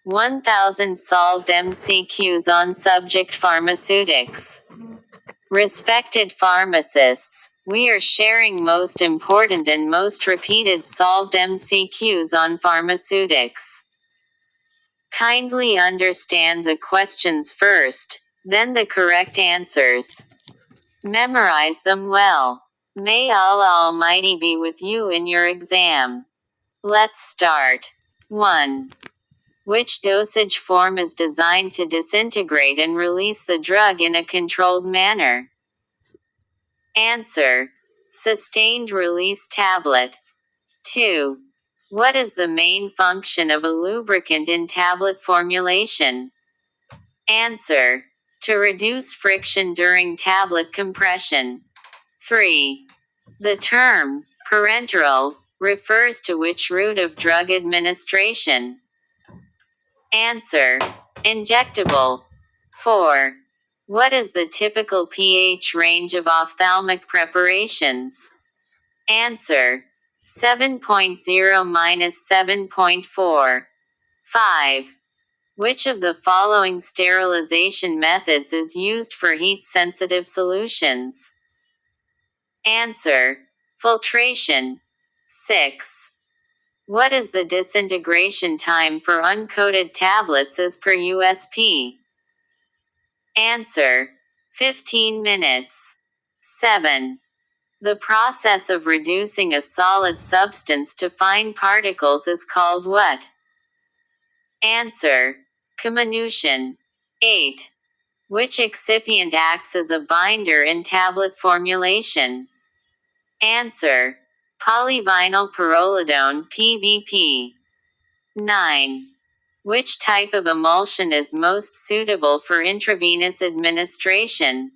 1000 solved MCQs on subject pharmaceutics. Respected pharmacists, we are sharing most important and most repeated solved MCQs on pharmaceutics. Kindly understand the questions first, then the correct answers. Memorize them well. May Allah Almighty be with you in your exam. Let's start. 1. Which dosage form is designed to disintegrate and release the drug in a controlled manner? Answer. Sustained release tablet. 2. What is the main function of a lubricant in tablet formulation? Answer. To reduce friction during tablet compression. 3. The term parenteral refers to which route of drug administration? Answer. Injectable. 4. What is the typical pH range of ophthalmic preparations? Answer. 7.0 - 7.4. 5. Which of the following sterilization methods is used for heat-sensitive solutions? Answer. Filtration. 6. What is the disintegration time for uncoated tablets as per USP? Answer. 15 minutes. 7. The process of reducing a solid substance to fine particles is called what? Answer. Comminution. 8. Which excipient acts as a binder in tablet formulation? Answer. Polyvinyl pyrrolidone PVP. 9. Which type of emulsion is most suitable for intravenous administration?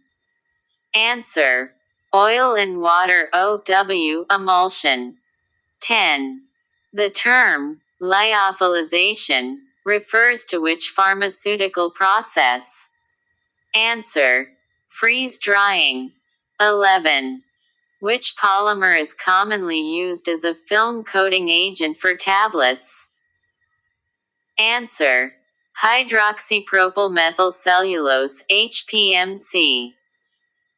Answer. Oil and water OW emulsion. 10. The term lyophilization refers to which pharmaceutical process? Answer. Freeze drying. 11. Which polymer is commonly used as a film coating agent for tablets? Answer. Hydroxypropylmethylcellulose HPMC.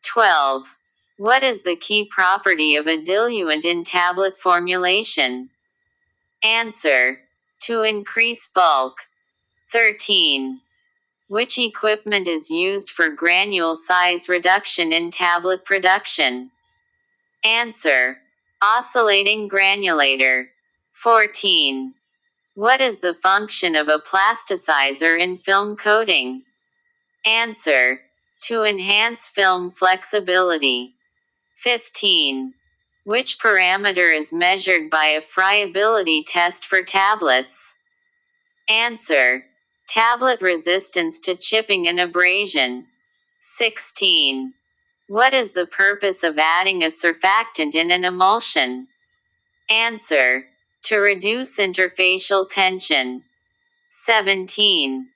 12. What is the key property of a diluent in tablet formulation? Answer. To increase bulk. 13. Which equipment is used for granule size reduction in tablet production? Answer. Oscillating granulator. 14. What is the function of a plasticizer in film coating? Answer. To enhance film flexibility. 15. Which parameter is measured by a friability test for tablets? Answer. Tablet resistance to chipping and abrasion. 16. What is the purpose of adding a surfactant in an emulsion? Answer. To reduce interfacial tension. 17.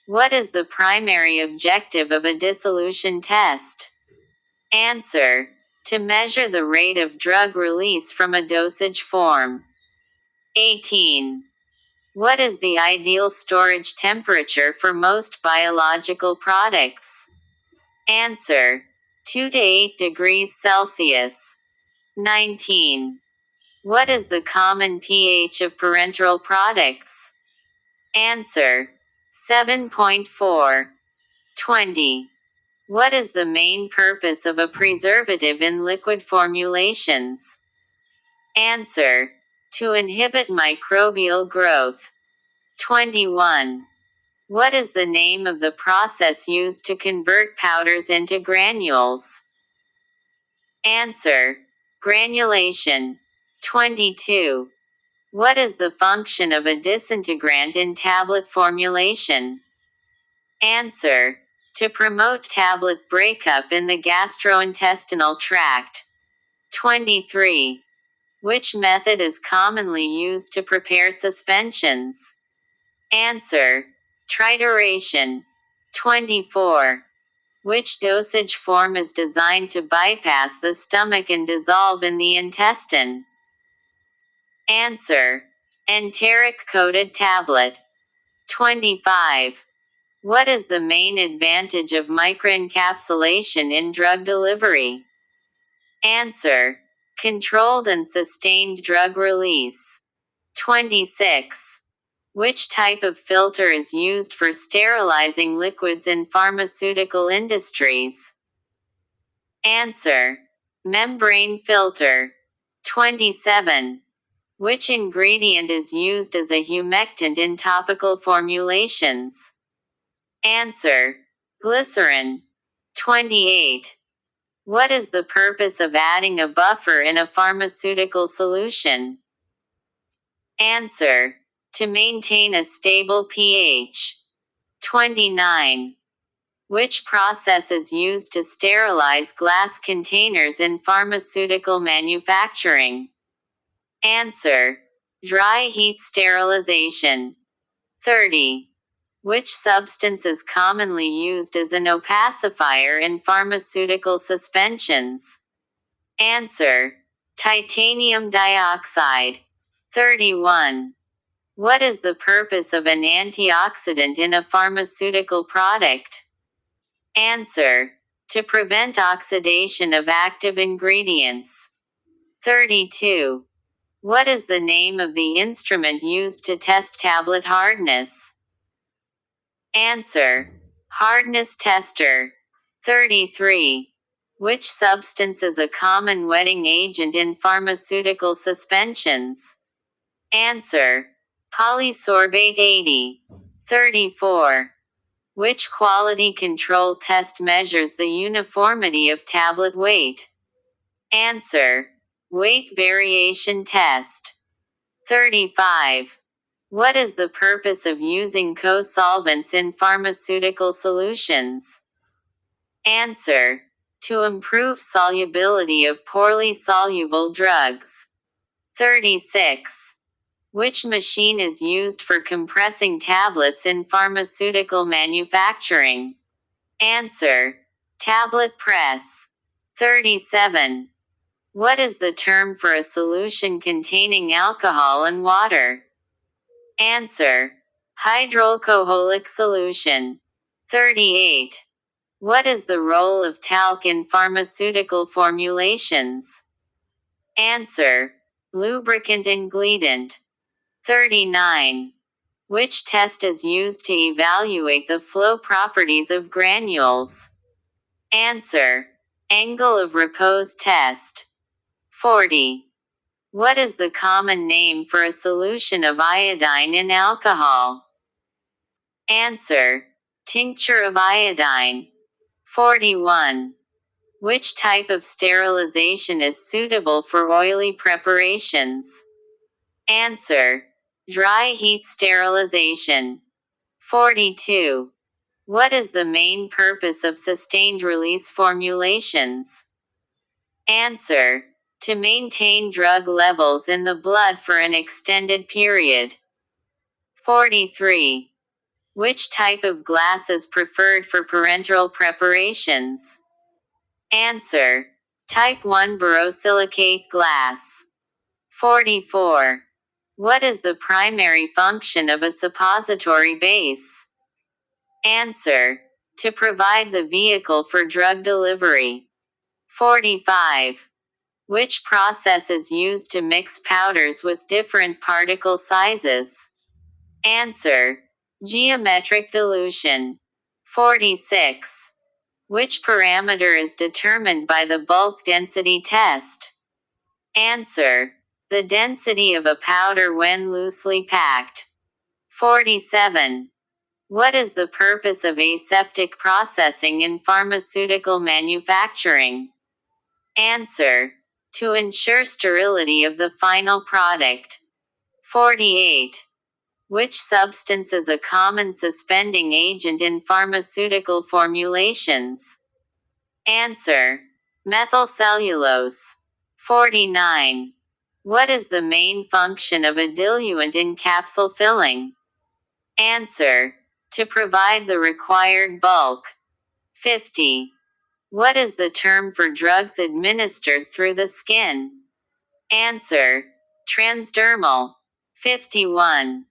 What is the primary objective of a dissolution test? Answer. To measure the rate of drug release from a dosage form. 18. What is the ideal storage temperature for most biological products? Answer. 2 to 8 degrees Celsius. 19. What is the common pH of parenteral products? Answer. 7.4. 20. What is the main purpose of a preservative in liquid formulations? Answer. To inhibit microbial growth. 21. What is the name of the process used to convert powders into granules? Answer. Granulation. 22. What is the function of a disintegrant in tablet formulation? Answer. To promote tablet breakup in the gastrointestinal tract. 23. Which method is commonly used to prepare suspensions? Answer. Trituration. 24. Which dosage form is designed to bypass the stomach and dissolve in the intestine? Answer. Enteric coated tablet. 25. What is the main advantage of microencapsulation in drug delivery? Answer: controlled and sustained drug release. 26. Which type of filter is used for sterilizing liquids in pharmaceutical industries? Answer: membrane filter. 27. Which ingredient is used as a humectant in topical formulations? Answer: glycerin. 28. What is the purpose of adding a buffer in a pharmaceutical solution? Answer: to maintain a stable pH. 29. Which process is used to sterilize glass containers in pharmaceutical manufacturing? Answer: dry heat sterilization. 30. Which substance is commonly used as an opacifier in pharmaceutical suspensions? Answer: titanium dioxide. 31. What is the purpose of an antioxidant in a pharmaceutical product? Answer: to prevent oxidation of active ingredients. 32. What is the name of the instrument used to test tablet hardness? Answer: hardness tester. 33. Which substance is a common wetting agent in pharmaceutical suspensions? Answer: polysorbate 80. 34. Which quality control test measures the uniformity of tablet weight? Answer: weight variation test. 35. What is the purpose of using co-solvents in pharmaceutical solutions? Answer: to improve solubility of poorly soluble drugs. 36. Which machine is used for compressing tablets in pharmaceutical manufacturing? Answer: tablet press. 37. What is the term for a solution containing alcohol and water? Answer: hydroalcoholic solution. 38. What is the role of talc in pharmaceutical formulations? Answer: lubricant and gluidant. 39. Which test is used to evaluate the flow properties of granules? Answer: angle of repose test. 40. What is the common name for a solution of iodine in alcohol? Answer: tincture of iodine. 41. Which type of sterilization is suitable for oily preparations? Answer: dry heat sterilization. 42. What is the main purpose of sustained release formulations? Answer: to maintain drug levels in the blood for an extended period. 43. Which type of glass is preferred for parenteral preparations? Answer: type 1 borosilicate glass. 44. What is the primary function of a suppository base? Answer: to provide the vehicle for drug delivery. 45. Which process is used to mix powders with different particle sizes? Answer: geometric dilution. 46. Which parameter is determined by the bulk density test? Answer: the density of a powder when loosely packed. 47. What is the purpose of aseptic processing in pharmaceutical manufacturing? Answer: to ensure sterility of the final product. 48. Which substance is a common suspending agent in pharmaceutical formulations? Answer: methylcellulose. 49. What is the main function of a diluent in capsule filling? Answer: to provide the required bulk. 50. What is the term for drugs administered through the skin? Answer: transdermal. 51.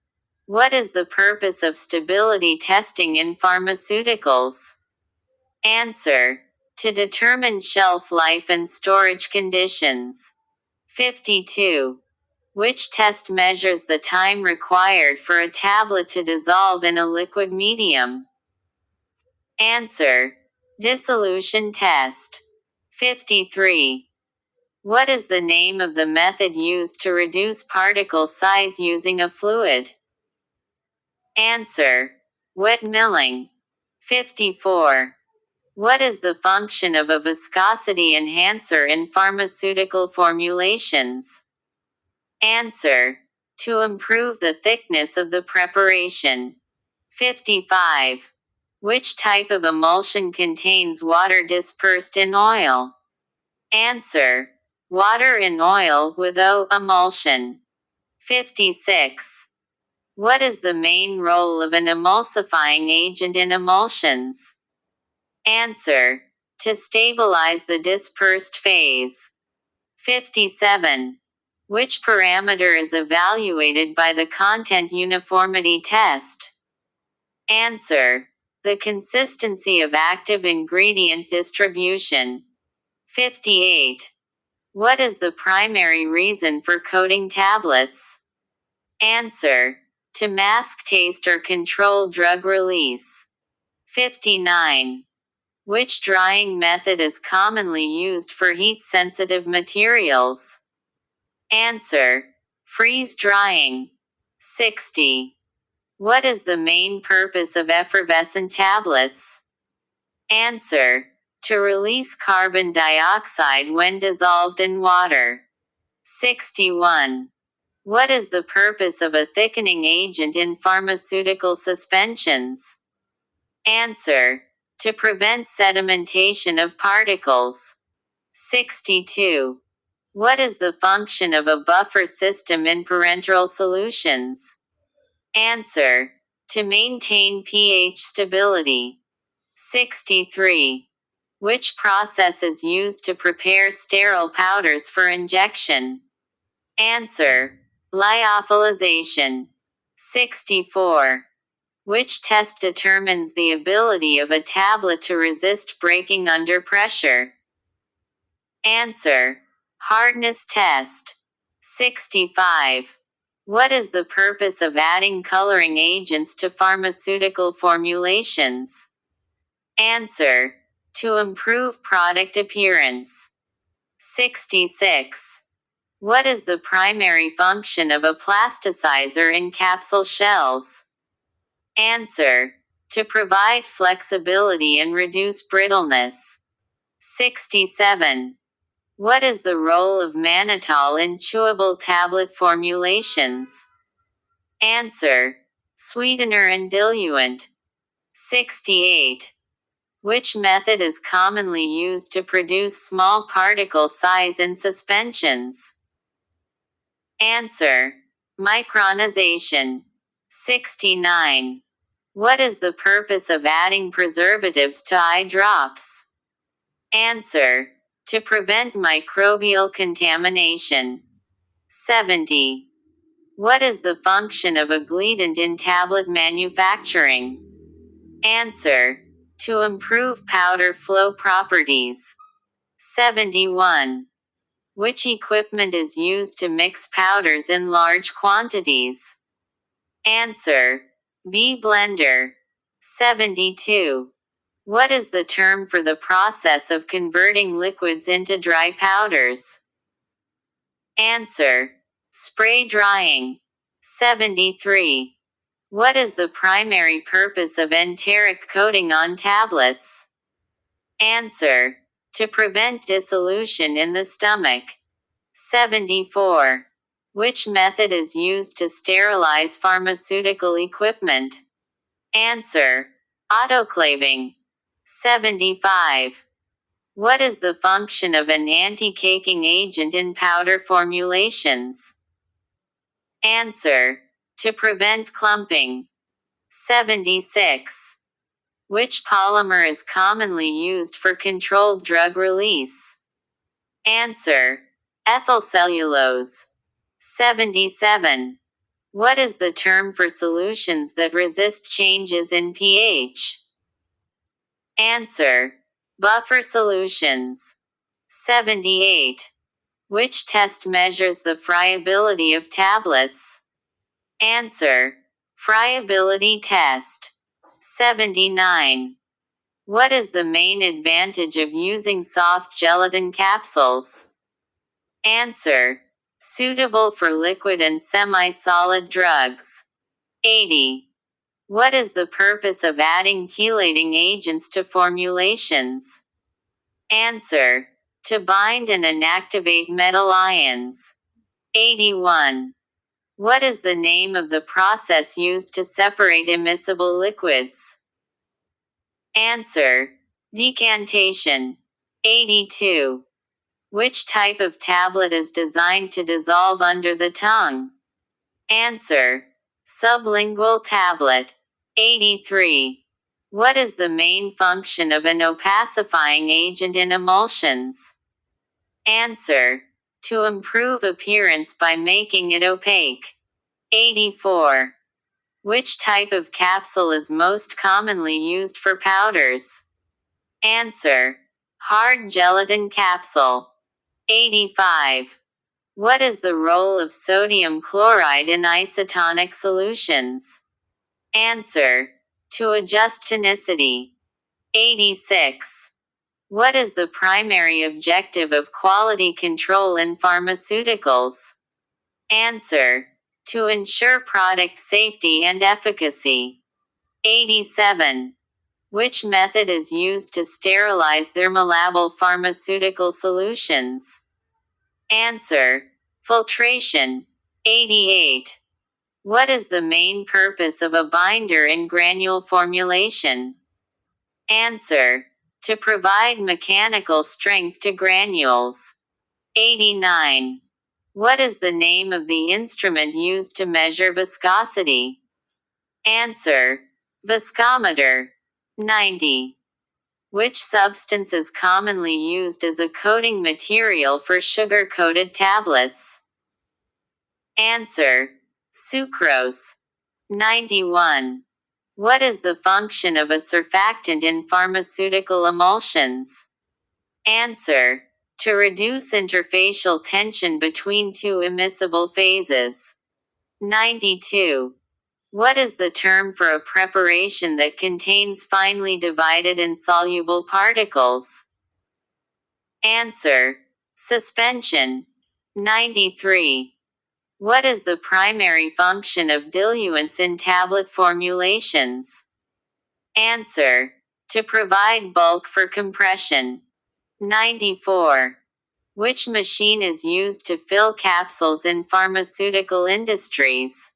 What is the purpose of stability testing in pharmaceuticals? Answer: to determine shelf life and storage conditions. 52. Which test measures the time required for a tablet to dissolve in a liquid medium? Answer: dissolution test. 53. What is the name of the method used to reduce particle size using a fluid? Answer: wet milling. 54. What is the function of a viscosity enhancer in pharmaceutical formulations? Answer: to improve the thickness of the preparation. 55. Which type of emulsion contains water dispersed in oil? Answer: water in oil with O emulsion. 56. What is the main role of an emulsifying agent in emulsions? Answer: to stabilize the dispersed phase. 57. Which parameter is evaluated by the content uniformity test? Answer: the consistency of active ingredient distribution. 58. What is the primary reason for coating tablets? Answer: to mask taste or control drug release. 59. Which drying method is commonly used for heat-sensitive materials? Answer: freeze drying. 60. What is the main purpose of effervescent tablets? Answer: to release carbon dioxide when dissolved in water. 61. What is the purpose of a thickening agent in pharmaceutical suspensions? Answer: to prevent sedimentation of particles. 62. What is the function of a buffer system in parenteral solutions? Answer: to maintain pH stability. 63. Which process is used to prepare sterile powders for injection? Answer: lyophilization. 64. Which test determines the ability of a tablet to resist breaking under pressure? Answer: hardness test. 65. What is the purpose of adding coloring agents to pharmaceutical formulations? Answer: to improve product appearance. 66. What is the primary function of a plasticizer in capsule shells? Answer: to provide flexibility and reduce brittleness. 67. What is the role of mannitol in chewable tablet formulations? Answer: sweetener and diluent. 68. Which method is commonly used to produce small particle size in suspensions? Answer: micronization. 69. What is the purpose of adding preservatives to eye drops? Answer: to prevent microbial contamination. 70. What is the function of a glutant in tablet manufacturing? Answer: to improve powder flow properties. 71. Which equipment is used to mix powders in large quantities? Answer: V-blender. 72. What is the term for the process of converting liquids into dry powders? Answer: spray drying. 73. What is the primary purpose of enteric coating on tablets? Answer: to prevent dissolution in the stomach. 74. Which method is used to sterilize pharmaceutical equipment? Answer: autoclaving. 75. What is the function of an anti-caking agent in powder formulations? Answer: to prevent clumping. 76. Which polymer is commonly used for controlled drug release? Answer: ethyl cellulose. 77. What is the term for solutions that resist changes in pH? Answer: buffer solutions. 78. Which test measures the friability of tablets? Answer: friability test. 79. What is the main advantage of using soft gelatin capsules? Answer: suitable for liquid and semi-solid drugs. 80. What is the purpose of adding chelating agents to formulations? Answer: to bind and inactivate metal ions. 81. What is the name of the process used to separate immiscible liquids? Answer: decantation. 82. Which type of tablet is designed to dissolve under the tongue? Answer: sublingual tablet. 83. What is the main function of an opacifying agent in emulsions? Answer: to improve appearance by making it opaque. 84. Which type of capsule is most commonly used for powders? Answer: hard gelatin capsule. 85. What is the role of sodium chloride in isotonic solutions? Answer: to adjust tonicity. 86. What is the primary objective of quality control in pharmaceuticals? Answer: to ensure product safety and efficacy. 87. Which method is used to sterilize thermolabile pharmaceutical solutions? Answer: filtration. 88. What is the main purpose of a binder in granule formulation? Answer: to provide mechanical strength to granules. 89. What is the name of the instrument used to measure viscosity? Answer: viscometer. 90. Which substance is commonly used as a coating material for sugar-coated tablets? Answer: sucrose. 91. What is the function of a surfactant in pharmaceutical emulsions? Answer: to reduce interfacial tension between two immiscible phases. 92. What is the term for a preparation that contains finely divided insoluble particles? Answer: suspension. 93. What is the primary function of diluents in tablet formulations? Answer: to provide bulk for compression. 94. Which machine is used to fill capsules in pharmaceutical industries?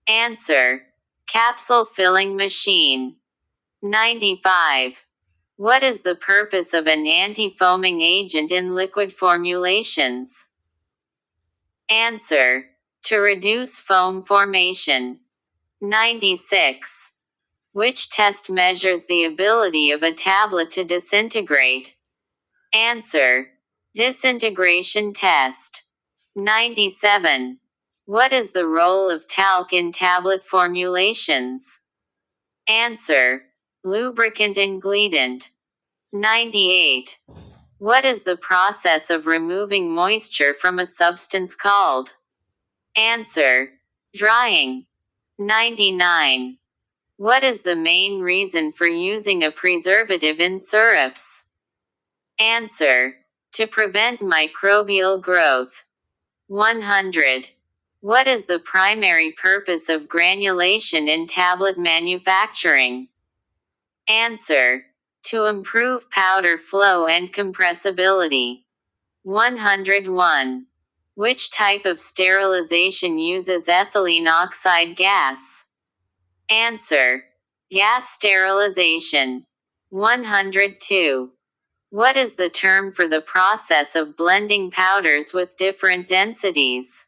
Answer: capsule filling machine. 95. What is the purpose of an anti-foaming agent in liquid formulations? Answer: to reduce foam formation. 96. Which test measures the ability of a tablet to disintegrate? Answer: disintegration test. 97. What is the role of talc in tablet formulations? Answer: lubricant and glutant. 98. What is the process of removing moisture from a substance called? Answer: drying. 99. What is the main reason for using a preservative in syrups? Answer: to prevent microbial growth. 100. What is the primary purpose of granulation in tablet manufacturing? Answer: to improve powder flow and compressibility. 101. Which type of sterilization uses ethylene oxide gas? Answer: gas sterilization. 102. What is the term for the process of blending powders with different densities?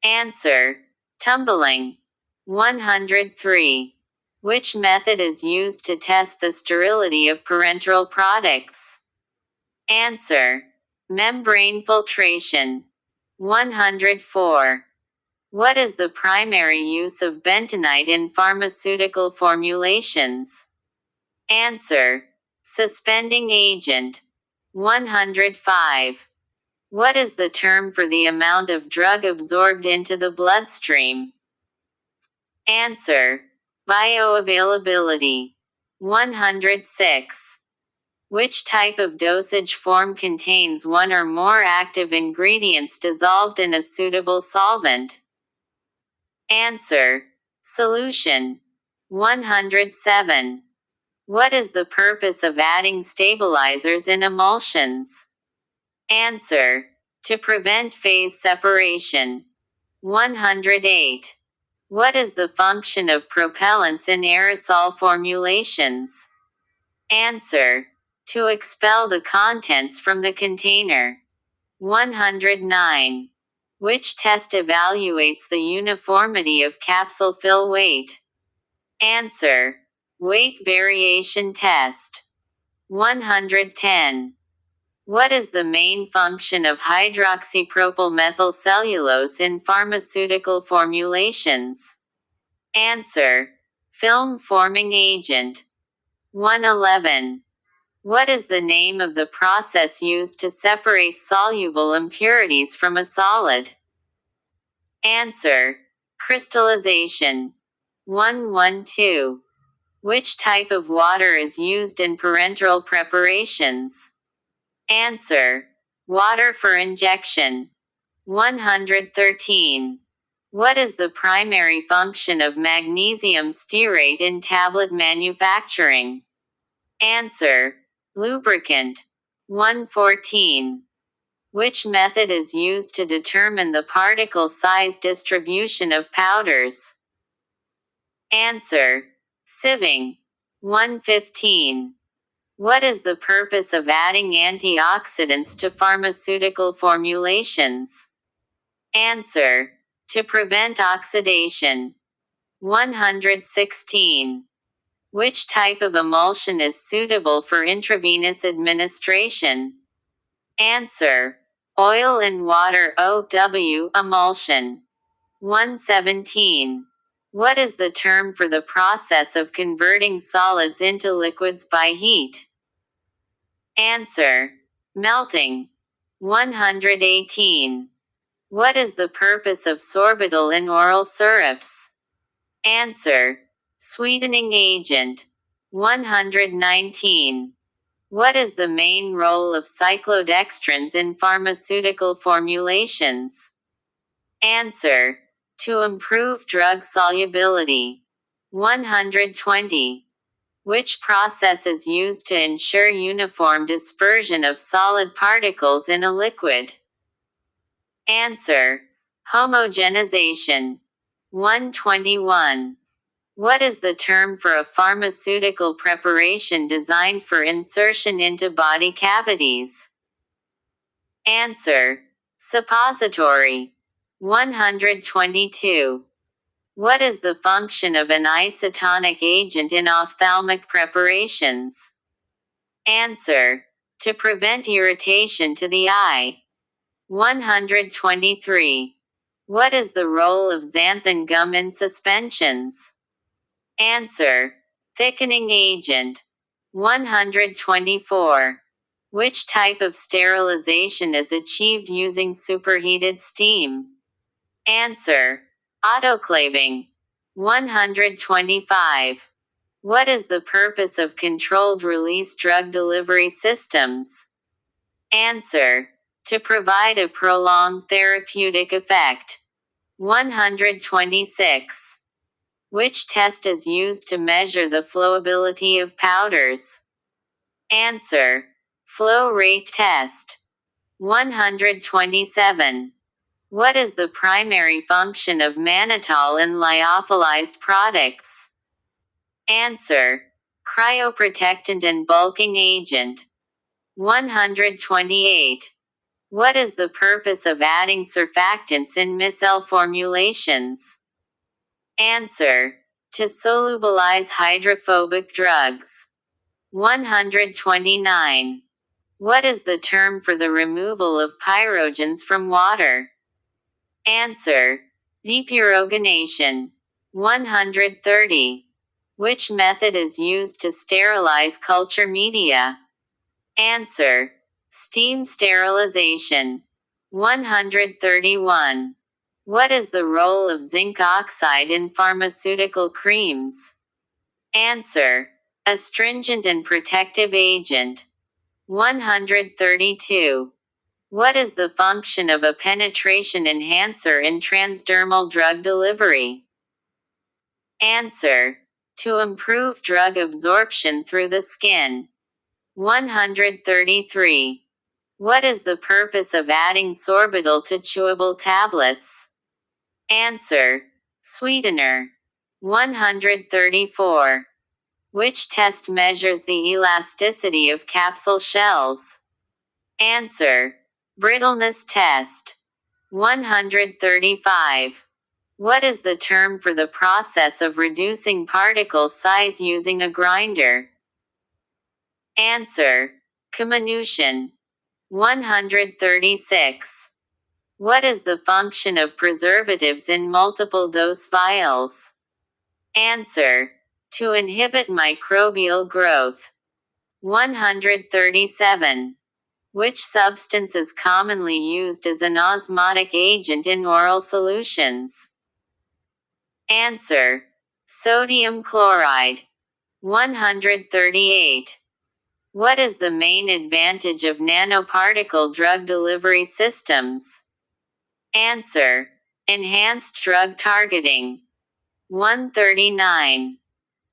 Answer: tumbling. 103. Which method is used to test the sterility of parenteral products? Answer: membrane filtration. 104. What is the primary use of bentonite in pharmaceutical formulations? Answer: suspending agent. 105. What is the term for the amount of drug absorbed into the bloodstream? Answer: bioavailability. 106. Which type of dosage form contains one or more active ingredients dissolved in a suitable solvent? Answer: solution. 107. What is the purpose of adding stabilizers in emulsions? Answer: to prevent phase separation. 108. What is the function of propellants in aerosol formulations? Answer: to expel the contents from the container. 109. Which test evaluates the uniformity of capsule fill weight? Answer: weight variation test. 110. What is the main function of hydroxypropyl methylcellulose in pharmaceutical formulations? Answer: film forming agent. 111. What is the name of the process used to separate soluble impurities from a solid? Answer: crystallization. 112. Which type of water is used in parenteral preparations? Answer: water for injection. 113. What is the primary function of magnesium stearate in tablet manufacturing? Answer: lubricant. 114. Which method is used to determine the particle size distribution of powders? Answer: sieving. 115. What is the purpose of adding antioxidants to pharmaceutical formulations? Answer: to prevent oxidation. 116. Which type of emulsion is suitable for intravenous administration? Answer: oil and water OW emulsion. 117. What is the term for the process of converting solids into liquids by heat? Answer: melting. 118. What is the purpose of sorbitol in oral syrups? Answer: sweetening agent. 119. What is the main role of cyclodextrins in pharmaceutical formulations? Answer: to improve drug solubility. 120. Which process is used to ensure uniform dispersion of solid particles in a liquid? Answer: homogenization. 121. What is the term for a pharmaceutical preparation designed for insertion into body cavities? Answer: suppository. 122. What is the function of an isotonic agent in ophthalmic preparations? Answer: to prevent irritation to the eye. 123. What is the role of xanthan gum in suspensions? Answer: thickening agent. 124. Which type of sterilization is achieved using superheated steam? Answer: autoclaving. 125. What is the purpose of controlled release drug delivery systems? Answer: to provide a prolonged therapeutic effect. 126. Which test is used to measure the flowability of powders? Answer: flow rate test. 127. What is the primary function of mannitol in lyophilized products? Answer: cryoprotectant and bulking agent. 128. What is the purpose of adding surfactants in micelle formulations? Answer: to solubilize hydrophobic drugs. 129. What is the term for the removal of pyrogens from water? Answer: Depurogenation. 130. Which method is used to sterilize culture media? Answer. Steam sterilization. 131. What is the role of zinc oxide in pharmaceutical creams? Answer. Astringent and protective agent. 132. What is the function of a penetration enhancer in transdermal drug delivery? Answer. To improve drug absorption through the skin. 133. What is the purpose of adding sorbitol to chewable tablets? Answer. Sweetener. 134. Which test measures the elasticity of capsule shells? Answer. Brittleness test. 135. What is the term for the process of reducing particle size using a grinder? Answer. Comminution. 136. What is the function of preservatives in multiple dose vials? Answer. To inhibit microbial growth. 137. Which substance is commonly used as an osmotic agent in oral solutions? Answer. Sodium chloride. 138. What is the main advantage of nanoparticle drug delivery systems? Answer. Enhanced drug targeting. 139.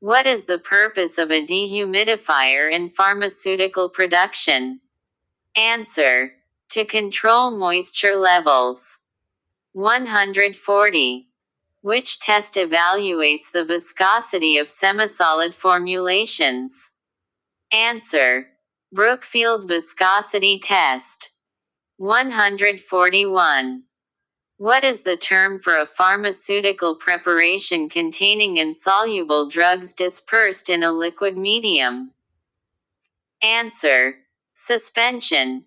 What is the purpose of a dehumidifier in pharmaceutical production? Answer. To control moisture levels. 140. Which test evaluates the viscosity of semisolid formulations? Answer. Brookfield viscosity test. 141. What is the term for a pharmaceutical preparation containing insoluble drugs dispersed in a liquid medium? Answer. Suspension.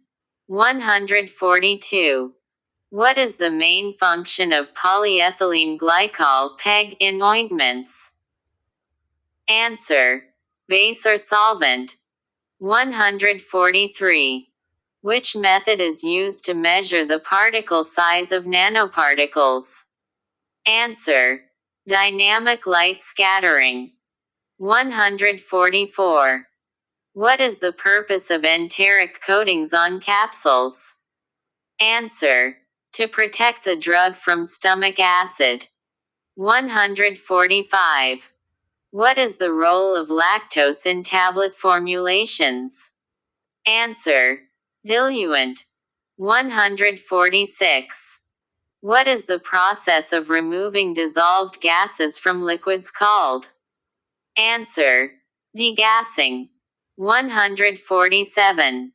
142. What is the main function of polyethylene glycol PEG in ointments? Answer. Base or solvent. 143. Which method is used to measure the particle size of nanoparticles? Answer. Dynamic light scattering. 144. What is the purpose of enteric coatings on capsules? Answer. To protect the drug from stomach acid. 145. What is the role of lactose in tablet formulations? Answer. Diluent. 146. What is the process of removing dissolved gases from liquids called? Answer. Degassing. 147.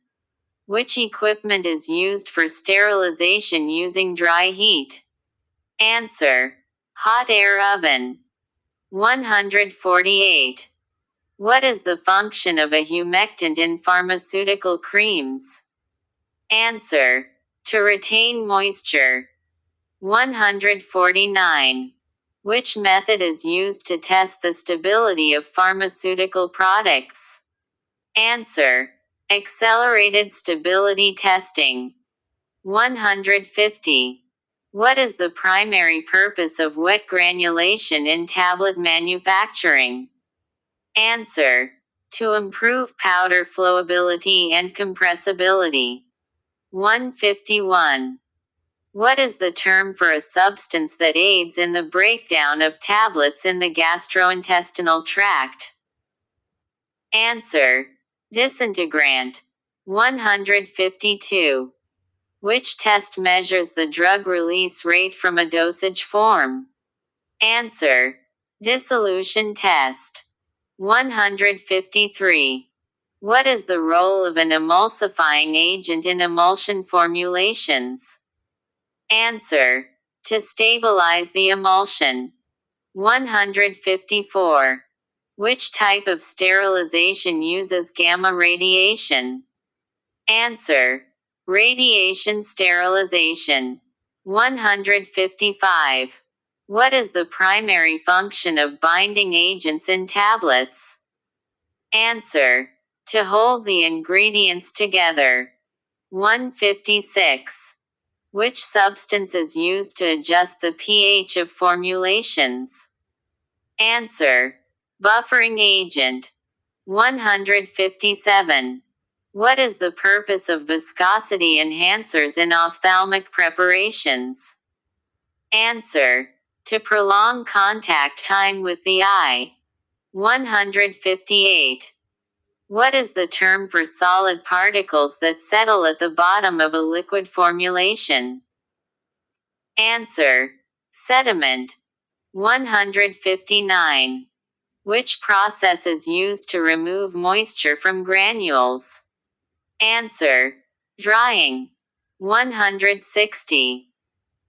Which equipment is used for sterilization using dry heat? Answer. Hot air oven. 148. What is the function of a humectant in pharmaceutical creams? Answer. To retain moisture. 149. Which method is used to test the stability of pharmaceutical products? Answer. Accelerated stability testing. 150. What is the primary purpose of wet granulation in tablet manufacturing? Answer. To improve powder flowability and compressibility. 151. What is the term for a substance that aids in the breakdown of tablets in the gastrointestinal tract? Answer. Disintegrant. 152. Which test measures the drug release rate from a dosage form? Answer. Dissolution test. 153. What is the role of an emulsifying agent in emulsion formulations? Answer. To stabilize the emulsion. 154. Which type of sterilization uses gamma radiation? Answer. Radiation sterilization. 155. What is the primary function of binding agents in tablets? Answer. To hold the ingredients together. 156. Which substance is used to adjust the pH of formulations? Answer. Buffering agent. 157. What is the purpose of viscosity enhancers in ophthalmic preparations? Answer. To prolong contact time with the eye. 158. What is the term for solid particles that settle at the bottom of a liquid formulation? Answer. Sediment. 159. Which process is used to remove moisture from granules? Answer. Drying. 160.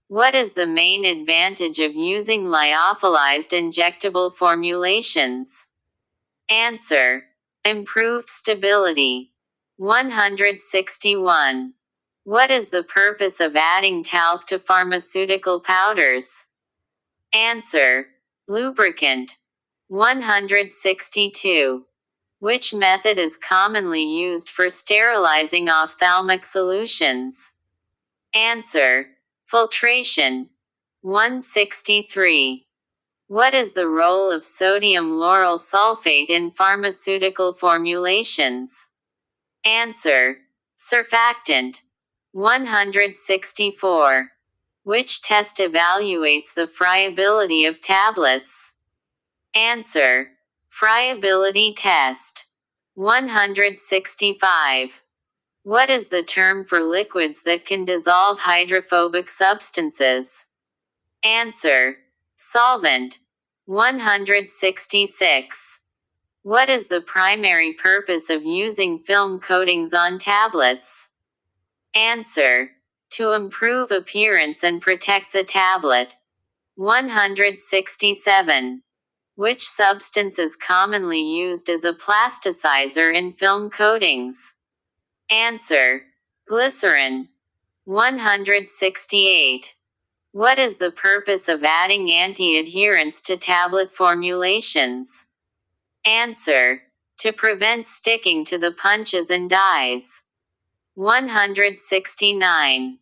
What is the main advantage of using lyophilized injectable formulations? Answer. Improved stability. 161. What is the purpose of adding talc to pharmaceutical powders? Answer. Lubricant. 162. Which method is commonly used for sterilizing ophthalmic solutions? Answer. Filtration. 163. What is the role of sodium lauryl sulfate in pharmaceutical formulations? Answer. Surfactant. 164. Which test evaluates the friability of tablets? Answer. Friability test. 165. What is the term for liquids that can dissolve hydrophobic substances? Answer. Solvent. 166. What is the primary purpose of using film coatings on tablets? Answer. To improve appearance and protect the tablet. 167. Which substance is commonly used as a plasticizer in film coatings? Answer. Glycerin. 168. What is the purpose of adding anti-adherents to tablet formulations? Answer. To prevent sticking to the punches and dyes. 169.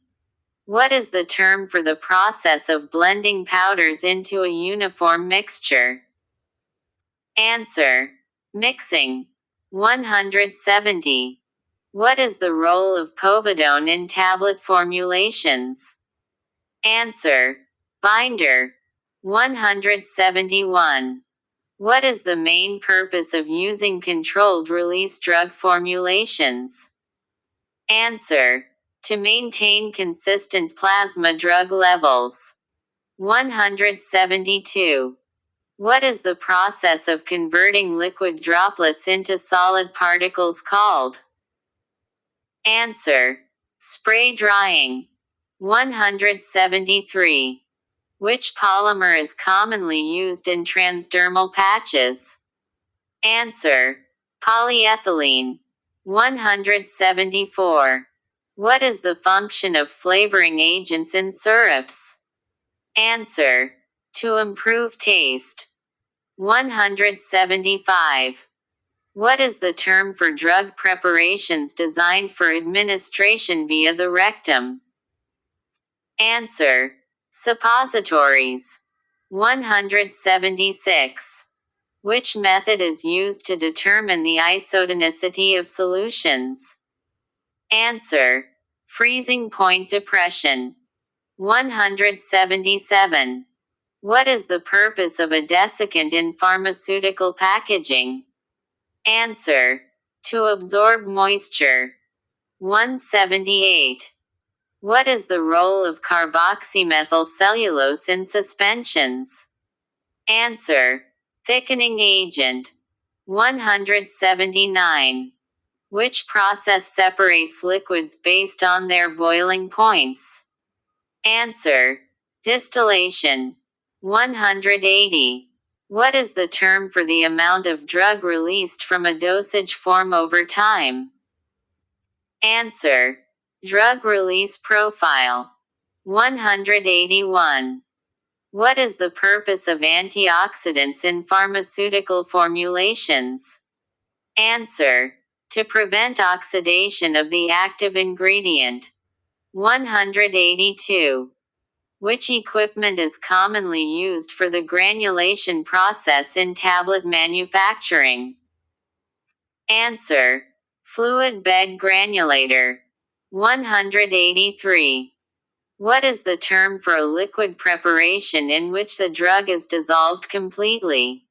What is the term for the process of blending powders into a uniform mixture? Answer. Mixing. 170. What is the role of povidone in tablet formulations? Answer. Binder. 171. What is the main purpose of using controlled release drug formulations? Answer. To maintain consistent plasma drug levels. 172. What is the process of converting liquid droplets into solid particles called? Answer. Spray drying. 173. Which polymer is commonly used in transdermal patches? Answer. Polyethylene. 174. What is the function of flavoring agents in syrups? Answer. To improve taste. 175. What is the term for drug preparations designed for administration via the rectum? Answer. Suppositories. 176. Which method is used to determine the isotonicity of solutions? Answer. Freezing point depression. 177. What is the purpose of a desiccant in pharmaceutical packaging? Answer. To absorb moisture. 178. What is the role of carboxymethylcellulose in suspensions? Answer. Thickening agent. 179. Which process separates liquids based on their boiling points? Answer. Distillation. 180. What is the term for the amount of drug released from a dosage form over time? Answer. Drug release profile. 181. What is the purpose of antioxidants in pharmaceutical formulations? Answer: to prevent oxidation of the active ingredient. 182. Which equipment is commonly used for the granulation process in tablet manufacturing? Answer: fluid bed granulator. 183. What is the term for a liquid preparation in which the drug is dissolved completely?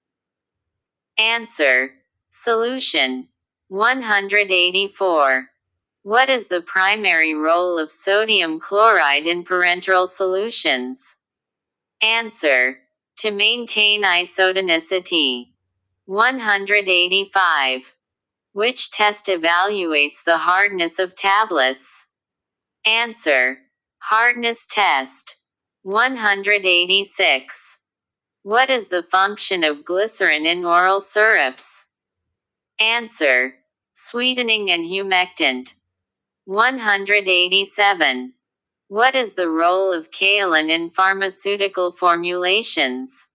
Answer: solution. 184. What is the primary role of sodium chloride in parenteral solutions? Answer: to maintain isotonicity. 185. Which test evaluates the hardness of tablets? Answer: hardness test. 186. What is the function of glycerin in oral syrups? Answer: sweetening and humectant. 187. What is the role of kaolin in pharmaceutical formulations?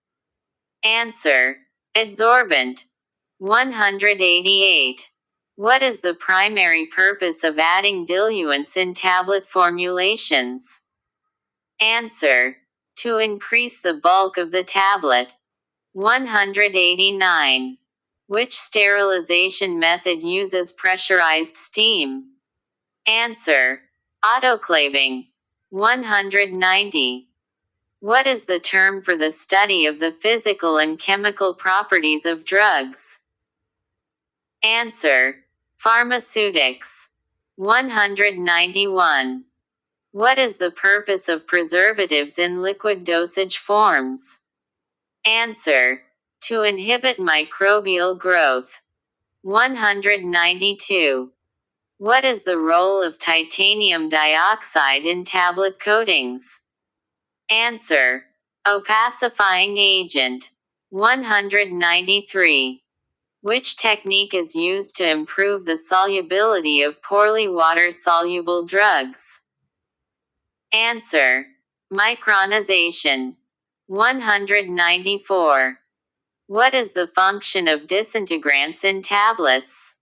Answer: adsorbent. 188. What is the primary purpose of adding diluents in tablet formulations? Answer: to increase the bulk of the tablet. 189. Which sterilization method uses pressurized steam? Answer: autoclaving. 190. What is the term for the study of the physical and chemical properties of drugs? Answer: pharmaceutics. 191. What is the purpose of preservatives in liquid dosage forms? Answer: to inhibit microbial growth. 192. What is the role of titanium dioxide in tablet coatings? Answer: opacifying agent. 193. Which technique is used to improve the solubility of poorly water-soluble drugs? Answer: micronization. 194. What is the function of disintegrants in tablets?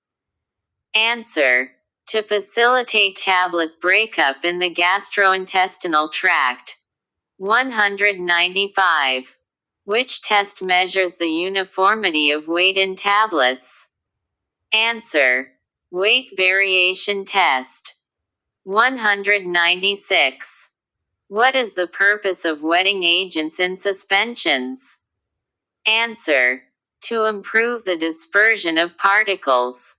Answer: to facilitate tablet breakup in the gastrointestinal tract. 195. Which test measures the uniformity of weight in tablets? Answer: weight variation test. 196. What is the purpose of wetting agents in suspensions? Answer: to improve the dispersion of particles.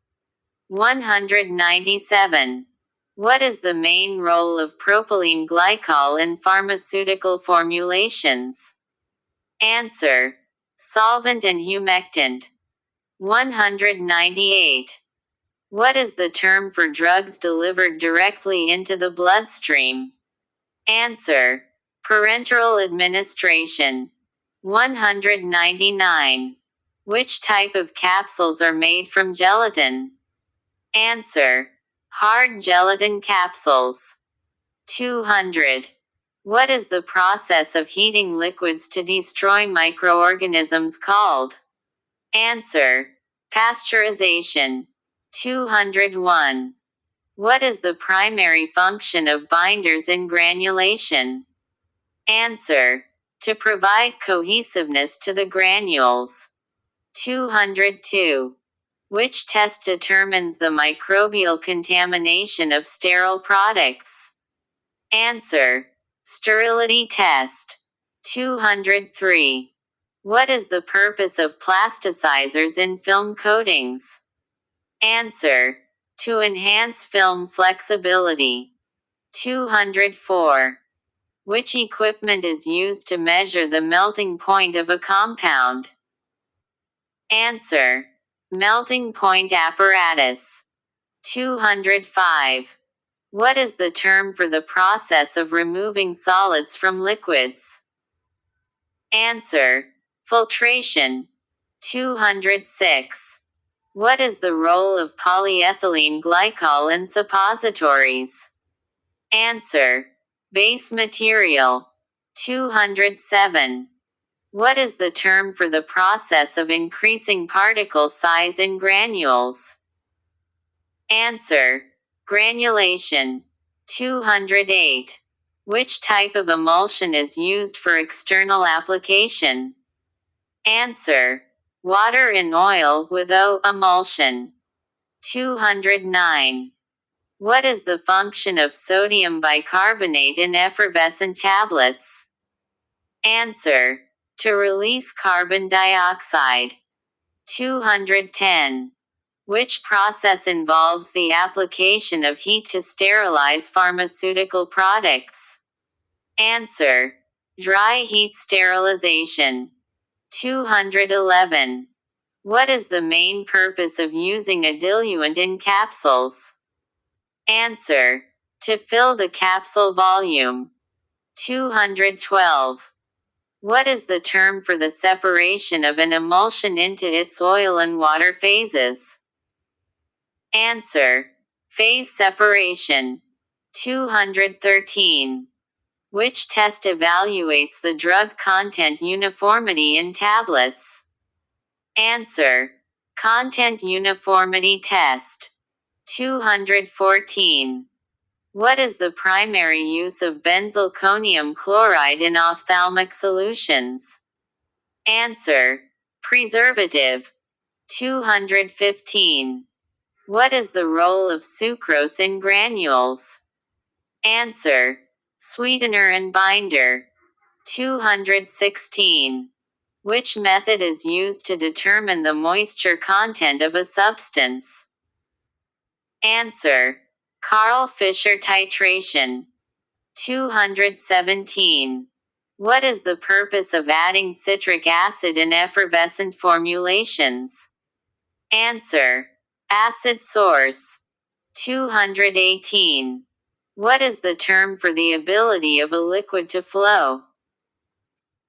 197. What is the main role of propylene glycol in pharmaceutical formulations? Answer: solvent and humectant. 198. What is the term for drugs delivered directly into the bloodstream? Answer: parenteral administration. 199. Which type of capsules are made from gelatin? Answer: hard gelatin capsules. 200. What is the process of heating liquids to destroy microorganisms called? Answer: pasteurization. 201. What is the primary function of binders in granulation? Answer: to provide cohesiveness to the granules. 202. Which test determines the microbial contamination of sterile products? Answer: sterility test. 203. What is the purpose of plasticizers in film coatings? Answer: to enhance film flexibility. 204. Which equipment is used to measure the melting point of a compound? Answer: melting point apparatus. 205. What is the term for the process of removing solids from liquids? Answer: filtration. 206. What is the role of polyethylene glycol in suppositories? Answer: base material. 207. What is the term for the process of increasing particle size in granules? Answer: granulation. 208. Which type of emulsion is used for external application? Answer: water in oil with O emulsion. 209. What is the function of sodium bicarbonate in effervescent tablets? Answer: to release carbon dioxide. 210. Which process involves the application of heat to sterilize pharmaceutical products? Answer: dry heat sterilization. 211. What is the main purpose of using a diluent in capsules? Answer: to fill the capsule volume. 212. What is the term for the separation of an emulsion into its oil and water phases? Answer: phase separation. 213. Which test evaluates the drug content uniformity in tablets? Answer: content uniformity test. 214. What is the primary use of benzalkonium chloride in ophthalmic solutions? Answer: preservative. 215. What is the role of sucrose in granules? Answer: sweetener and binder. 216. Which method is used to determine the moisture content of a substance? Answer: Karl Fischer titration. 217. What is the purpose of adding citric acid in effervescent formulations? Answer: acid source. 218. What is the term for the ability of a liquid to flow?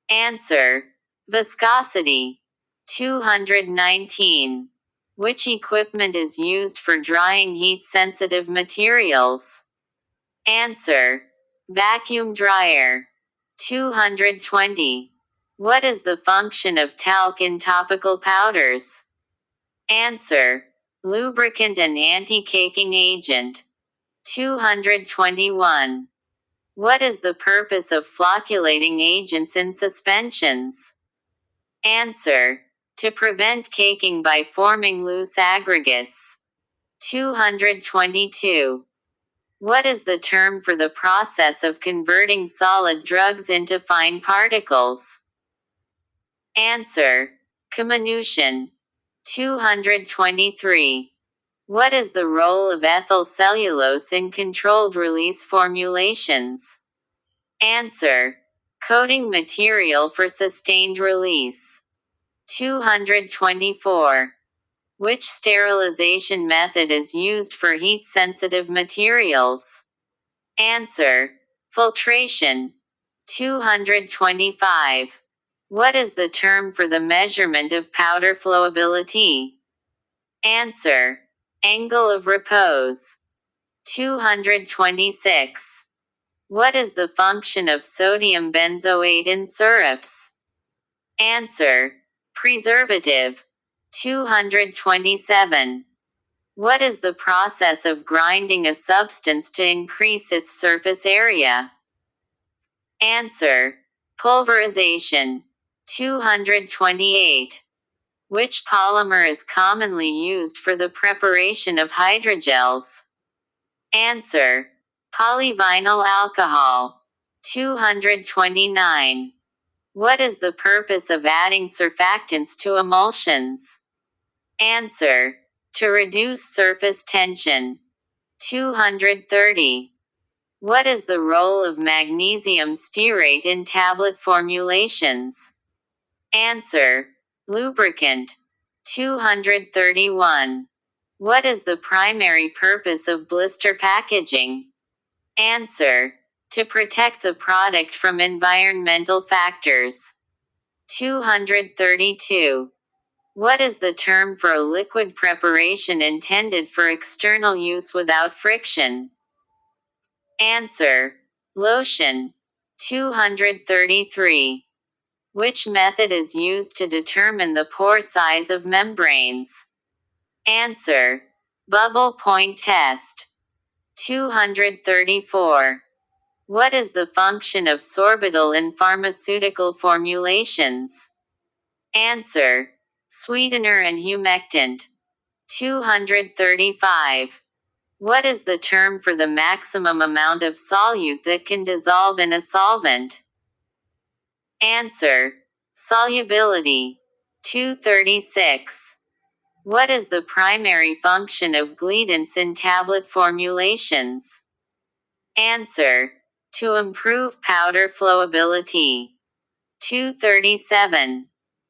Answer: viscosity. 219. Which equipment is used for drying heat-sensitive materials? Answer: vacuum dryer. 220. What is the function of talc in topical powders? Answer: lubricant and anti-caking agent. 221. What is the purpose of flocculating agents in suspensions? Answer: to prevent caking by forming loose aggregates. 222. What is the term for the process of converting solid drugs into fine particles? Answer: comminution. 223. What is the role of ethyl cellulose in controlled release formulations? Answer: coating material for sustained release. 224. Which sterilization method is used for heat-sensitive materials? Answer: filtration. 225. What is the term for the measurement of powder flowability? Answer: angle of repose. 226. What is the function of sodium benzoate in syrups? Answer: preservative. 227. What is the process of grinding a substance to increase its surface area? Answer: pulverization. 228. Which polymer is commonly used for the preparation of hydrogels? Answer: polyvinyl alcohol. 229. What is the purpose of adding surfactants to emulsions? Answer: to reduce surface tension. 230. What is the role of magnesium stearate in tablet formulations? Answer: lubricant. 231. What is the primary purpose of blister packaging? Answer: to protect the product from environmental factors. 232. What is the term for a liquid preparation intended for external use without friction? Answer: lotion. 233. Which method is used to determine the pore size of membranes? Answer: bubble point test. 234. What is the function of sorbitol in pharmaceutical formulations? Answer: sweetener and humectant. 235. What is the term for the maximum amount of solute that can dissolve in a solvent? Answer: solubility. 236. What is the primary function of glidants in tablet formulations? Answer: to improve powder flowability. 237.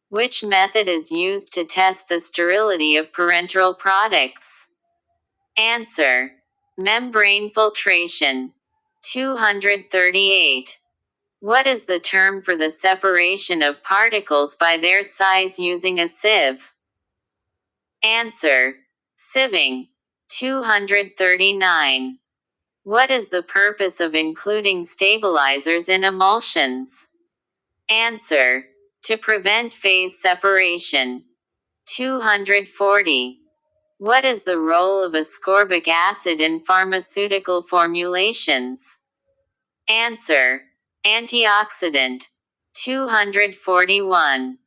Which method is used to test the sterility of parenteral products? Answer: membrane filtration. 238. What is the term for the separation of particles by their size using a sieve? Answer: sieving. 239. What is the purpose of including stabilizers in emulsions? Answer: to prevent phase separation. 240. What is the role of ascorbic acid in pharmaceutical formulations? Answer: antioxidant. 241.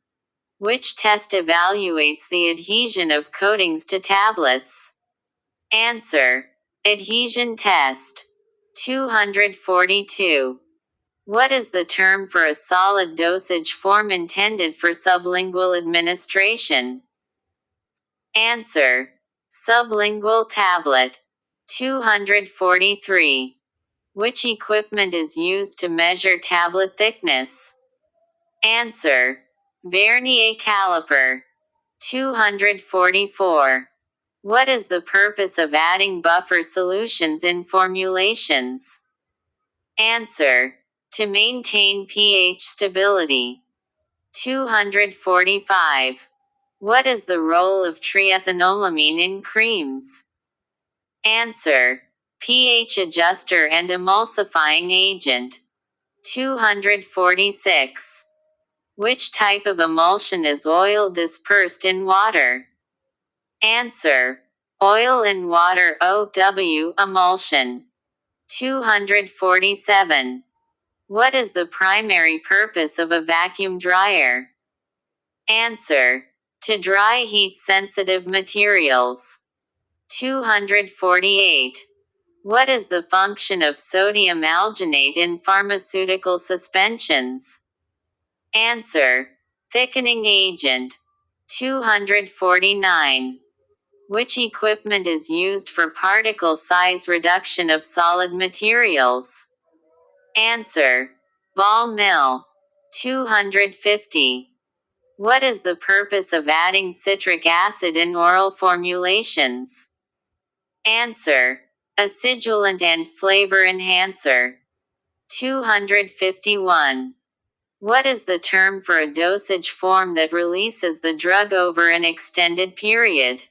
Which test evaluates the adhesion of coatings to tablets? Answer: adhesion test. 242. What is the term for a solid dosage form intended for sublingual administration? Answer: sublingual tablet. 243. Which equipment is used to measure tablet thickness? Answer: vernier caliper. 244. What is the purpose of adding buffer solutions in formulations? Answer: to maintain pH stability. 245. What is the role of triethanolamine in creams? Answer: pH adjuster and emulsifying agent. 246. Which type of emulsion is oil dispersed in water? Answer: oil in water OW emulsion. 247. What is the primary purpose of a vacuum dryer? Answer: to dry heat-sensitive materials. 248. What is the function of sodium alginate in pharmaceutical suspensions? Answer: thickening agent. 249. Which equipment is used for particle size reduction of solid materials? Answer: ball mill. 250. What is the purpose of adding citric acid in oral formulations? Answer: acidulant and flavor enhancer. 251. What is the term for a dosage form that releases the drug over an extended period?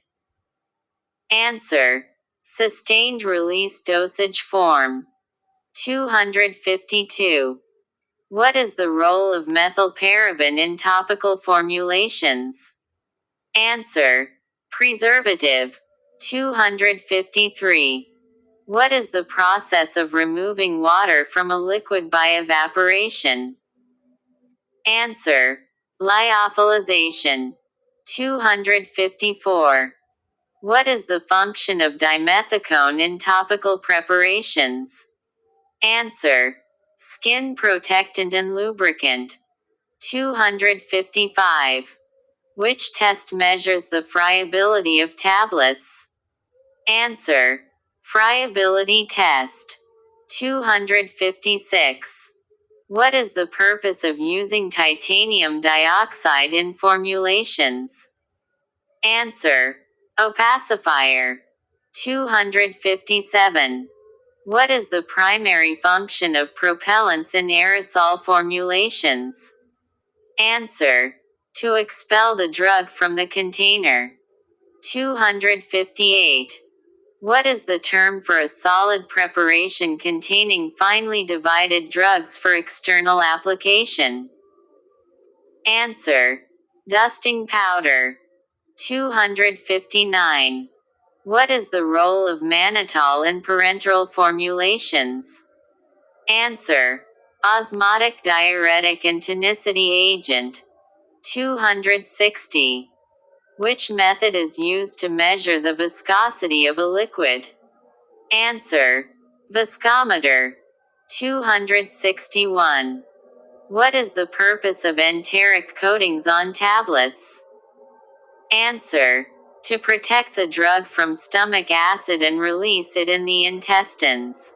Answer: sustained release dosage form. 252. What is the role of methylparaben in topical formulations? Answer: preservative. 253. What is the process of removing water from a liquid by evaporation? Answer: lyophilization. 254. What is the function of dimethicone in topical preparations? Answer: skin protectant and lubricant. 255. Which test measures the friability of tablets? Answer: friability test. 256. What is the purpose of using titanium dioxide in formulations? Answer: opacifier. 257. What is the primary function of propellants in aerosol formulations? Answer: to expel the drug from the container. 258. What is the term for a solid preparation containing finely divided drugs for external application? Answer: dusting powder. 259. What is the role of mannitol in parenteral formulations? Answer: osmotic diuretic and tonicity agent. 260. Which method is used to measure the viscosity of a liquid? Answer: viscometer. 261. What is the purpose of enteric coatings on tablets? Answer: to protect the drug from stomach acid and release it in the intestines.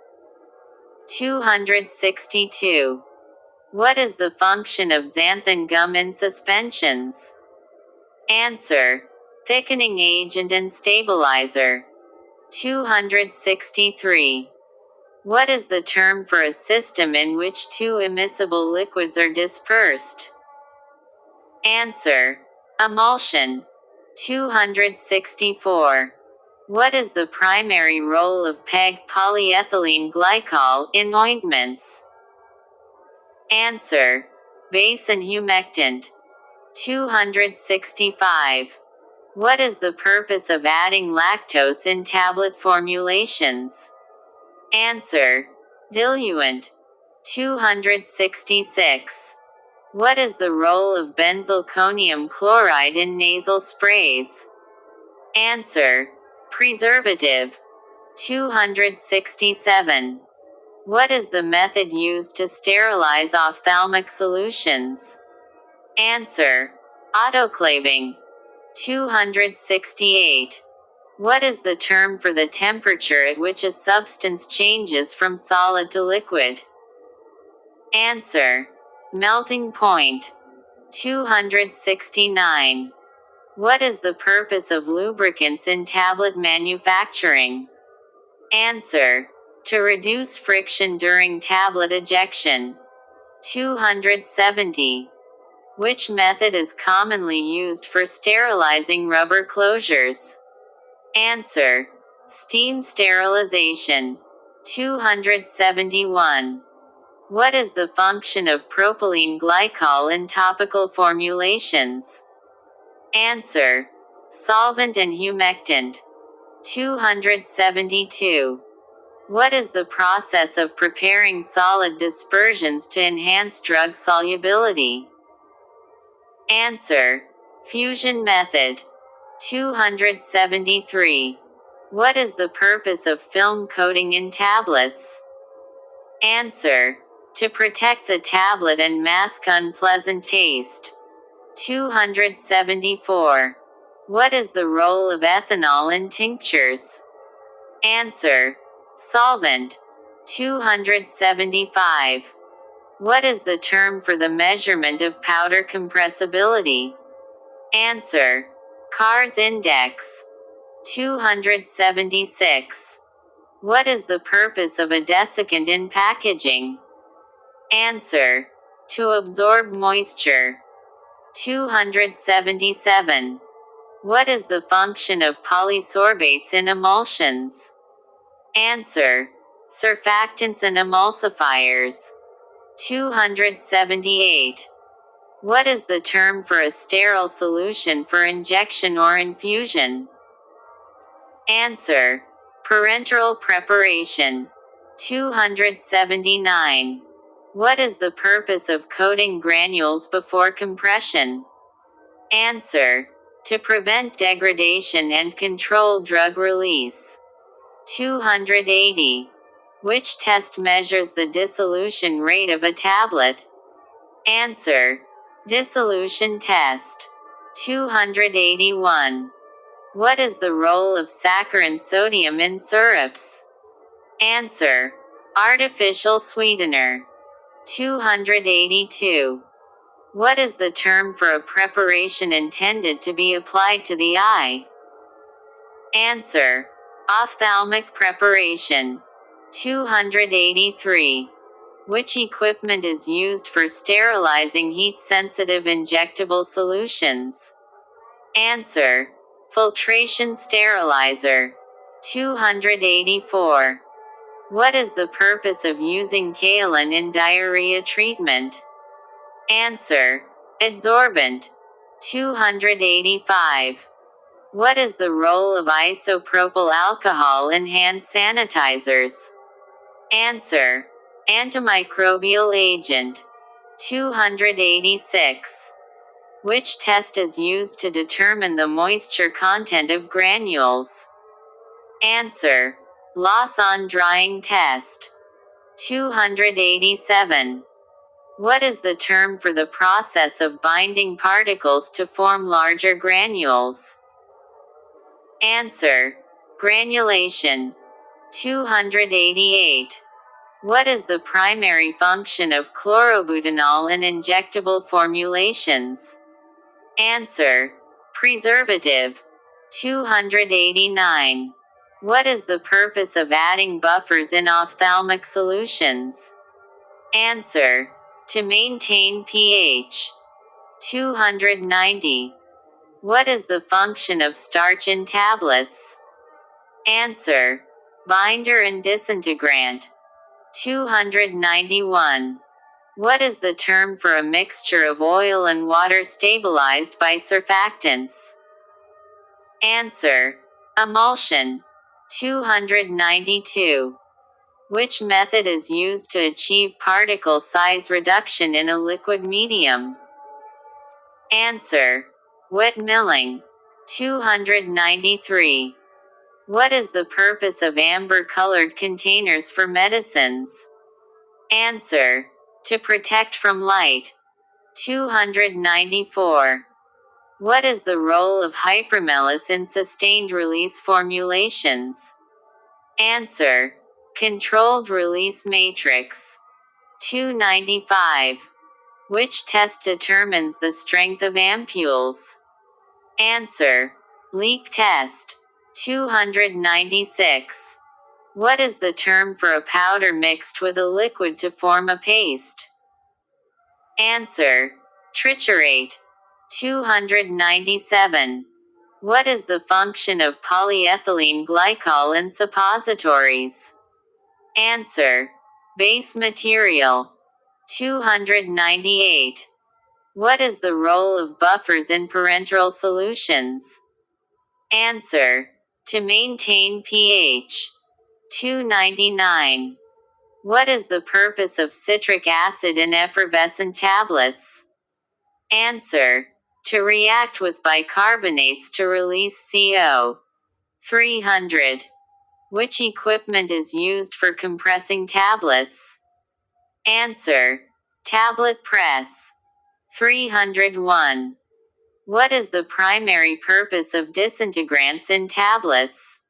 262. What is the function of xanthan gum in suspensions? Answer: thickening agent and stabilizer. 263. What is the term for a system in which two immiscible liquids are dispersed? Answer: emulsion. 264. What is the primary role of PEG polyethylene glycol in ointments? Answer: base and humectant. 265. What is the purpose of adding lactose in tablet formulations? Answer: diluent. 266. What is the role of benzalkonium chloride in nasal sprays? Answer: preservative. 267. What is the method used to sterilize ophthalmic solutions? Answer: autoclaving. 268. What is the term for the temperature at which a substance changes from solid to liquid? Answer: melting point. 269. What is the purpose of lubricants in tablet manufacturing? Answer: to reduce friction during tablet ejection. 270. Which method is commonly used for sterilizing rubber closures? Answer: steam sterilization. 271. What is the function of propylene glycol in topical formulations? Answer: solvent and humectant. 272. What is the process of preparing solid dispersions to enhance drug solubility? Answer: fusion method. 273. What is the purpose of film coating in tablets? Answer: to protect the tablet and mask unpleasant taste. 274. What is the role of ethanol in tinctures? Answer: solvent. 275. What is the term for the measurement of powder compressibility? Answer: Carr's index. 276. What is the purpose of a desiccant in packaging? Answer: to absorb moisture. 277. What is the function of polysorbates in emulsions? Answer: surfactants and emulsifiers. 278. What is the term for a sterile solution for injection or infusion? Answer: parenteral preparation. 279. What is the purpose of coating granules before compression? Answer: to prevent degradation and control drug release. 280. Which test measures the dissolution rate of a tablet? Answer: dissolution test. 281. What is the role of saccharin sodium in syrups? Answer: artificial sweetener. 282. What is the term for a preparation intended to be applied to the eye? Answer: ophthalmic preparation. 283. Which equipment is used for sterilizing heat-sensitive injectable solutions? Answer: filtration sterilizer. 284. What is the purpose of using kaolin in diarrhea treatment? Answer: adsorbent. 285. What is the role of isopropyl alcohol in hand sanitizers? Answer: antimicrobial agent. 286. Which test is used to determine the moisture content of granules? Answer: loss on drying test. 287. What is the term for the process of binding particles to form larger granules? Answer: granulation. 288. What is the primary function of chlorobutanol in injectable formulations? Answer: preservative. 289. What is the purpose of adding buffers in ophthalmic solutions? Answer: to maintain pH. 290. What is the function of starch in tablets? Answer: binder and disintegrant. 291. What is the term for a mixture of oil and water stabilized by surfactants? Answer: emulsion. 292. Which method is used to achieve particle size reduction in a liquid medium? Answer: wet milling. 293. What is the purpose of amber-colored containers for medicines? Answer: to protect from light. 294. What is the role of hypermellus in sustained-release formulations? Answer: controlled release matrix. 295. Which test determines the strength of ampules? Answer: leak test. 296. What is the term for a powder mixed with a liquid to form a paste? Answer: triturate. 297. What is the function of polyethylene glycol in suppositories? Answer: base material. 298. What is the role of buffers in parenteral solutions? Answer: to maintain pH. 299. What is the purpose of citric acid in effervescent tablets? Answer: to react with bicarbonates to release CO. 300. Which equipment is used for compressing tablets? Answer: tablet press. 301. What is the primary purpose of disintegrants in tablets?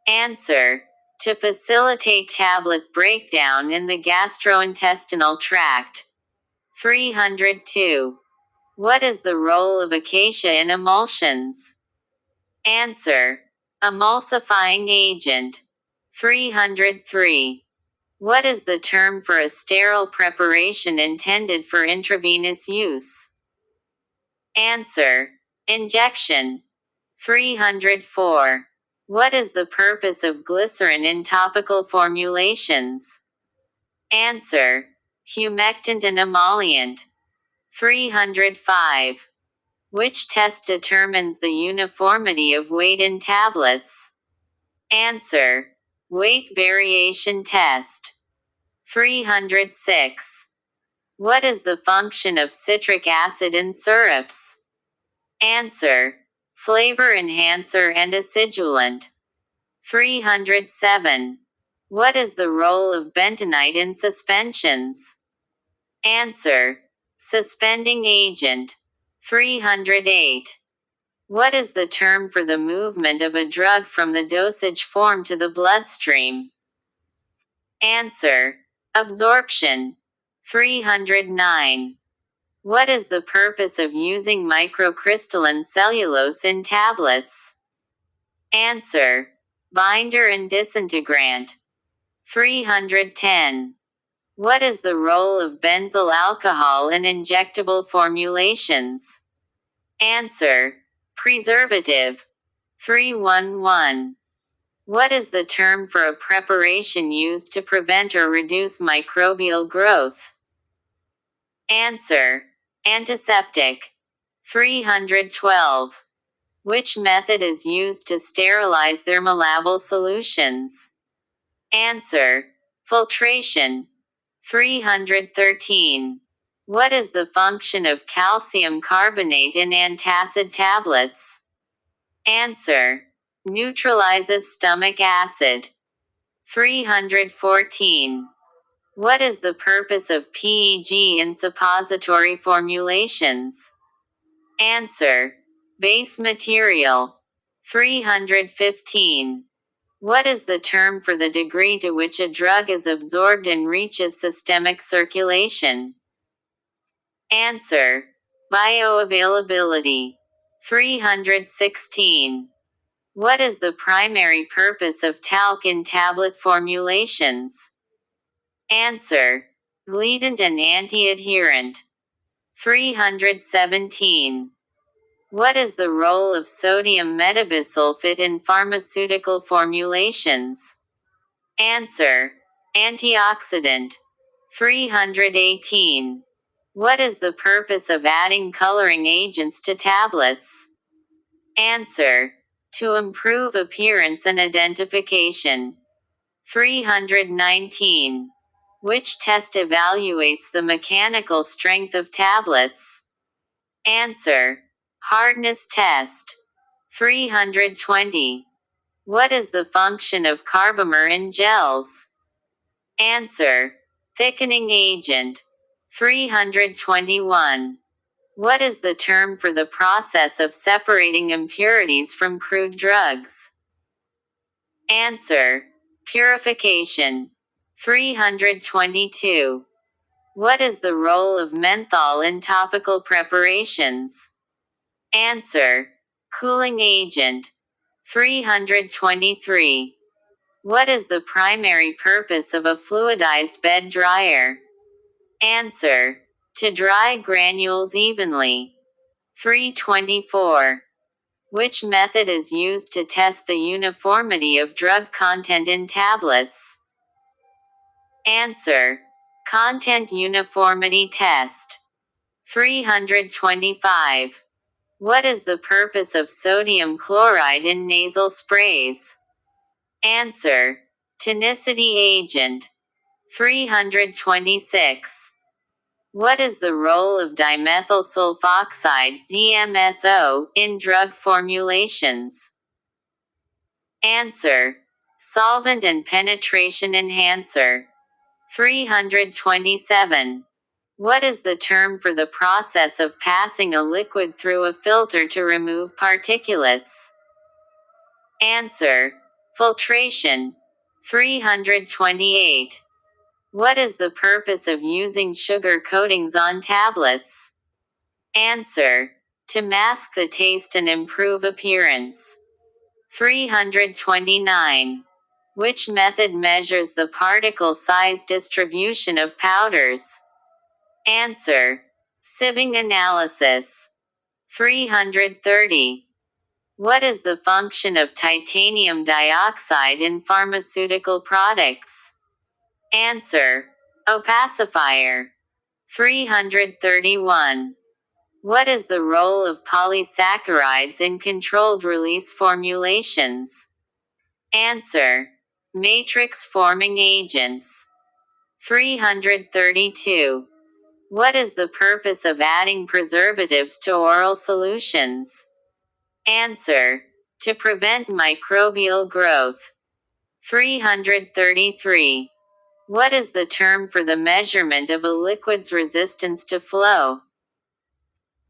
Answer: to facilitate tablet breakdown in the gastrointestinal tract. 302. What is the role of acacia in emulsions? Answer: emulsifying agent. 303. What is the term for a sterile preparation intended for intravenous use? Answer: injection. 304. What is the purpose of glycerin in topical formulations? Answer: humectant and emollient. 305. Which test determines the uniformity of weight in tablets? Answer: weight variation test. 306. What is the function of citric acid in syrups? Answer: flavor enhancer and acidulant. 307. What is the role of bentonite in suspensions? Answer: suspending agent. 308. What is the term for the movement of a drug from the dosage form to the bloodstream? Answer: absorption. 309. What is the purpose of using microcrystalline cellulose in tablets? Answer: binder and disintegrant. 310. What is the role of benzyl alcohol in injectable formulations? Answer: preservative. 311. What is the term for a preparation used to prevent or reduce microbial growth? Answer: antiseptic. 312. Which method is used to sterilize thermolabile solutions? Answer: filtration. 313. What is the function of calcium carbonate in antacid tablets? Answer: neutralizes stomach acid. 314. What is the purpose of PEG in suppository formulations? Answer: base material. 315. What is the term for the degree to which a drug is absorbed and reaches systemic circulation? Answer: bioavailability. 316. What is the primary purpose of talc in tablet formulations? Answer: glutant and anti-adherent. 317. What is the role of sodium metabisulfite in pharmaceutical formulations? Answer: antioxidant. 318. What is the purpose of adding coloring agents to tablets? Answer: to improve appearance and identification. 319. Which test evaluates the mechanical strength of tablets? Answer: hardness test. 320. What is the function of carbomer in gels? Answer: thickening agent. 321. What is the term for the process of separating impurities from crude drugs? Answer: purification. 322. What is the role of menthol in topical preparations? Answer: cooling agent. 323. What is the primary purpose of a fluidized bed dryer? Answer: to dry granules evenly. 324. Which method is used to test the uniformity of drug content in tablets? Answer: content uniformity test. 325. What is the purpose of sodium chloride in nasal sprays? Answer: tonicity agent. 326. What is the role of dimethyl sulfoxide (DMSO) in drug formulations? Answer: solvent and penetration enhancer. 327. What is the term for the process of passing a liquid through a filter to remove particulates? Answer: filtration. 328. What is the purpose of using sugar coatings on tablets? Answer: to mask the taste and improve appearance. 329. Which method measures the particle size distribution of powders? Answer: sieving analysis. 330. What is the function of titanium dioxide in pharmaceutical products? Answer: opacifier. 331. What is the role of polysaccharides in controlled release formulations? Answer: matrix forming agents. 332. What is the purpose of adding preservatives to oral solutions? Answer: to prevent microbial growth. 333. What is the term for the measurement of a liquid's resistance to flow?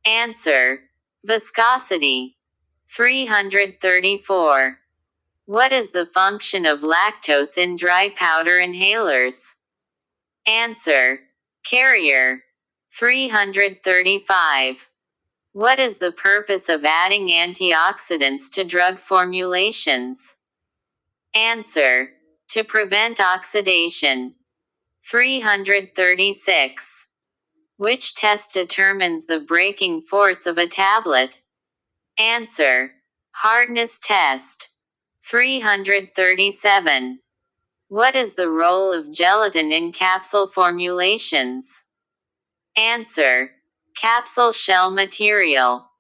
Answer: viscosity. 334. What is the function of lactose in dry powder inhalers? Answer: carrier. 335. What is the purpose of adding antioxidants to drug formulations? Answer: to prevent oxidation. 336. Which test determines the breaking force of a tablet? Answer: hardness test. 337. What is the role of gelatin in capsule formulations? Answer: capsule shell material.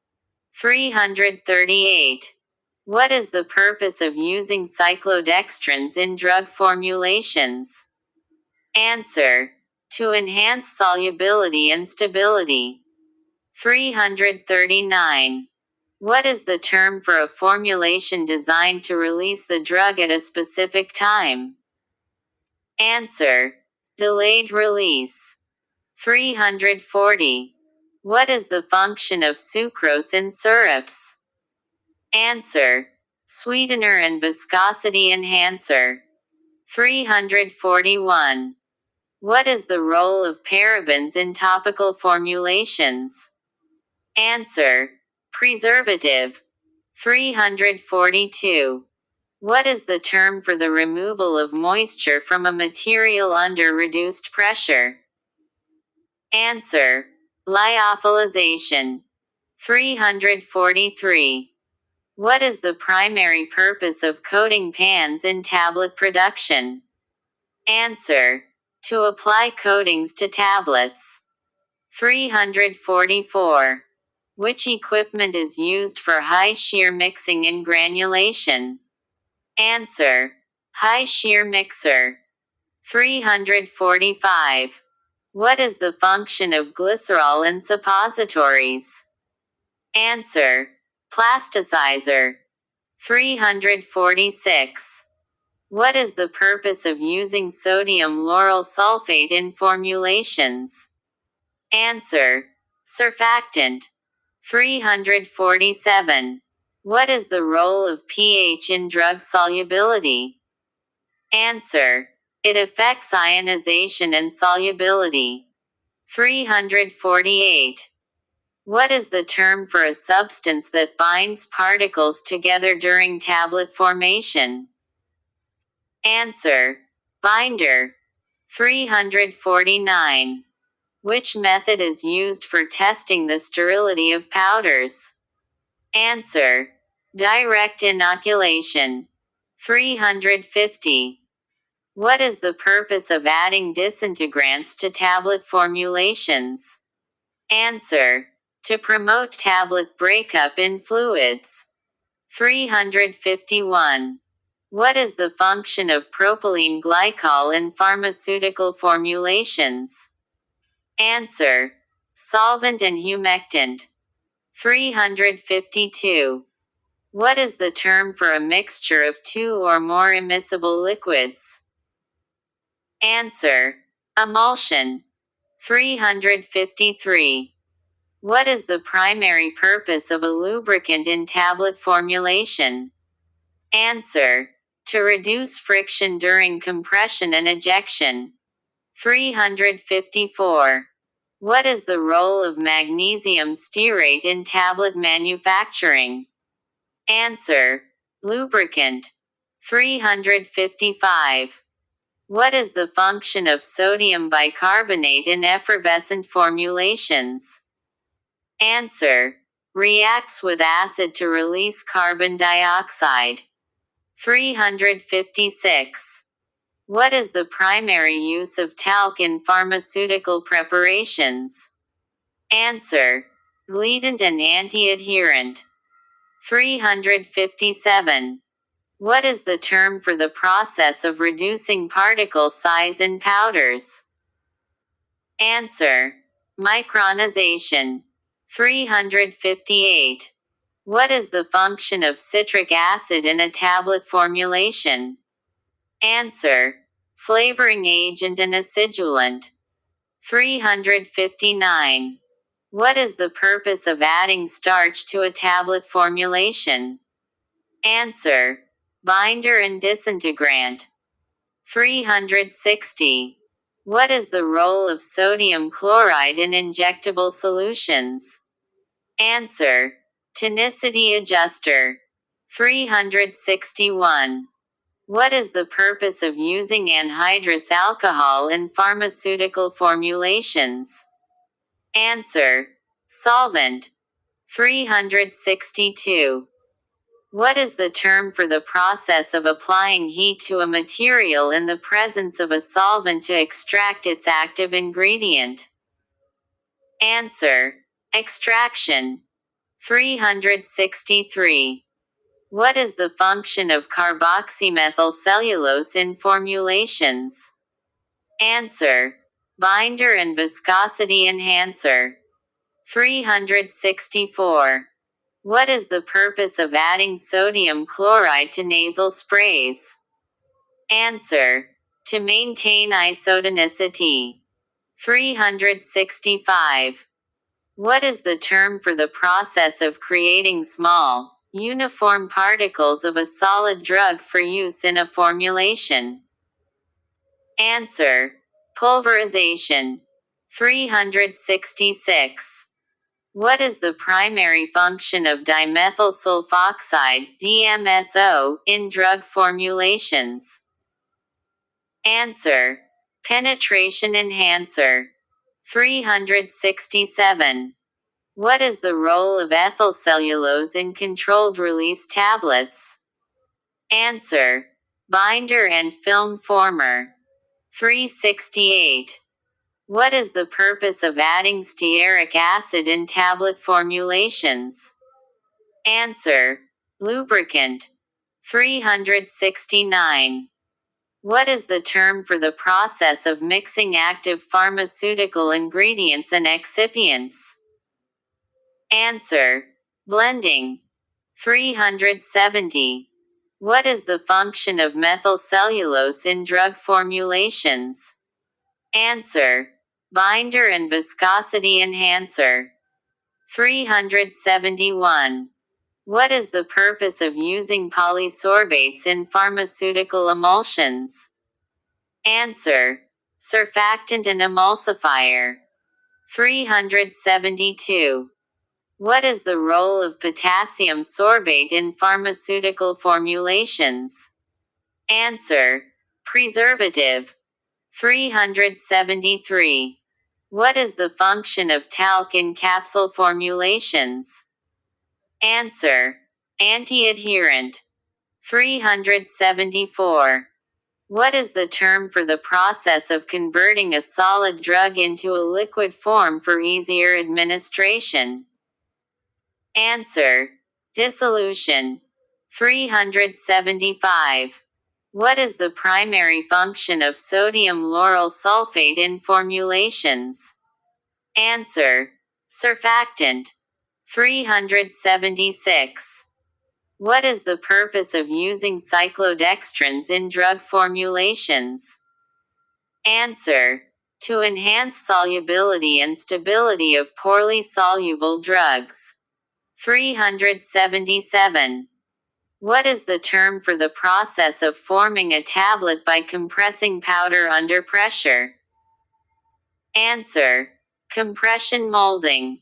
338. What is the purpose of using cyclodextrins in drug formulations? Answer: to enhance solubility and stability. 339. What is the term for a formulation designed to release the drug at a specific time? Answer: delayed release. 340. What is the function of sucrose in syrups? Answer: sweetener and viscosity enhancer. 341. What is the role of parabens in topical formulations? Answer: preservative. 342. What is the term for the removal of moisture from a material under reduced pressure? Answer: lyophilization. 343. What is the primary purpose of coating pans in tablet production? Answer: to apply coatings to tablets. 344. Which equipment is used for high shear mixing and granulation? Answer: high shear mixer. 345. What is the function of glycerol in suppositories? Answer: plasticizer. 346. What is the purpose of using sodium lauryl sulfate in formulations? Answer: surfactant. 347. What is the role of pH in drug solubility? Answer: it affects ionization and solubility. 348. What is the term for a substance that binds particles together during tablet formation? Answer: binder. 349. Which method is used for testing the sterility of powders? Answer: direct inoculation. 350. What is the purpose of adding disintegrants to tablet formulations? Answer: to promote tablet breakup in fluids. 351. What is the function of propylene glycol in pharmaceutical formulations? Answer: solvent and humectant. 352. What is the term for a mixture of two or more immiscible liquids? Answer: emulsion. 353. What is the primary purpose of a lubricant in tablet formulation? Answer: to reduce friction during compression and ejection. 354. What is the role of magnesium stearate in tablet manufacturing? Answer: lubricant. 355. What is the function of sodium bicarbonate in effervescent formulations? Answer: reacts with acid to release carbon dioxide. 356. What is the primary use of talc in pharmaceutical preparations? Answer: glutant and anti-adherent. 357. What is the term for the process of reducing particle size in powders? Answer: micronization. 358. What is the function of citric acid in a tablet formulation? Answer: flavoring agent and acidulant. 359. What is the purpose of adding starch to a tablet formulation? Answer: binder and disintegrant. 360. What is the role of sodium chloride in injectable solutions? Answer: tonicity adjuster. 361. What is the purpose of using anhydrous alcohol in pharmaceutical formulations? Answer: solvent. 362. What is the term for the process of applying heat to a material in the presence of a solvent to extract its active ingredient? Answer: extraction. 363. What is the function of carboxymethyl cellulose in formulations? Answer: binder and viscosity enhancer. 364. What is the purpose of adding sodium chloride to nasal sprays? Answer: to maintain isotonicity. 365. What is the term for the process of creating small, uniform particles of a solid drug for use in a formulation? Answer: pulverization. 366. What is the primary function of dimethyl sulfoxide (DMSO) in drug formulations? Answer: penetration enhancer. 367. What is the role of ethyl cellulose in controlled release tablets? Answer: binder and film former. 368. What is the purpose of adding stearic acid in tablet formulations? Answer: lubricant. 369. What is the term for the process of mixing active pharmaceutical ingredients and excipients? Answer: blending. 370. What is the function of methyl cellulose in drug formulations? Answer: binder and viscosity enhancer. 371. What is the purpose of using polysorbates in pharmaceutical emulsions? Answer: surfactant and emulsifier. 372. What is the role of potassium sorbate in pharmaceutical formulations? Answer: preservative. 373. What is the function of talc in capsule formulations? Answer: anti-adherent. 374. What is the term for the process of converting a solid drug into a liquid form for easier administration? Answer: dissolution. 375. What is the primary function of sodium lauryl sulfate in formulations? Answer: surfactant. 376. What is the purpose of using cyclodextrins in drug formulations? Answer: to enhance solubility and stability of poorly soluble drugs. 377. What is the term for the process of forming a tablet by compressing powder under pressure? Answer: compression molding.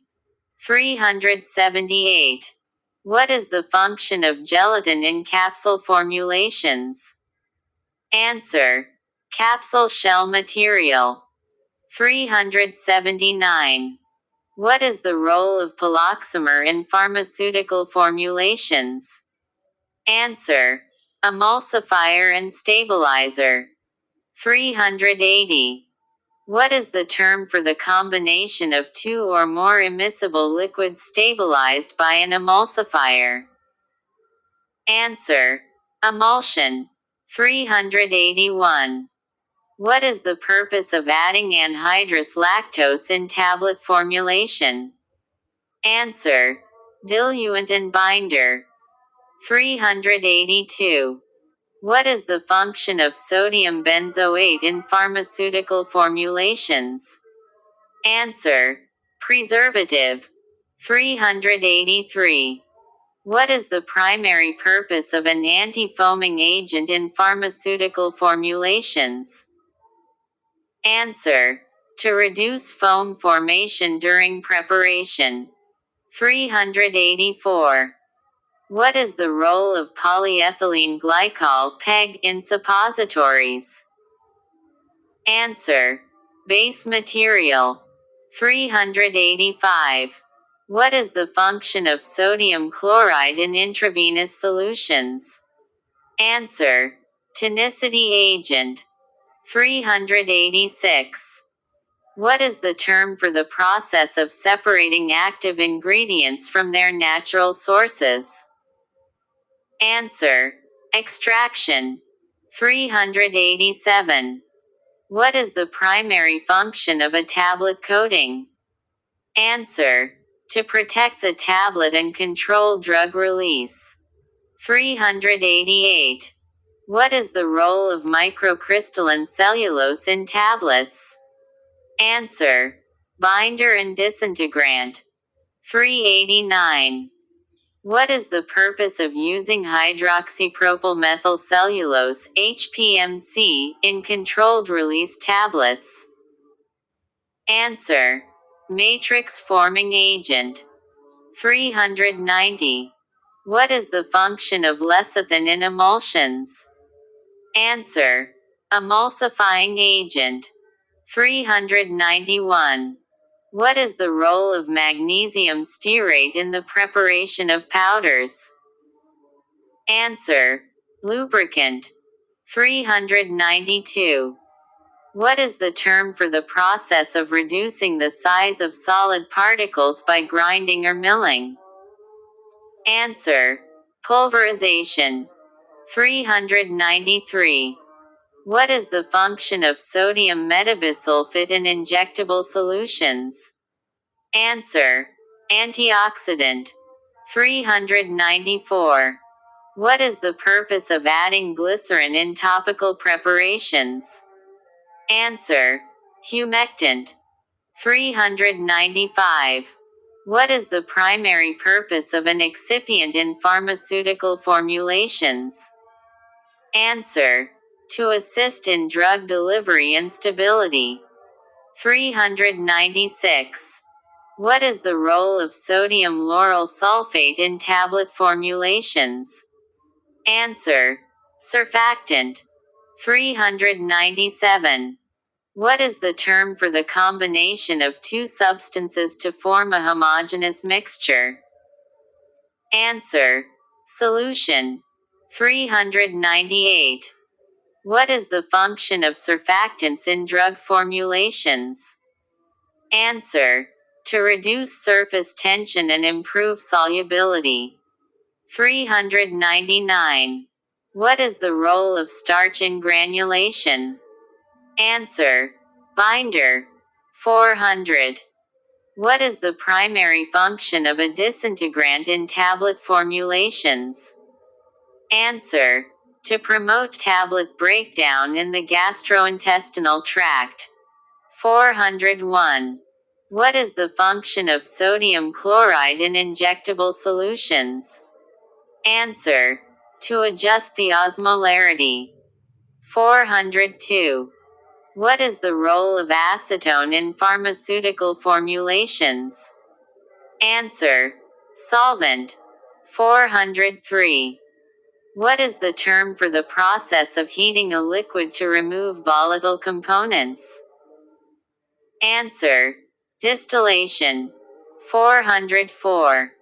378. What is the function of gelatin in capsule formulations? Answer: capsule shell material. 379. What is the role of poloxamer in pharmaceutical formulations? Answer: emulsifier and stabilizer. 380. What is the term for the combination of two or more immiscible liquids stabilized by an emulsifier? Answer: emulsion. 381. What is the purpose of adding anhydrous lactose in tablet formulation? Answer: diluent and binder. 382. What is the function of sodium benzoate in pharmaceutical formulations? Answer: preservative. 383. What is the primary purpose of an anti-foaming agent in pharmaceutical formulations? Answer: to reduce foam formation during preparation. 384. What is the role of polyethylene glycol (PEG) in suppositories? Answer: base material. 385. What is the function of sodium chloride in intravenous solutions? Answer. Tonicity agent. 386. What is the term for the process of separating active ingredients from their natural sources? Answer. Extraction. 387. What is the primary function of a tablet coating? Answer. To protect the tablet and control drug release. 388. What is the role of microcrystalline cellulose in tablets? Answer. Binder and disintegrant. 389. What is the purpose of using hydroxypropyl methyl cellulose (HPMC) in controlled release tablets? Answer. Matrix forming agent. 390. What is the function of lecithin in emulsions? Answer. Emulsifying agent. 391. What is the role of magnesium stearate in the preparation of powders? Answer. Lubricant. 392. What is the term for the process of reducing the size of solid particles by grinding or milling? Answer. Pulverization. 393. What is the function of sodium metabisulfite in injectable solutions? Answer. Antioxidant. 394. What is the purpose of adding glycerin in topical preparations? Answer. Humectant. 395. What is the primary purpose of an excipient in pharmaceutical formulations? Answer. To assist in drug delivery and stability. 396. What is the role of sodium lauryl sulfate in tablet formulations? Answer. Surfactant. 397. What is the term for the combination of two substances to form a homogeneous mixture? Answer. Solution. 398. What is the function of surfactants in drug formulations? Answer. To reduce surface tension and improve solubility. 399. What is the role of starch in granulation? Answer. Binder. 400. What is the primary function of a disintegrant in tablet formulations? Answer. To promote tablet breakdown in the gastrointestinal tract. 401. What is the function of sodium chloride in injectable solutions? Answer. To adjust the osmolarity. 402. What is the role of acetone in pharmaceutical formulations? Answer. Solvent. 403. What is the term for the process of heating a liquid to remove volatile components? Answer. Distillation. 404.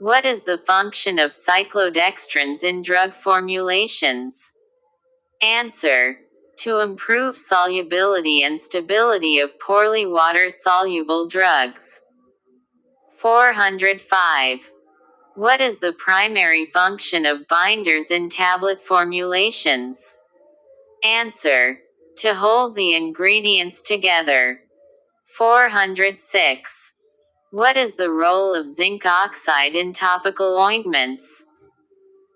What is the function of cyclodextrins in drug formulations? Answer. To improve solubility and stability of poorly water-soluble drugs. 405. What is the primary function of binders in tablet formulations? Answer. To hold the ingredients together. 406. What is the role of zinc oxide in topical ointments?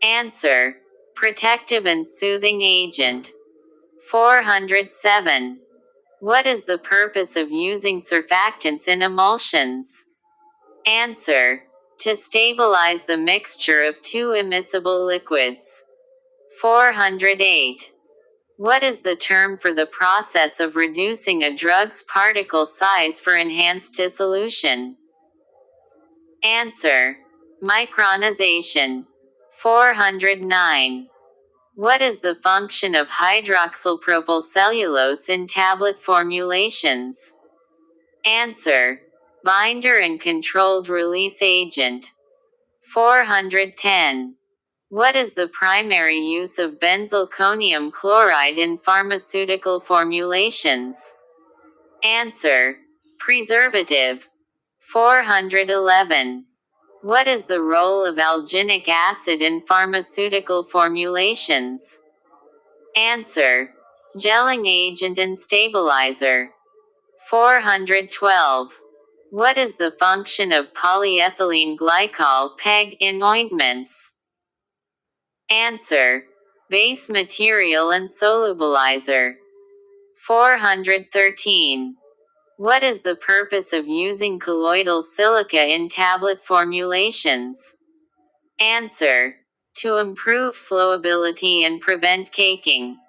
Answer. Protective and soothing agent. 407. What is the purpose of using surfactants in emulsions? Answer. To stabilize the mixture of two immiscible liquids. 408. What is the term for the process of reducing a drug's particle size for enhanced dissolution? Answer. Micronization. 409. What is the function of hydroxypropyl cellulose in tablet formulations? Answer. binder and controlled release agent. 410. What is the primary use of benzalkonium chloride in pharmaceutical formulations? Answer: preservative. 411. What is the role of alginic acid in pharmaceutical formulations? Answer: gelling agent and stabilizer. 412. What is the function of polyethylene glycol PEG in ointments? Answer: base material and solubilizer. 413. What is the purpose of using colloidal silica in tablet formulations? Answer: to improve flowability and prevent caking.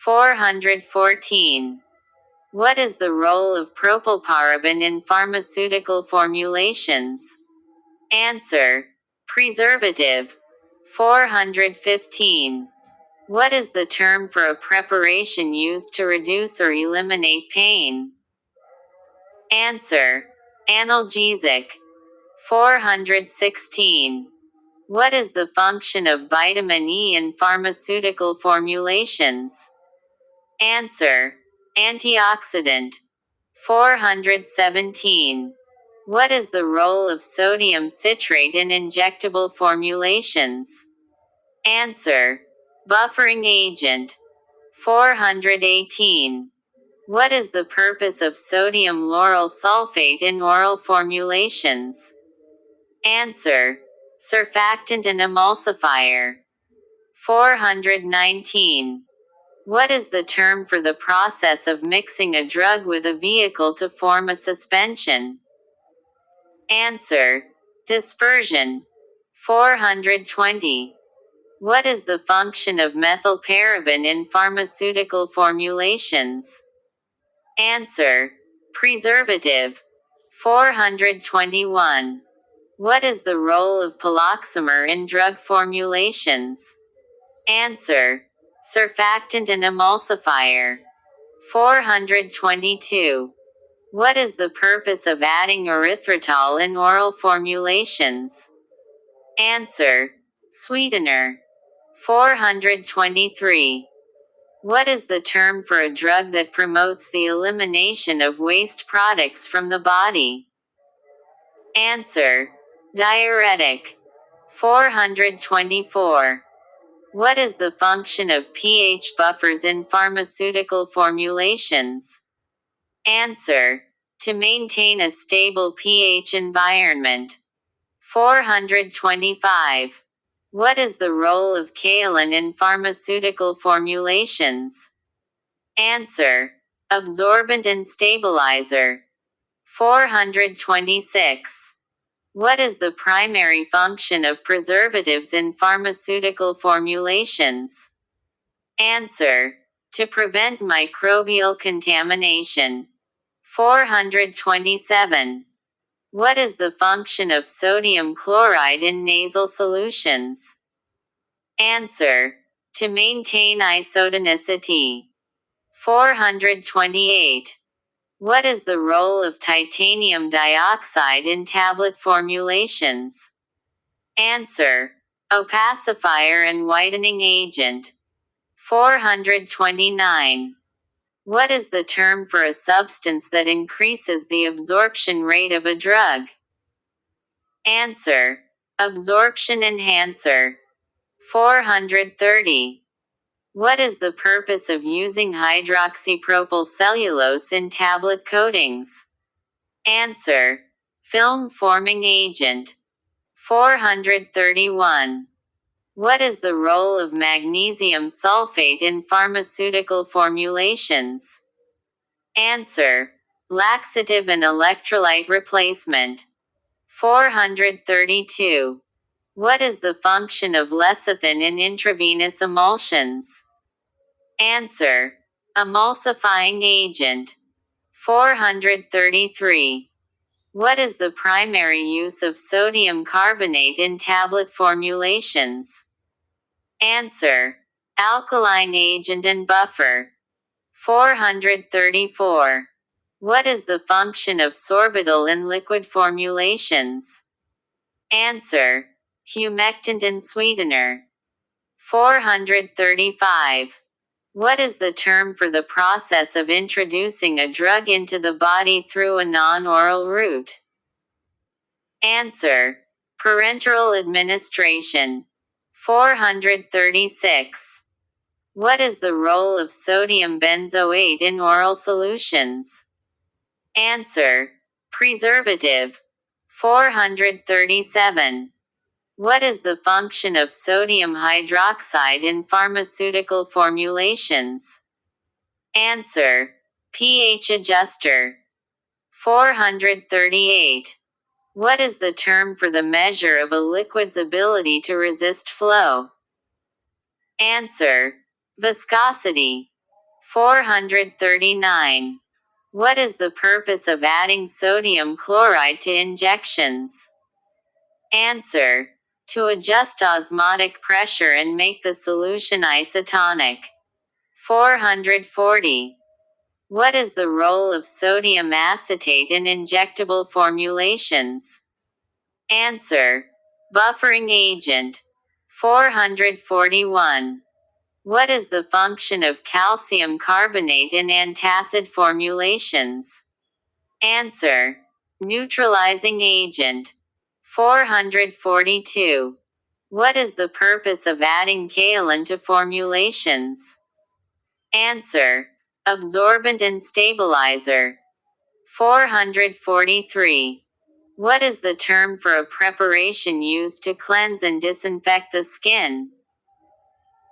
414. What is the role of propylparaben in pharmaceutical formulations? Answer: preservative. 415. What is the term for a preparation used to reduce or eliminate pain? Answer: analgesic. 416. What is the function of vitamin E in pharmaceutical formulations? Answer: antioxidant. 417. What is the role of sodium citrate in injectable formulations? Answer: buffering agent. 418. What is the purpose of sodium lauryl sulfate in oral formulations? Answer: surfactant and emulsifier. 419. What is the term for the process of mixing a drug with a vehicle to form a suspension? Answer: dispersion. 420. What is the function of methylparaben in pharmaceutical formulations? Answer: preservative. 421. What is the role of poloxamer in drug formulations? Answer: surfactant and emulsifier. 422. What is the purpose of adding erythritol in oral formulations? Answer: sweetener. 423. What is the term for a drug that promotes the elimination of waste products from the body? Answer: diuretic. 424. What is the function of pH buffers in pharmaceutical formulations? Answer: to maintain a stable pH environment. 425. What is the role of kaolin in pharmaceutical formulations? Answer: absorbent and stabilizer. 426. What is the primary function of preservatives in pharmaceutical formulations? Answer: to prevent microbial contamination. 427. What is the function of sodium chloride in nasal solutions? Answer: to maintain isotonicity. 428. What is the role of titanium dioxide in tablet formulations? Answer: opacifier and whitening agent. 429. What is the term for a substance that increases the absorption rate of a drug? Answer: absorption enhancer. 430. What is the purpose of using hydroxypropyl cellulose in tablet coatings? Answer: film forming agent. 431. What is the role of magnesium sulfate in pharmaceutical formulations? Answer: laxative and electrolyte replacement. 432. What is the function of lecithin in intravenous emulsions? Answer: emulsifying agent. 433. What is the primary use of sodium carbonate in tablet formulations? Answer: alkaline agent and buffer. 434. What is the function of sorbitol in liquid formulations? Answer: humectant and sweetener. 435. What is the term for the process of introducing a drug into the body through a non-oral route? Answer: parenteral administration. 436. What is the role of sodium benzoate in oral solutions? Answer: preservative. 437. What is the function of sodium hydroxide in pharmaceutical formulations? Answer: pH adjuster. 438. What is the term for the measure of a liquid's ability to resist flow? Answer: viscosity. 439. What is the purpose of adding sodium chloride to injections? Answer: to adjust osmotic pressure and make the solution isotonic. 440. What is the role of sodium acetate in injectable formulations? Answer: buffering agent. 441. What is the function of calcium carbonate in antacid formulations? Answer: neutralizing agent. 442. What is the purpose of adding kaolin to formulations? Answer: absorbent and stabilizer. 443. What is the term for a preparation used to cleanse and disinfect the skin?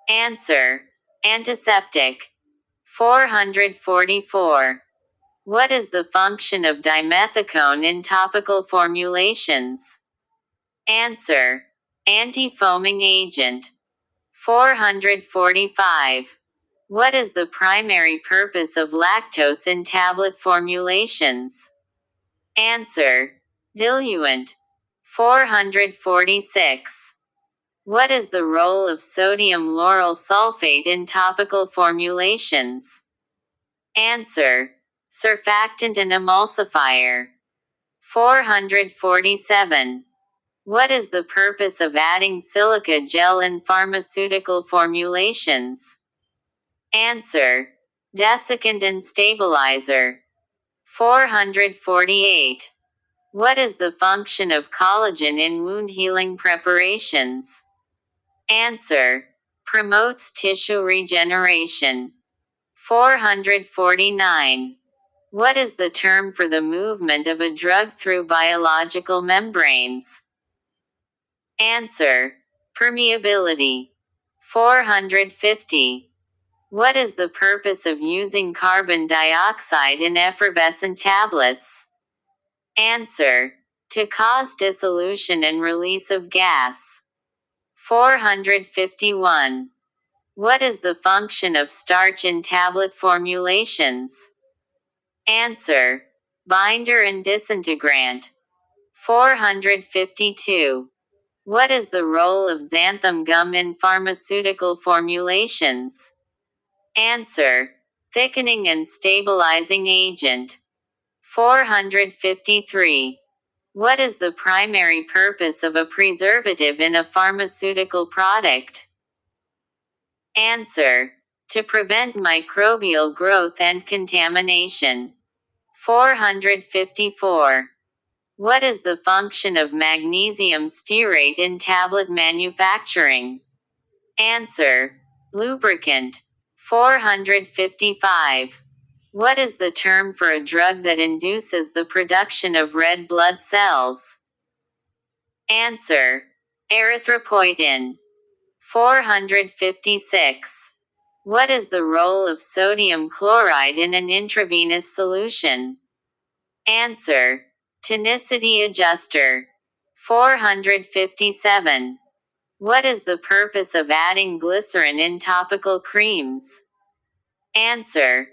Answer: antiseptic. 444. What is the function of dimethicone in topical formulations? Answer: anti-foaming agent. 445. What is the primary purpose of lactose in tablet formulations? Answer: diluent. 446. What is the role of sodium lauryl sulfate in topical formulations? Answer: surfactant and emulsifier. 447. What is the purpose of adding silica gel in pharmaceutical formulations? Answer: desiccant and stabilizer. 448. What is the function of collagen in wound healing preparations? Answer: promotes tissue regeneration. 449. What is the term for the movement of a drug through biological membranes? Answer: permeability. 450. What is the purpose of using carbon dioxide in effervescent tablets? Answer: to cause dissolution and release of gas. 451. What is the function of starch in tablet formulations? Answer: binder and disintegrant. 452. What is the role of xanthan gum in pharmaceutical formulations? Answer: thickening and stabilizing agent. 453. What is the primary purpose of a preservative in a pharmaceutical product? Answer: to prevent microbial growth and contamination. 454. What is the function of magnesium stearate in tablet manufacturing? Answer: lubricant. 455. What is the term for a drug that induces the production of red blood cells? Answer: erythropoietin. 456. What is the role of sodium chloride in an intravenous solution? Answer: tonicity adjuster. 457. What is the purpose of adding glycerin in topical creams? Answer: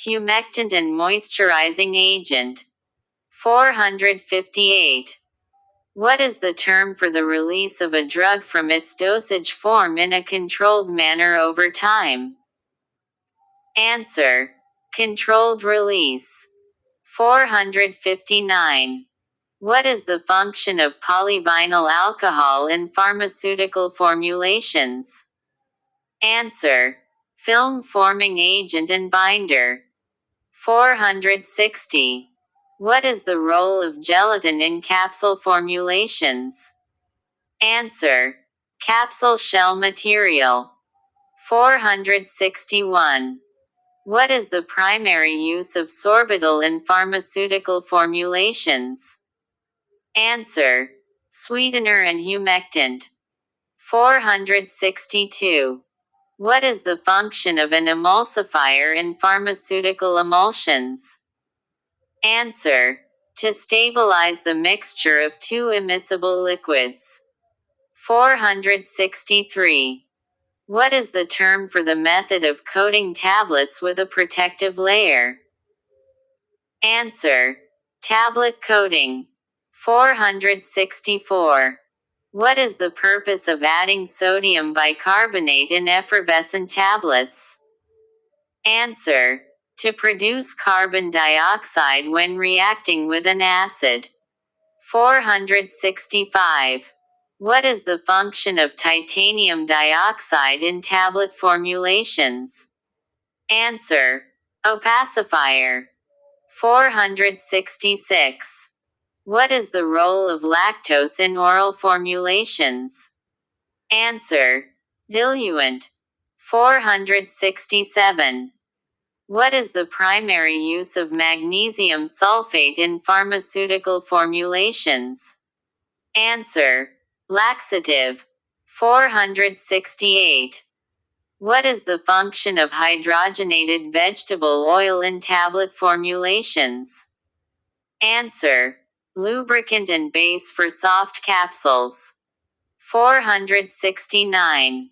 humectant and moisturizing agent. 458. What is the term for the release of a drug from its dosage form in a controlled manner over time? Answer: controlled release. 459. What is the function of polyvinyl alcohol in pharmaceutical formulations? Answer: film forming agent and binder. 460. What is the role of gelatin in capsule formulations? Answer: capsule shell material. 461. What is the primary use of sorbitol in pharmaceutical formulations? Answer: sweetener and humectant. 462. What is the function of an emulsifier in pharmaceutical emulsions? Answer: to stabilize the mixture of two immiscible liquids. 463. What is the term for the method of coating tablets with a protective layer? Answer: tablet coating. 464. What is the purpose of adding sodium bicarbonate in effervescent tablets? Answer: to produce carbon dioxide when reacting with an acid. 465. What is the function of titanium dioxide in tablet formulations? Answer: opacifier. 466. What is the role of lactose in oral formulations? Answer: diluent. 467. What is the primary use of magnesium sulfate in pharmaceutical formulations? Answer: laxative. 468. What is the function of hydrogenated vegetable oil in tablet formulations? Answer: lubricant and base for soft capsules. 469.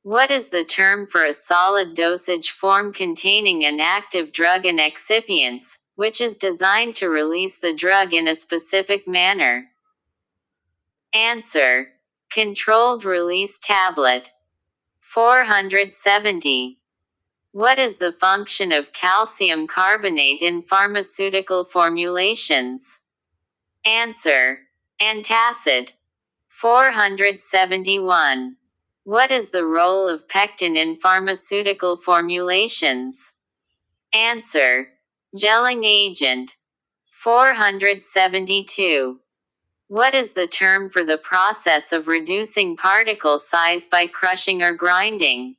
What is the term for a solid dosage form containing an active drug and excipients, which is designed to release the drug in a specific manner? Answer: controlled release tablet. 470. What is the function of calcium carbonate in pharmaceutical formulations? Answer: antacid. 471. What is the role of pectin in pharmaceutical formulations? Answer: gelling agent. 472. What is the term for the process of reducing particle size by crushing or grinding?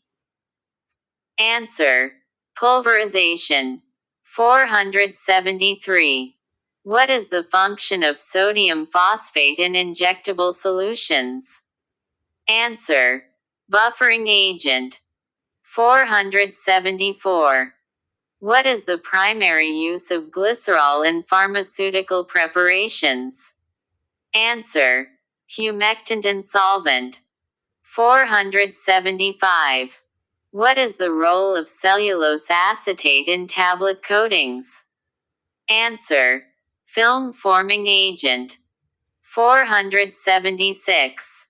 Answer: pulverization. 473. What is the function of sodium phosphate in injectable solutions? Answer: buffering agent. 474. What is the primary use of glycerol in pharmaceutical preparations? Answer: humectant and solvent. 475. What is the role of cellulose acetate in tablet coatings? Answer: film forming agent. 476.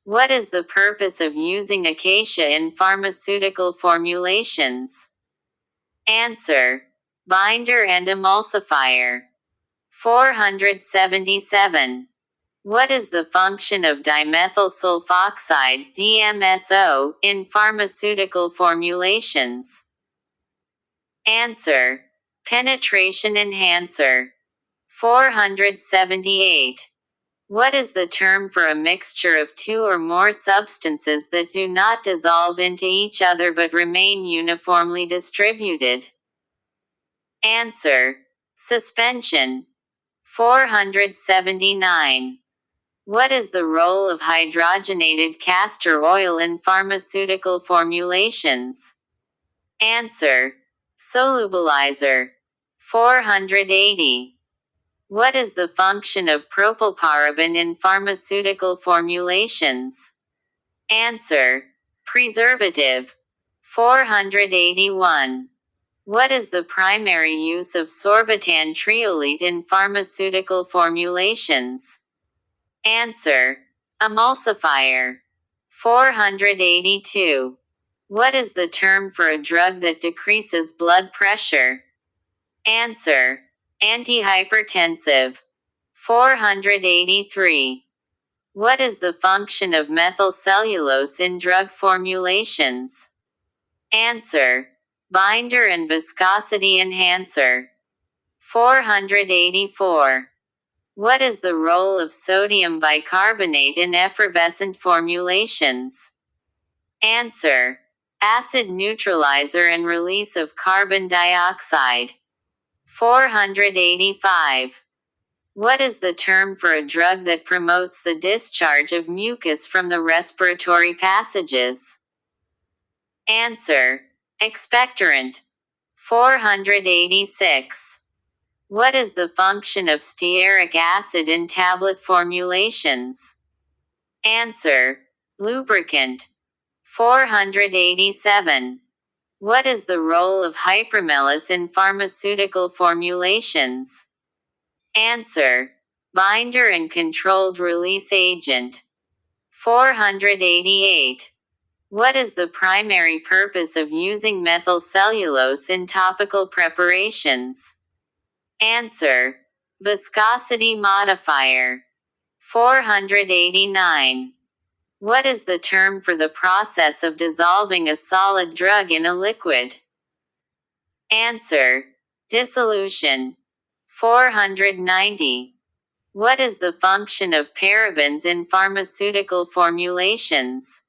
What is the purpose of using acacia in pharmaceutical formulations? Answer: binder and emulsifier. 477. What is the function of dimethyl sulfoxide (DMSO) in pharmaceutical formulations? Answer: penetration enhancer. 478. What is the term for a mixture of two or more substances that do not dissolve into each other but remain uniformly distributed? Answer: suspension. 479. What is the role of hydrogenated castor oil in pharmaceutical formulations? Answer: solubilizer. 480. What is the function of propylparaben in pharmaceutical formulations? Answer: preservative. 481. What is the primary use of sorbitan triolate in pharmaceutical formulations? Answer: emulsifier. 482. What is the term for a drug that decreases blood pressure? Answer: Antihypertensive. 483. What is the function of methylcellulose in drug formulations? Answer. Binder and viscosity enhancer. 484. What is the role of sodium bicarbonate in effervescent formulations? Answer. Acid neutralizer and release of carbon dioxide. 485. What is the term for a drug that promotes the discharge of mucus from the respiratory passages? Answer. Expectorant. 486. What is the function of stearic acid in tablet formulations? Answer. Lubricant. 487. What is the role of hypermellus in pharmaceutical formulations? Answer. Binder and controlled release agent. 488. What is the primary purpose of using methylcellulose in topical preparations? Answer. Viscosity modifier. 489. What is the term for the process of dissolving a solid drug in a liquid? Answer. Dissolution. 490. What is the function of parabens in pharmaceutical formulations?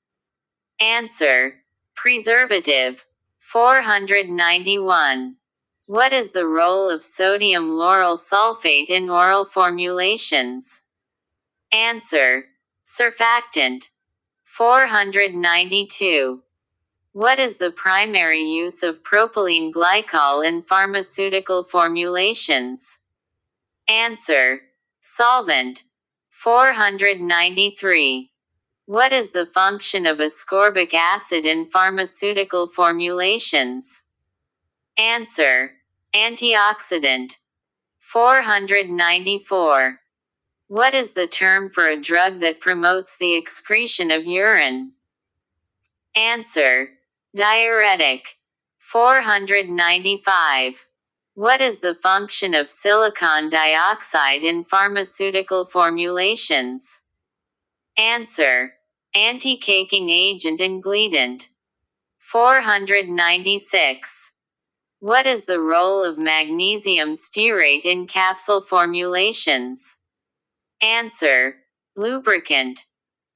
Answer. Preservative. 491. What is the role of sodium lauryl sulfate in oral formulations? Answer. Surfactant. 492. What is the primary use of propylene glycol in pharmaceutical formulations? Answer. Solvent. 493. What is the function of ascorbic acid in pharmaceutical formulations? Answer. Antioxidant. 494. What is the term for a drug that promotes the excretion of urine? Answer. Diuretic. 495. What is the function of silicon dioxide in pharmaceutical formulations? Answer. Anti-caking agent and glutant. 496. What is the role of magnesium stearate in capsule formulations? Answer. Lubricant.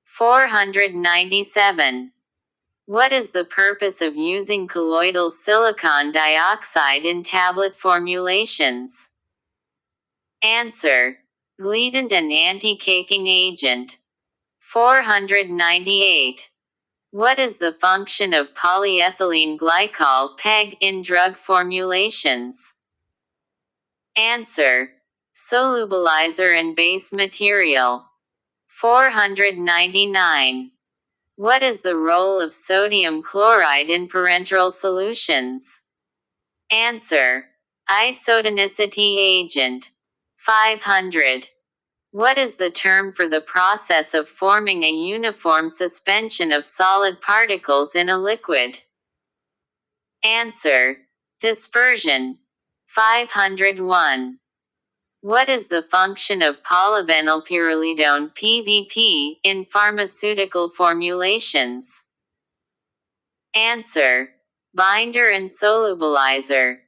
497. What is the purpose of using colloidal silicon dioxide in tablet formulations? Answer. Glutant and anti-caking agent. 498. What is the function of polyethylene glycol PEG in drug formulations? Answer. Solubilizer and base material. 499. What is the role of sodium chloride in parenteral solutions? Answer. Isotonicity agent. 500. What is the term for the process of forming a uniform suspension of solid particles in a liquid? Answer. Dispersion. 501. What is the function of polyvinylpyrrolidone (PVP) in pharmaceutical formulations? Answer. Binder and solubilizer.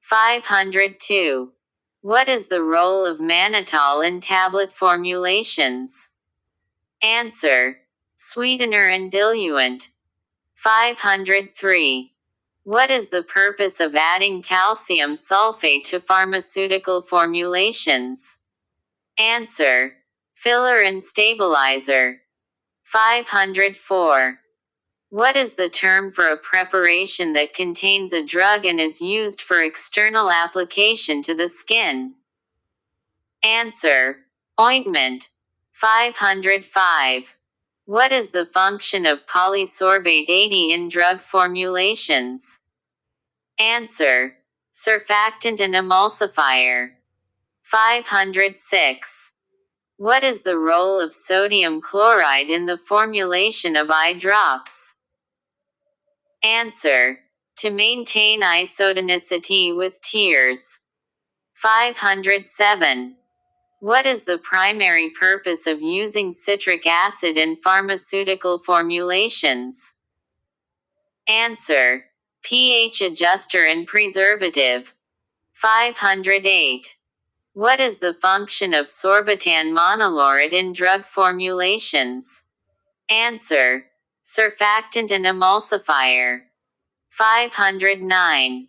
502. What is the role of mannitol in tablet formulations? Answer. Sweetener and diluent. 503. What is the purpose of adding calcium sulfate to pharmaceutical formulations? Answer. Filler and stabilizer. 504. What is the term for a preparation that contains a drug and is used for external application to the skin? Answer. Ointment. 505. What is the function of polysorbate 80 in drug formulations? Answer. Surfactant and emulsifier. 506. What is the role of sodium chloride in the formulation of eye drops? Answer. To maintain isotonicity with tears. 507. What is the primary purpose of using citric acid in pharmaceutical formulations? Answer: pH adjuster and preservative. 508. What is the function of sorbitan monolaurate in drug formulations? Answer: surfactant and emulsifier. 509.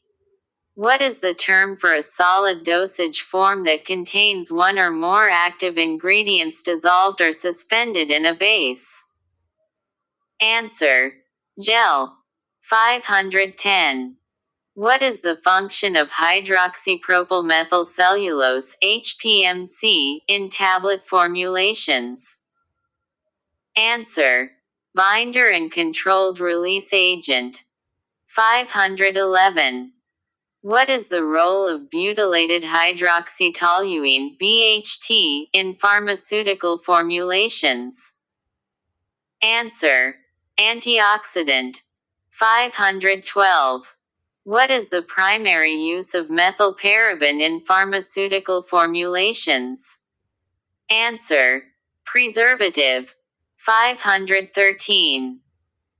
What is the term for a solid dosage form that contains one or more active ingredients dissolved or suspended in a base? Answer: gel. 510. What is the function of hydroxypropylmethylcellulose (HPMC) in tablet formulations? Answer: binder and controlled release agent. 511. What is the role of butylated hydroxytoluene (BHT) in pharmaceutical formulations? Answer: antioxidant. 512. What is the primary use of methylparaben in pharmaceutical formulations? Answer: preservative. 513.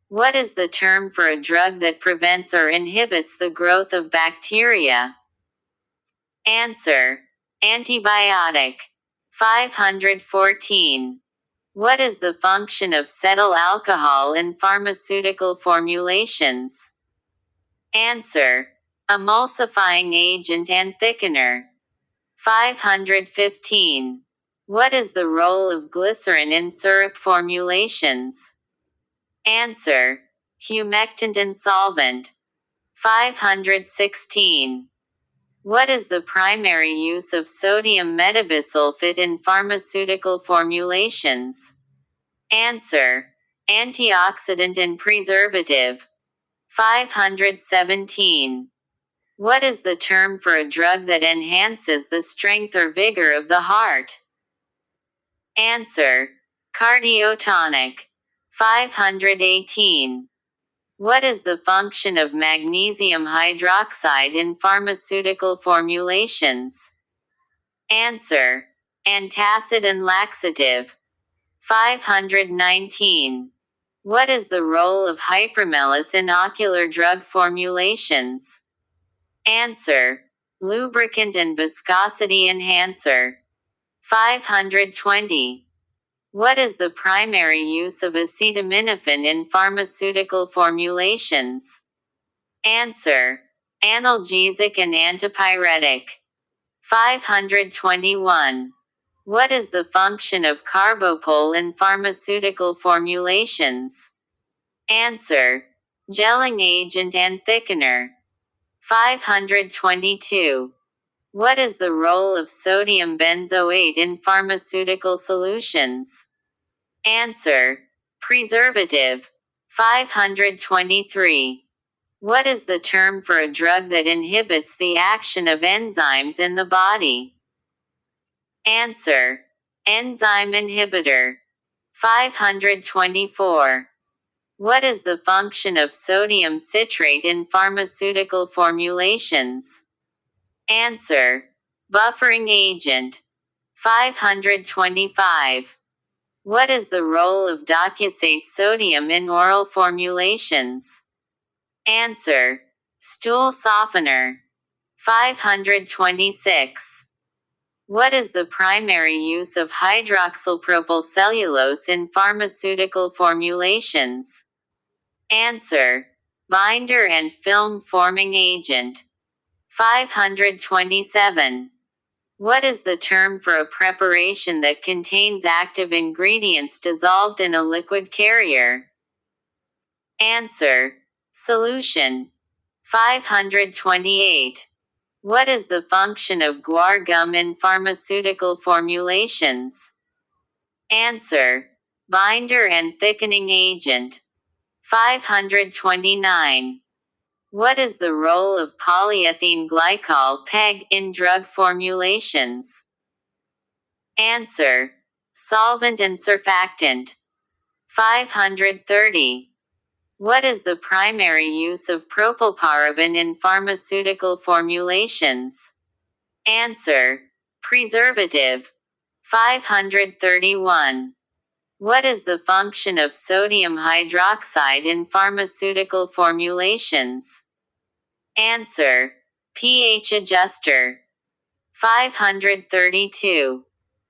What is the term for a drug that prevents or inhibits the growth of bacteria? Answer: antibiotic. 514. What is the function of cetyl alcohol in pharmaceutical formulations? Answer: emulsifying agent and thickener. 515. What is the role of glycerin in syrup formulations? Answer: humectant and solvent. 516. What is the primary use of sodium metabisulfite in pharmaceutical formulations? Answer: antioxidant and preservative. 517. What is the term for a drug that enhances the strength or vigor of the heart? Answer: cardiotonic. 518. What is the function of magnesium hydroxide in pharmaceutical formulations? Answer: antacid and laxative. 519. What is the role of hypermellus in ocular drug formulations? Answer: lubricant and viscosity enhancer. 520. What is the primary use of acetaminophen in pharmaceutical formulations? Answer: analgesic and antipyretic. 521. What is the function of carbopol in pharmaceutical formulations? Answer: gelling agent and thickener. 522. What is the role of sodium benzoate in pharmaceutical solutions? Answer: preservative. 523. What is the term for a drug that inhibits the action of enzymes in the body? Answer: enzyme inhibitor. 524. What is the function of sodium citrate in pharmaceutical formulations? Answer: buffering agent. 525. What is the role of docusate sodium in oral formulations? Answer: stool softener. 526. What is the primary use of hydroxylpropylcellulose in pharmaceutical formulations? Answer: binder and film forming agent. 527. What is the term for a preparation that contains active ingredients dissolved in a liquid carrier? Answer: solution. 528. What is the function of guar gum in pharmaceutical formulations? Answer: binder and thickening agent. 529. What is the role of polyethylene glycol (PEG) in drug formulations? Answer: solvent and surfactant. 530. What is the primary use of propylparaben in pharmaceutical formulations? Answer. Preservative. 531. What is the function of sodium hydroxide in pharmaceutical formulations? Answer. pH adjuster. 532.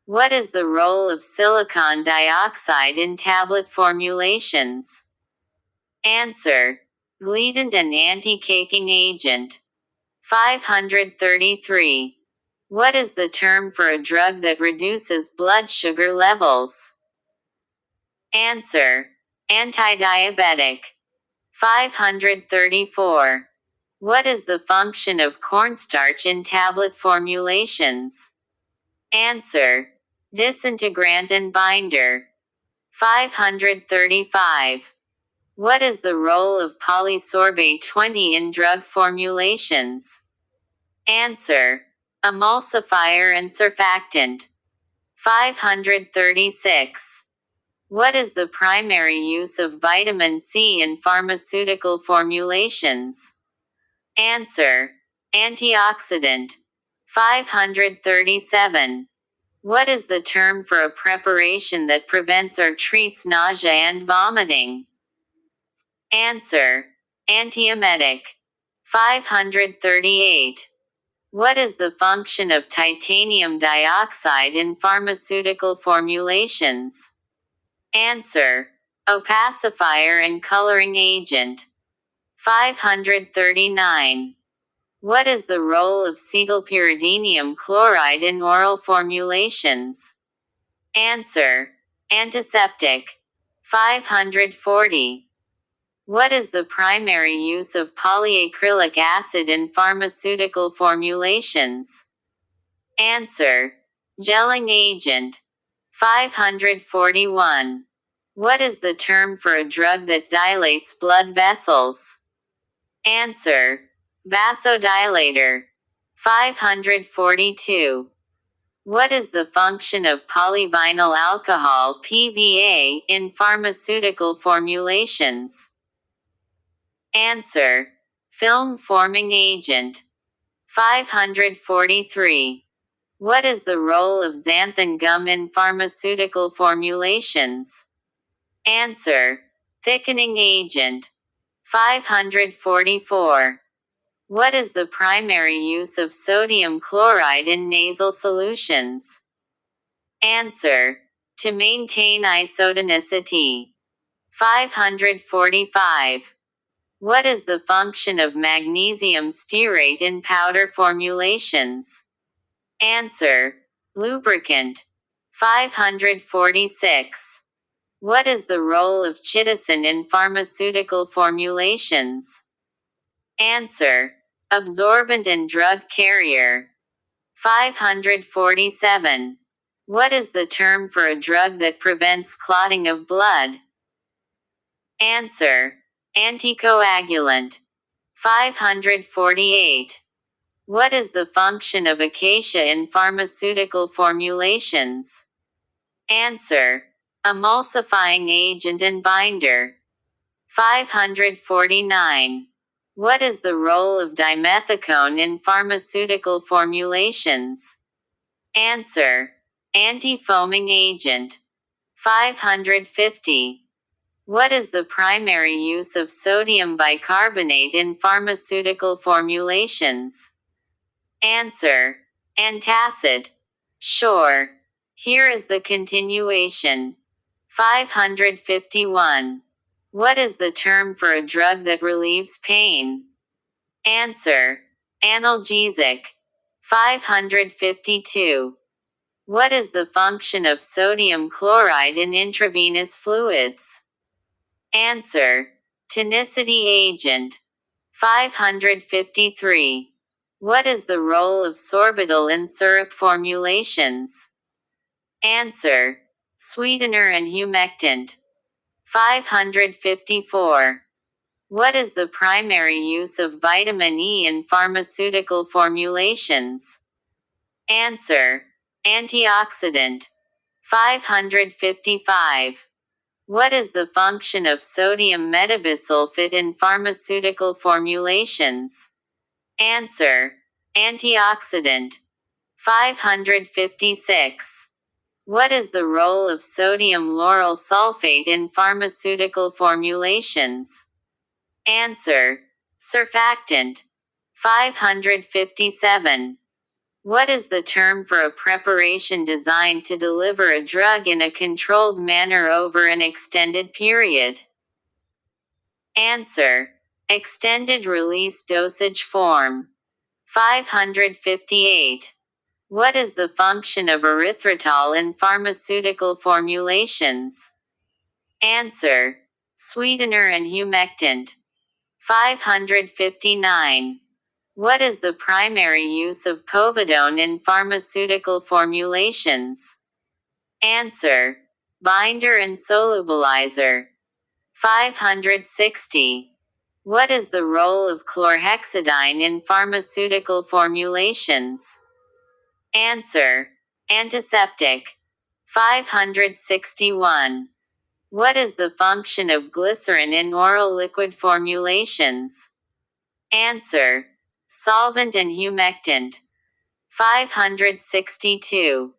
What is the role of silicon dioxide in tablet formulations? Answer. Glutant and anti-caking agent. 533. What is the term for a drug that reduces blood sugar levels? Answer. Antidiabetic. 534. What is the function of cornstarch in tablet formulations? Answer. Disintegrant and binder. 535. What is the role of polysorbate 20 in drug formulations? Answer. Emulsifier and surfactant. 536. What is the primary use of vitamin C in pharmaceutical formulations? Answer. Antioxidant. 537. What is the term for a preparation that prevents or treats nausea and vomiting? Answer. Antiemetic. 538. What is the function of titanium dioxide in pharmaceutical formulations? Answer. Opacifier and coloring agent. 539. What is the role of cetylpyridinium chloride in oral formulations? Answer. Antiseptic. 540. What is the primary use of polyacrylic acid in pharmaceutical formulations? Answer. Gelling agent. 541. What is the term for a drug that dilates blood vessels? Answer. Vasodilator. 542. What is the function of polyvinyl alcohol (PVA) in pharmaceutical formulations? Answer. Film forming agent. 543. What is the role of xanthan gum in pharmaceutical formulations? Answer. Thickening agent. 544. What is the primary use of sodium chloride in nasal solutions? Answer. To maintain isotonicity. 545. What is the function of magnesium stearate in powder formulations? Answer. Lubricant. 546. What is the role of chitosan in pharmaceutical formulations? Answer. Absorbent and drug carrier. 547. What is the term for a drug that prevents clotting of blood? Answer. Anticoagulant. 548. What is the function of acacia in pharmaceutical formulations? Answer. Emulsifying agent and binder. 549. What is the role of dimethicone in pharmaceutical formulations? Answer. Anti-foaming agent. 550. What is the primary use of sodium bicarbonate in pharmaceutical formulations? Answer. Antacid. Sure. Here is the continuation. 551. What is the term for a drug that relieves pain? Answer. Analgesic. 552. What is the function of sodium chloride in intravenous fluids? Answer. Tonicity agent. 553. What is the role of sorbitol in syrup formulations? Answer. Sweetener and humectant. 554. What is the primary use of vitamin E in pharmaceutical formulations? Answer. Antioxidant. 555. What is the function of sodium metabisulfite in pharmaceutical formulations? Answer. Antioxidant. 556. What is the role of sodium lauryl sulfate in pharmaceutical formulations? Answer: surfactant. 557. What is the term for a preparation designed to deliver a drug in a controlled manner over an extended period? Answer: extended release dosage form. 558. What is the function of erythritol in pharmaceutical formulations? Answer: sweetener and humectant. 559. What is the primary use of povidone in pharmaceutical formulations? Answer: binder and solubilizer. 560. What is the role of chlorhexidine in pharmaceutical formulations? Answer: antiseptic. 561. What is the function of glycerin in oral liquid formulations? Answer: solvent and humectant. 562.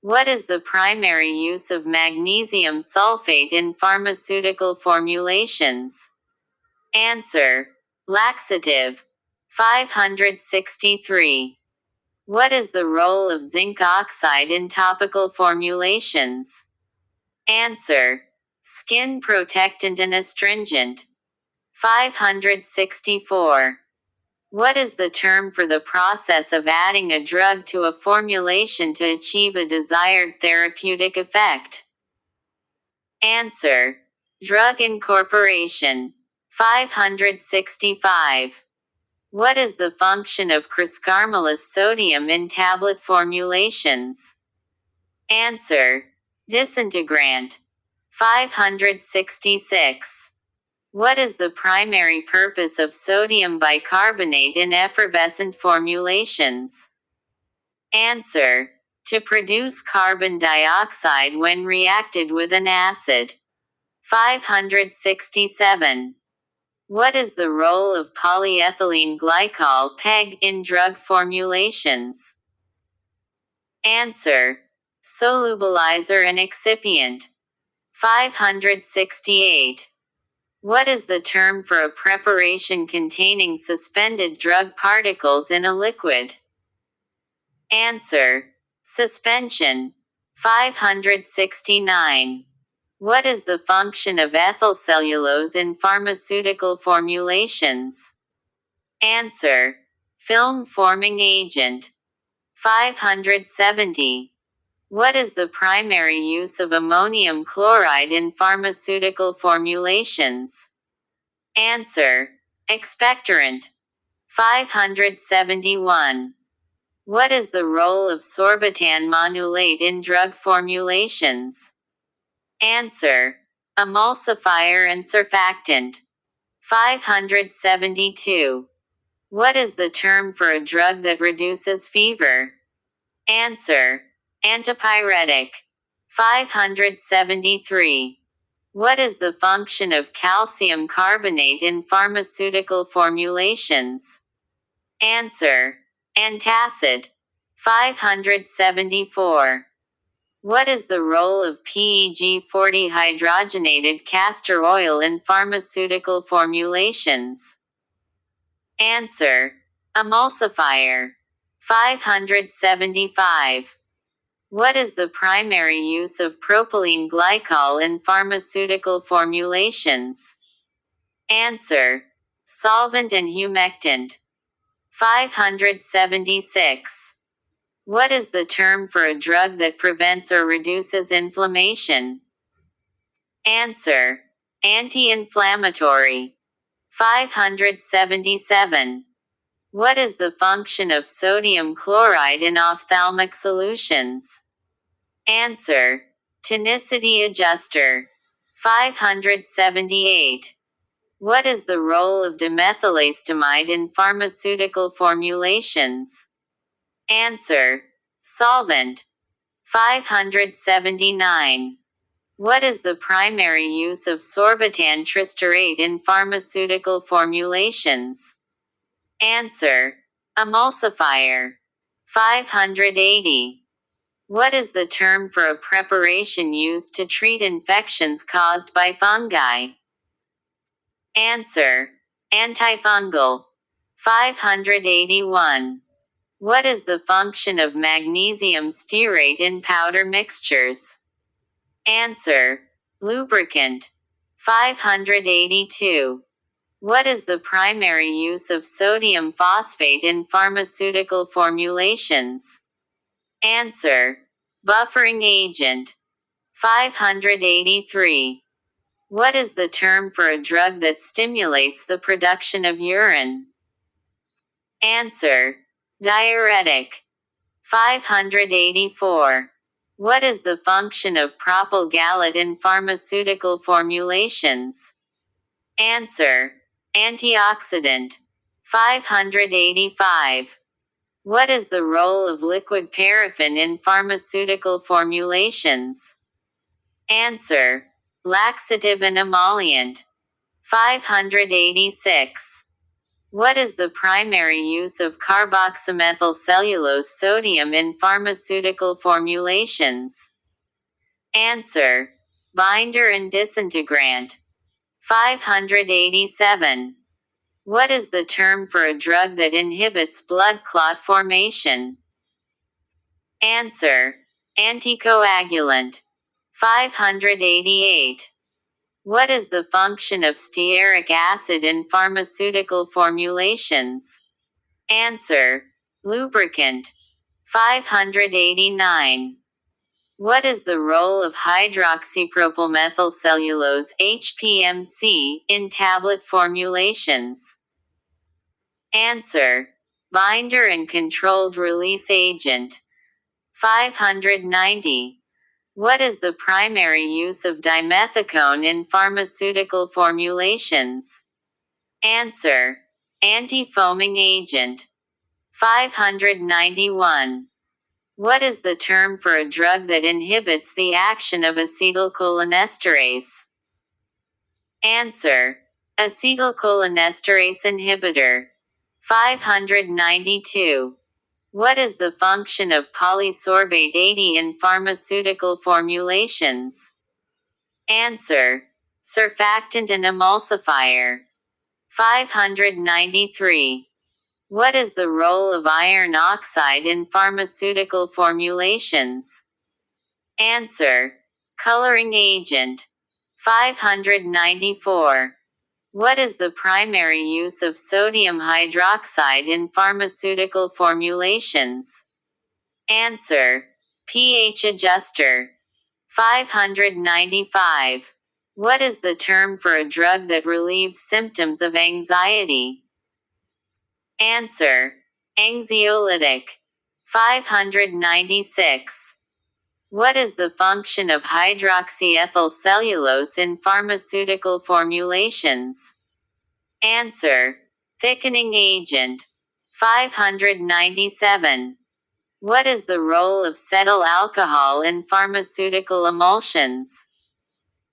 What is the primary use of magnesium sulfate in pharmaceutical formulations? Answer: laxative. 563. What is the role of zinc oxide in topical formulations? Answer: skin protectant and astringent. 564. What is the term for the process of adding a drug to a formulation to achieve a desired therapeutic effect? Answer: drug incorporation. 565. What is the function of criscarmalose sodium in tablet formulations? Answer: disintegrant. 566. What is the primary purpose of sodium bicarbonate in effervescent formulations? Answer: to produce carbon dioxide when reacted with an acid. 567. What is the role of polyethylene glycol PEG in drug formulations? Answer: solubilizer and excipient. 568. What is the term for a preparation containing suspended drug particles in a liquid? Answer: suspension. 569. What is the function of ethyl cellulose in pharmaceutical formulations? Answer: film forming agent. 570. What is the primary use of ammonium chloride in pharmaceutical formulations? Answer: expectorant. 571. What is the role of sorbitan monolate in drug formulations? Answer: emulsifier and surfactant. 572. What is the term for a drug that reduces fever? Answer: antipyretic. 573. What is the function of calcium carbonate in pharmaceutical formulations? Answer: antacid. 574. What is the role of PEG-40 hydrogenated castor oil in pharmaceutical formulations? Answer: emulsifier. 575. What is the primary use of propylene glycol in pharmaceutical formulations? Answer: solvent and humectant. 576. What is the term for a drug that prevents or reduces inflammation? Answer: anti-inflammatory. 577. What is the function of sodium chloride in ophthalmic solutions? Answer: tonicity adjuster. 578. What is the role of dimethylastomide in pharmaceutical formulations? Answer: solvent. 579. What is the primary use of sorbitan tristerate in pharmaceutical formulations? Answer: emulsifier. 580. What is the term for a preparation used to treat infections caused by fungi? Answer: antifungal. 581. What is the function of magnesium stearate in powder mixtures? Answer: lubricant. 582. What is the primary use of sodium phosphate in pharmaceutical formulations? Answer: buffering agent. 583. What is the term for a drug that stimulates the production of urine? Answer: diuretic. 584. What is the function of propyl gallate in pharmaceutical formulations? Answer: antioxidant. 585. What is the role of liquid paraffin in pharmaceutical formulations? Answer: laxative and emollient. 586. What is the primary use of carboxymethyl cellulose sodium in pharmaceutical formulations? Answer: binder and disintegrant. 587. What is the term for a drug that inhibits blood clot formation? Answer: anticoagulant. 588. What is the function of stearic acid in pharmaceutical formulations? Answer: lubricant. 589. What is the role of hydroxypropylmethylcellulose (HPMC) in tablet formulations? Answer: binder and controlled release agent. 590. What is the primary use of dimethicone in pharmaceutical formulations? Answer: anti-foaming agent. 591. What is the term for a drug that inhibits the action of acetylcholinesterase? Answer: acetylcholinesterase inhibitor. 592. What is the function of polysorbate 80 in pharmaceutical formulations? Answer: surfactant and emulsifier. 593. What is the role of iron oxide in pharmaceutical formulations? Answer: coloring agent. 594. What is the primary use of sodium hydroxide in pharmaceutical formulations? Answer: pH adjuster. 595. What is the term for a drug that relieves symptoms of anxiety? Answer: anxiolytic. 596. What is the function of hydroxyethyl cellulose in pharmaceutical formulations? Answer: thickening agent. 597. What is the role of cetyl alcohol in pharmaceutical emulsions?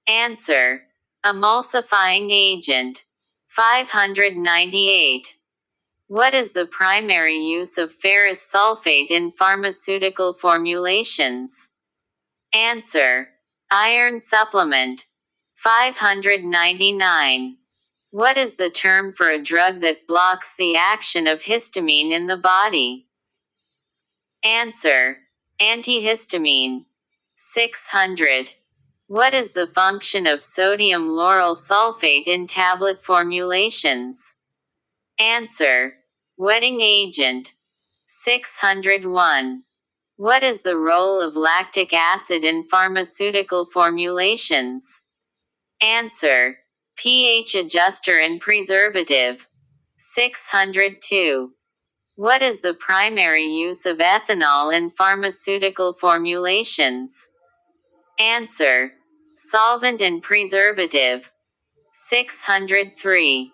Answer: emulsifying agent. 598. What is the primary use of ferrous sulfate in pharmaceutical formulations? Answer: iron supplement. 599. What is the term for a drug that blocks the action of histamine in the body? Answer: antihistamine. 600. What is the function of sodium lauryl sulfate in tablet formulations? Answer: wetting agent. 601. What is the role of lactic acid in pharmaceutical formulations? Answer: pH adjuster and preservative. 602. What is the primary use of ethanol in pharmaceutical formulations? Answer: solvent and preservative. 603.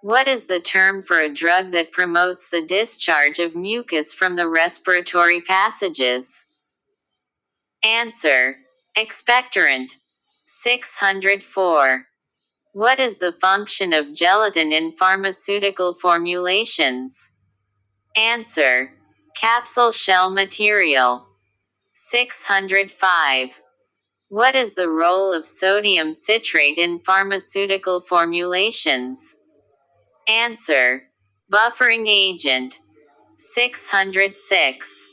What is the term for a drug that promotes the discharge of mucus from the respiratory passages? Answer: expectorant. 604. What is the function of gelatin in pharmaceutical formulations? Answer: Capsule shell material. 605. What is the role of sodium citrate in pharmaceutical formulations? Answer: buffering agent. 606.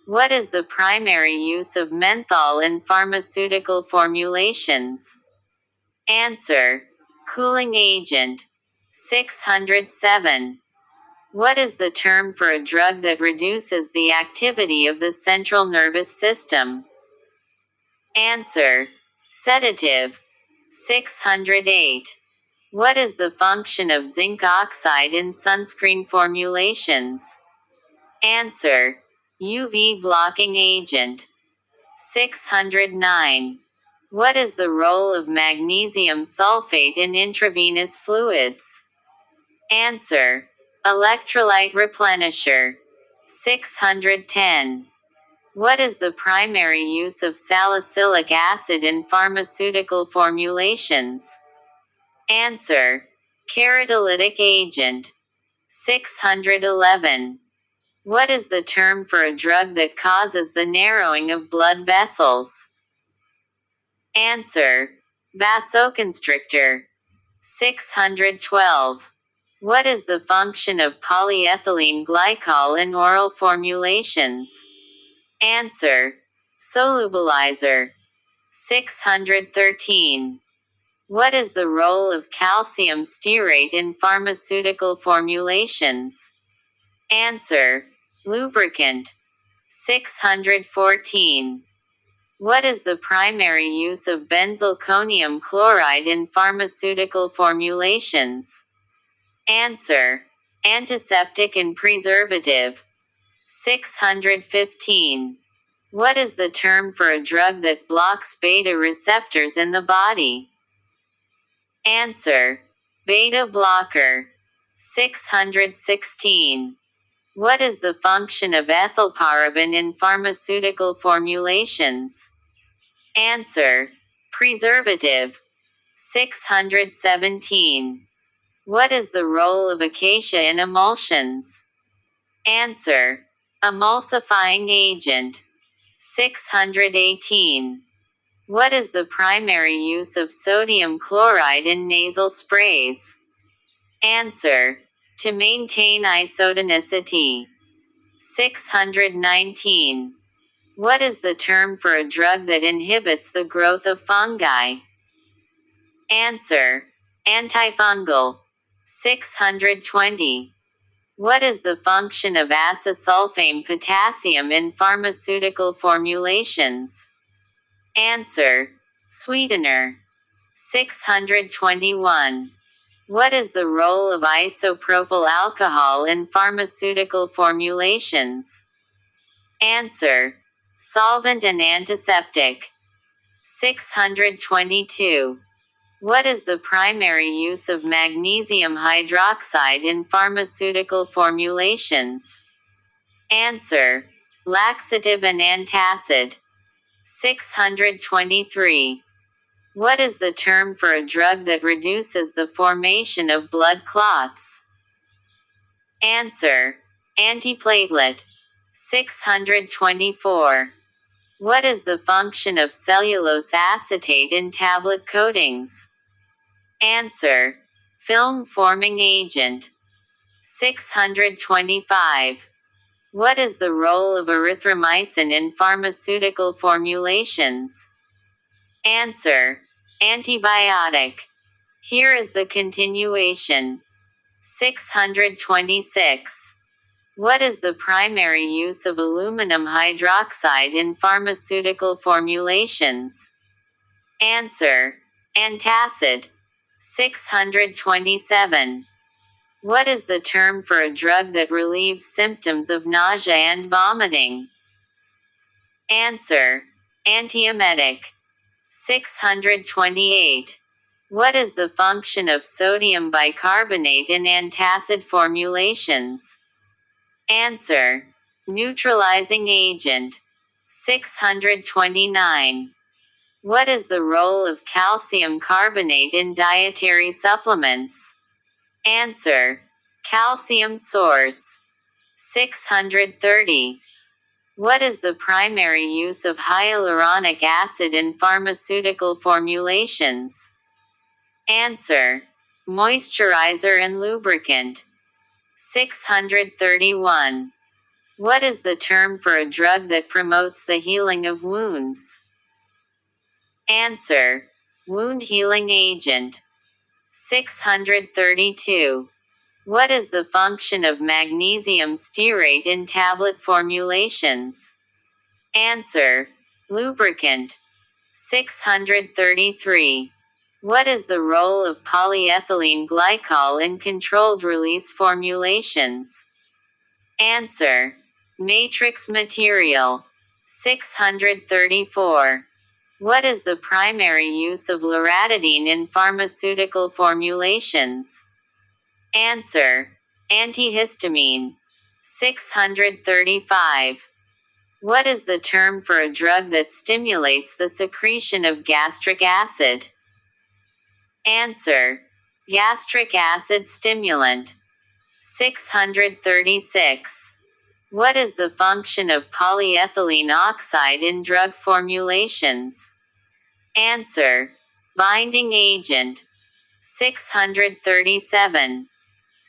What is the primary use of menthol in pharmaceutical formulations? Answer: cooling agent. 607. What is the term for a drug that reduces the activity of the central nervous system? Answer: sedative. 608. What is the function of zinc oxide in sunscreen formulations? Answer: UV blocking agent. 609. What is the role of magnesium sulfate in intravenous fluids? Answer: electrolyte replenisher. 610. What is the primary use of salicylic acid in pharmaceutical formulations? Answer: keratolytic agent. 611. What is the term for a drug that causes the narrowing of blood vessels? Answer: vasoconstrictor. 612. What is the function of polyethylene glycol in oral formulations? Answer: solubilizer. 613. What is the role of calcium stearate in pharmaceutical formulations? Answer: lubricant. 614. What is the primary use of benzalkonium chloride in pharmaceutical formulations? Answer: antiseptic and preservative. 615. What is the term for a drug that blocks beta receptors in the body? Answer: beta blocker. 616. What is the function of ethylparaben in pharmaceutical formulations? Answer: preservative. 617. What is the role of acacia in emulsions? Answer: emulsifying agent. 618. What is the primary use of sodium chloride in nasal sprays? Answer: to maintain isotonicity. 619. What is the term for a drug that inhibits the growth of fungi? Answer: antifungal. 620. What is the function of acesulfame potassium in pharmaceutical formulations? Answer: sweetener. 621. What is the role of isopropyl alcohol in pharmaceutical formulations? Answer: solvent and antiseptic. 622. What is the primary use of magnesium hydroxide in pharmaceutical formulations? Answer: laxative and antacid. 623. What is the term for a drug that reduces the formation of blood clots? Answer: antiplatelet. 624. What is the function of cellulose acetate in tablet coatings? Answer: film-forming agent. 625. What is the role of erythromycin in pharmaceutical formulations? Answer: antibiotic. Here is the continuation. 626. What is the primary use of aluminum hydroxide in pharmaceutical formulations? Answer: antacid. 627. What is the term for a drug that relieves symptoms of nausea and vomiting? Answer: antiemetic. 628. What is the function of sodium bicarbonate in antacid formulations? Answer: neutralizing agent. 629. What is the role of calcium carbonate in dietary supplements? Answer: calcium source. 630. What is the primary use of hyaluronic acid in pharmaceutical formulations? Answer: moisturizer and lubricant. 631. What is the term for a drug that promotes the healing of wounds? Answer: wound healing agent. 632. What is the function of magnesium stearate in tablet formulations? Answer: lubricant. 633. What is the role of polyethylene glycol in controlled release formulations? Answer: matrix material. 634. What is the primary use of loratadine in pharmaceutical formulations? Answer: antihistamine. 635. What is the term for a drug that stimulates the secretion of gastric acid? Answer: gastric acid stimulant. 636. What is the function of polyethylene oxide in drug formulations? Answer: binding agent. 637.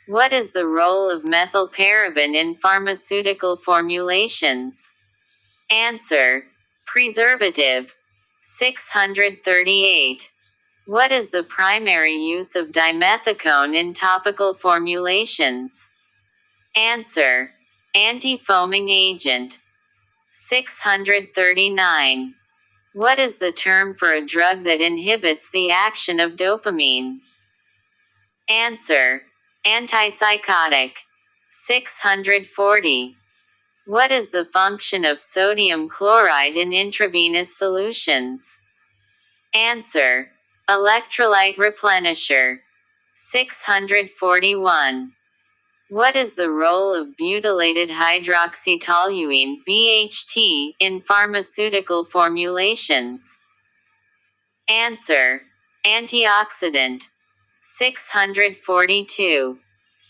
What is the role of methylparaben in pharmaceutical formulations? Answer: preservative. 638. What is the primary use of dimethicone in topical formulations? Answer: anti-foaming agent. 639. What is the term for a drug that inhibits the action of dopamine? Answer: antipsychotic. 640. What is the function of sodium chloride in intravenous solutions? Answer: electrolyte replenisher. 641. What is the role of butylated hydroxytoluene (BHT) in pharmaceutical formulations? Answer: antioxidant. 642.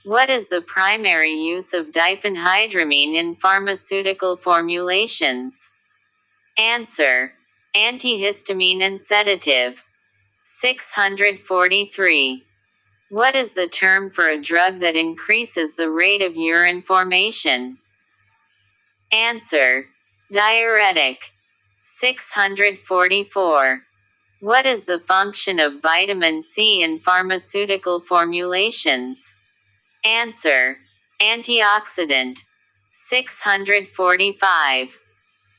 What is the primary use of diphenhydramine in pharmaceutical formulations? Answer: antihistamine and sedative. 643. What is the term for a drug that increases the rate of urine formation? Answer: diuretic. 644. What is the function of vitamin C in pharmaceutical formulations? Answer: antioxidant. 645.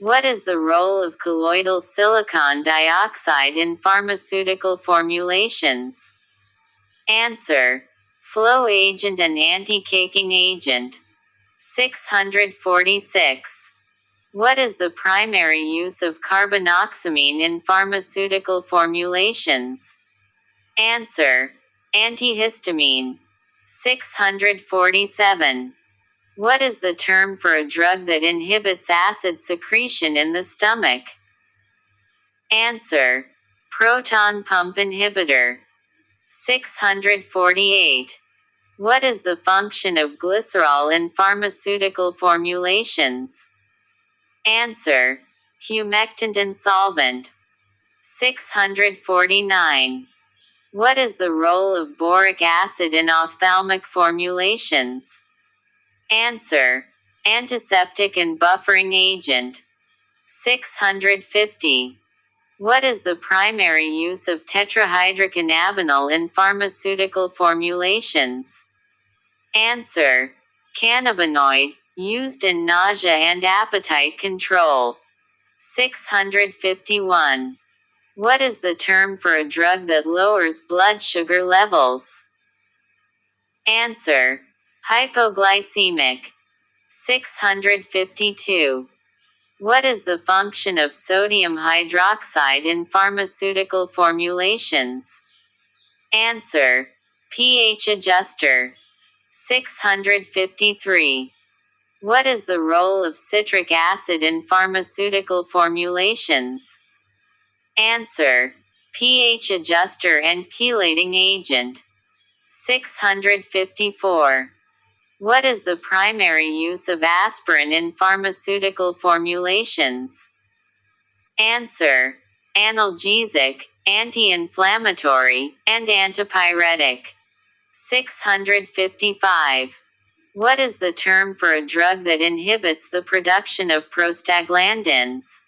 What is the role of colloidal silicon dioxide in pharmaceutical formulations? Answer: flow agent and anti-caking agent. 646. What is the primary use of carbonoxamine in pharmaceutical formulations? Answer: antihistamine. 647. What is the term for a drug that inhibits acid secretion in the stomach? Answer: proton pump inhibitor. 648. What is the function of glycerol in pharmaceutical formulations? Answer: humectant and solvent. 649. What is the role of boric acid in ophthalmic formulations? Answer: antiseptic and buffering agent. 650. What is the primary use of tetrahydrocannabinol in pharmaceutical formulations? Answer: cannabinoid, used in nausea and appetite control. 651. What is the term for a drug that lowers blood sugar levels? Answer: hypoglycemic. 652. What is the function of sodium hydroxide in pharmaceutical formulations? Answer: pH adjuster. 653. What is the role of citric acid in pharmaceutical formulations? Answer: pH adjuster and chelating agent. 654. What is the primary use of aspirin in pharmaceutical formulations? Answer: analgesic, anti-inflammatory, and antipyretic. 655. What is the term for a drug that inhibits the production of prostaglandins?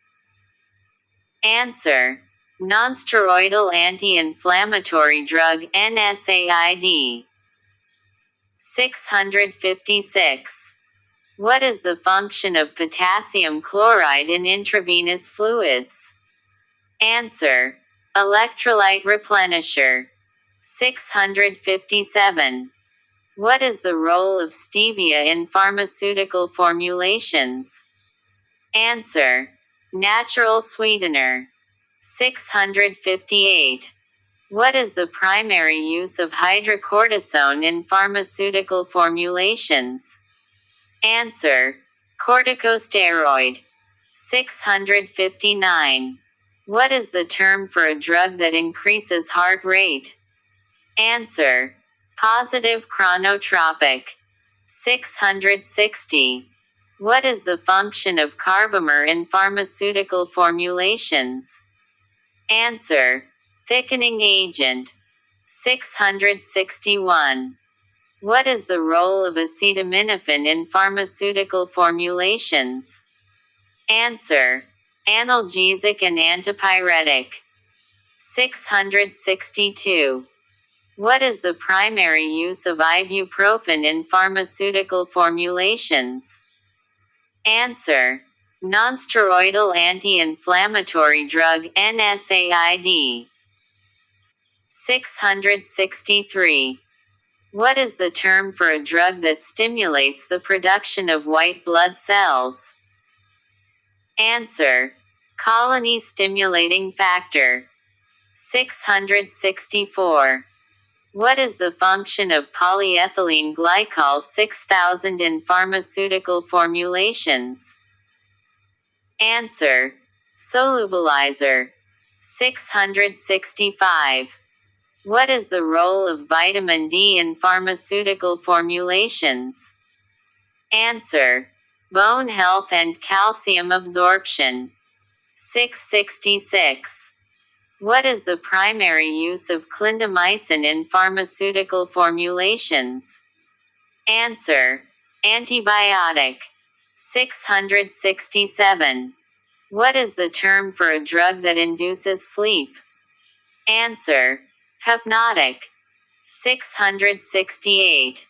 Answer: nonsteroidal anti-inflammatory drug, NSAID. 656. What is the function of potassium chloride in intravenous fluids? Answer: electrolyte replenisher. 657. What is the role of stevia in pharmaceutical formulations? Answer: natural sweetener. 658. What is the primary use of hydrocortisone in pharmaceutical formulations? Answer: corticosteroid. 659. What is the term for a drug that increases heart rate? Answer: positive chronotropic. 660. What is the function of carbomer in pharmaceutical formulations? Answer: thickening agent. 661. What is the role of acetaminophen in pharmaceutical formulations? Answer: analgesic and antipyretic. 662. What is the primary use of ibuprofen in pharmaceutical formulations? Answer: nonsteroidal anti-inflammatory drug, NSAID. 663. What is the term for a drug that stimulates the production of white blood cells? Answer: colony stimulating factor. 664. What is the function of polyethylene glycol 6000 in pharmaceutical formulations? Answer: solubilizer. 665. What is the role of vitamin D in pharmaceutical formulations? Answer: bone health and calcium absorption. 666. What is the primary use of clindamycin in pharmaceutical formulations? Answer: antibiotic. 667. What is the term for a drug that induces sleep? Answer: hypnotic. 668.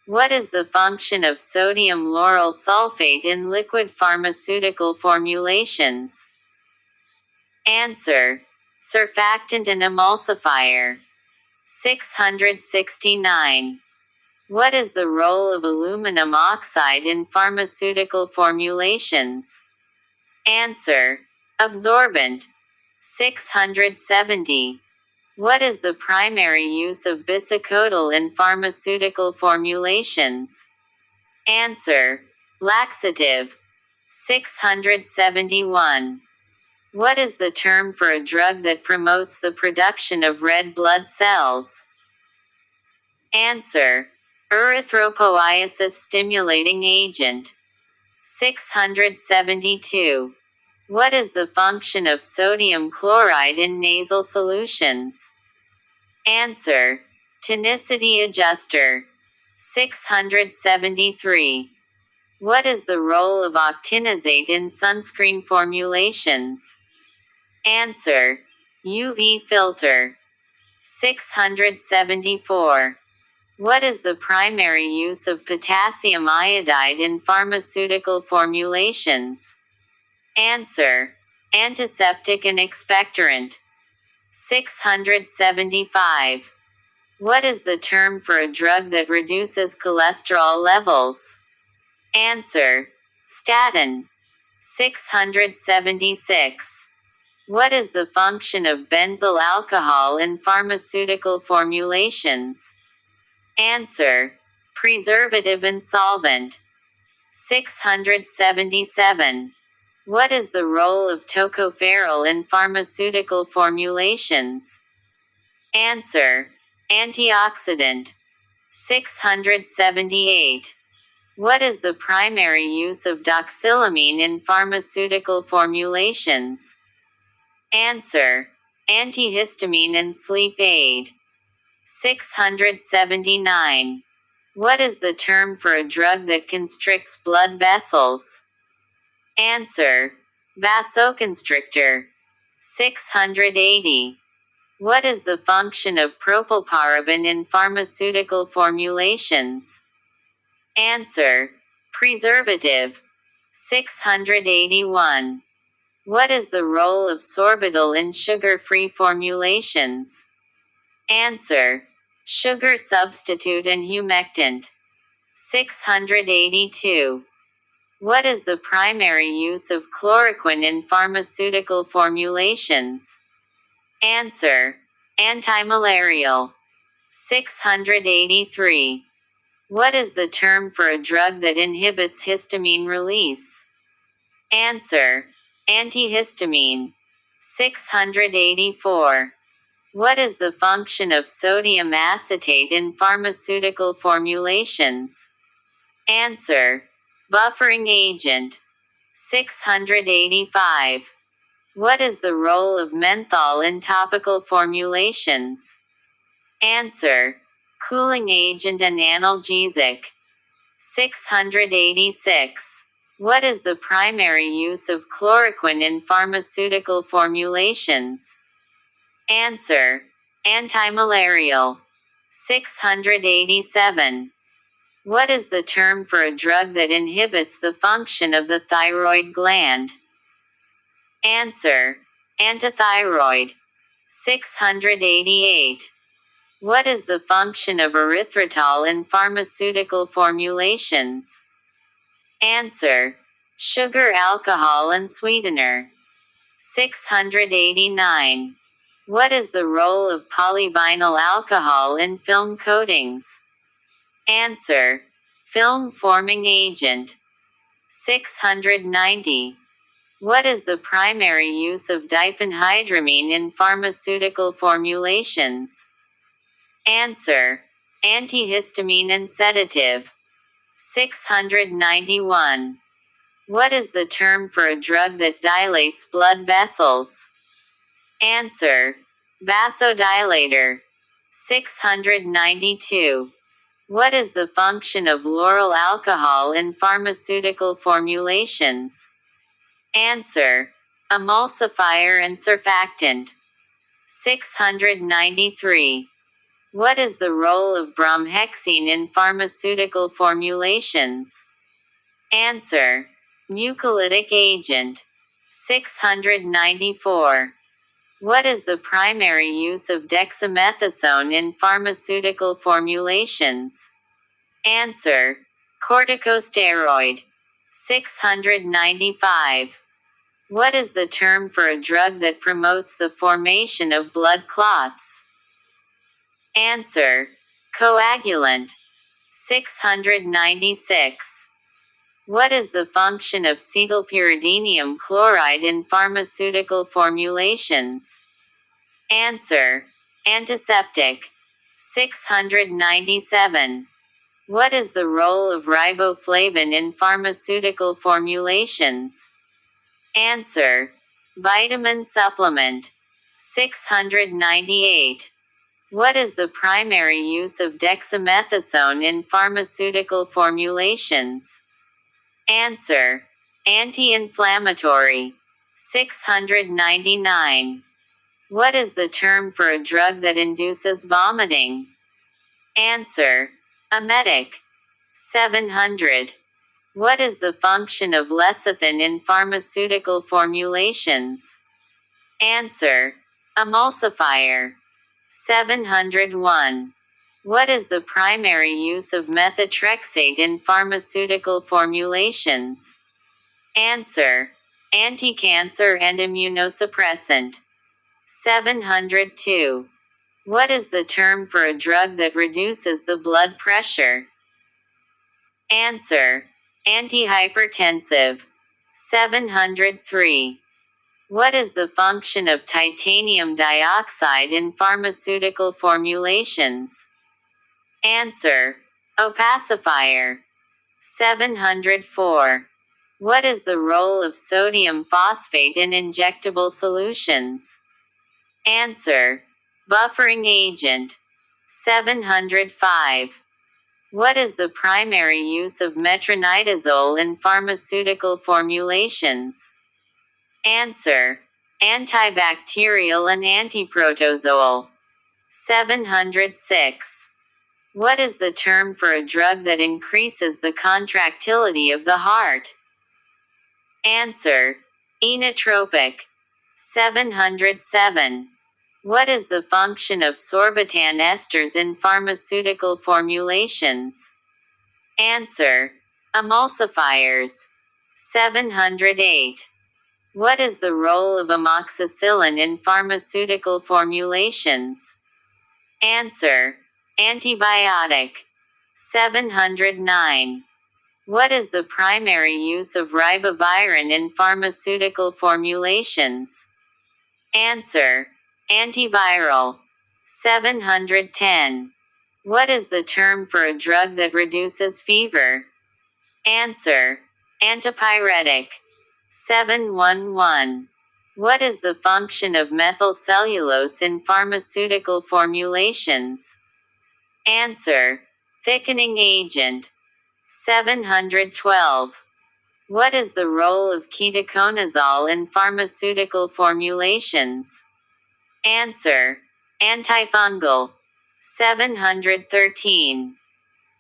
What is the function of sodium lauryl sulfate in liquid pharmaceutical formulations? Answer: surfactant and emulsifier. 669. What is the role of aluminum oxide in pharmaceutical formulations? Answer: absorbent. 670. What is the primary use of bisacodyl in pharmaceutical formulations? Answer: laxative. 671. What is the term for a drug that promotes the production of red blood cells? Answer: erythropoiesis stimulating agent. 672. What is the function of sodium chloride in nasal solutions? Answer: tonicity adjuster. 673. What is the role of octinazate in sunscreen formulations? Answer: UV filter. 674. What is the primary use of potassium iodide in pharmaceutical formulations? Answer: antiseptic and expectorant. 675. What is the term for a drug that reduces cholesterol levels? Answer: statin. 676. What is the function of benzyl alcohol in pharmaceutical formulations? Answer: preservative and solvent. 677. What is the role of tocopherol in pharmaceutical formulations? Answer: antioxidant. 678. What is the primary use of doxylamine in pharmaceutical formulations? Answer: antihistamine and sleep aid. 679. What is the term for a drug that constricts blood vessels? Answer: vasoconstrictor. 680. What is the function of propylparaben in pharmaceutical formulations? Answer: preservative. 681. What is the role of sorbitol in sugar-free formulations? Answer: sugar substitute and humectant. 682. What is the primary use of chloroquine in pharmaceutical formulations? Answer: antimalarial. 683. What is the term for a drug that inhibits histamine release? Answer: antihistamine. 684. What is the function of sodium acetate in pharmaceutical formulations? Answer: buffering agent. 685. What is the role of menthol in topical formulations? Answer: cooling agent and analgesic. 686. What is the primary use of chloroquine in pharmaceutical formulations? Answer: antimalarial. 687. What is the term for a drug that inhibits the function of the thyroid gland? Answer: antithyroid. 688. What is the function of erythritol in pharmaceutical formulations? Answer: sugar, alcohol, and sweetener. 689. What is the role of polyvinyl alcohol in film coatings? Answer: film forming agent. 690. What is the primary use of diphenhydramine in pharmaceutical formulations? Answer: antihistamine and sedative. 691. What is the term for a drug that dilates blood vessels? Answer: vasodilator. 692. What is the function of lauryl alcohol in pharmaceutical formulations? Answer: emulsifier and surfactant. 693. What is the role of bromhexine in pharmaceutical formulations? Answer: mucolytic agent. 694. What is the primary use of dexamethasone in pharmaceutical formulations? Answer: corticosteroid. 695. What is the term for a drug that promotes the formation of blood clots? Answer: coagulant. 696. What is the function of cetylpyridinium chloride in pharmaceutical formulations? Answer: antiseptic. 697. What is the role of riboflavin in pharmaceutical formulations? Answer: vitamin supplement. 698. What is the primary use of dexamethasone in pharmaceutical formulations? Answer: anti-inflammatory. 699. What is the term for a drug that induces vomiting? Answer: emetic. 700. What is the function of lecithin in pharmaceutical formulations? Answer: emulsifier. 701. What is the primary use of methotrexate in pharmaceutical formulations? Answer: anti-cancer and immunosuppressant. 702. What is the term for a drug that reduces the blood pressure? Answer: antihypertensive. 703. What is the function of titanium dioxide in pharmaceutical formulations? Answer: opacifier. 704. What is the role of sodium phosphate in injectable solutions? Answer: buffering agent. 705. What is the primary use of metronidazole in pharmaceutical formulations? Answer: antibacterial and antiprotozoal. 706. What is the term for a drug that increases the contractility of the heart? Answer: inotropic. 707. What is the function of sorbitan esters in pharmaceutical formulations? Answer: emulsifiers. 708. What is the role of amoxicillin in pharmaceutical formulations? Answer: antibiotic. 709. What is the primary use of ribavirin in pharmaceutical formulations? Answer: antiviral. 710. What is the term for a drug that reduces fever? Answer: antipyretic. 711. What is the function of methylcellulose in pharmaceutical formulations? Answer: thickening agent. 712. What is the role of ketoconazole in pharmaceutical formulations? Answer: antifungal. 713.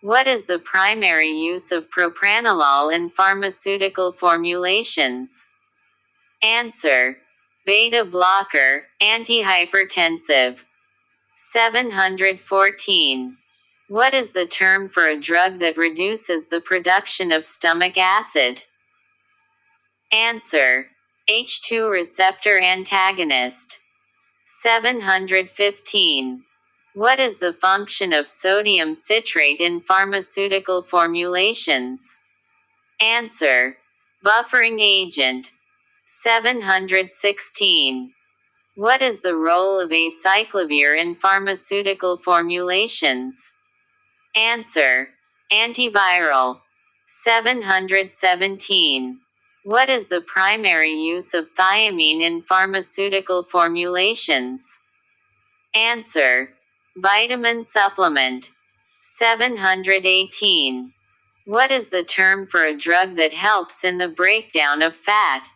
What is the primary use of propranolol in pharmaceutical formulations? Answer: beta blocker, antihypertensive. 714. What is the term for a drug that reduces the production of stomach acid? Answer: H2 receptor antagonist. 715. What is the function of sodium citrate in pharmaceutical formulations? Answer: buffering agent. 716. What is the role of acyclovir in pharmaceutical formulations? Answer: antiviral. 717. What is the primary use of thiamine in pharmaceutical formulations? Answer: vitamin supplement. 718. What is the term for a drug that helps in the breakdown of fat?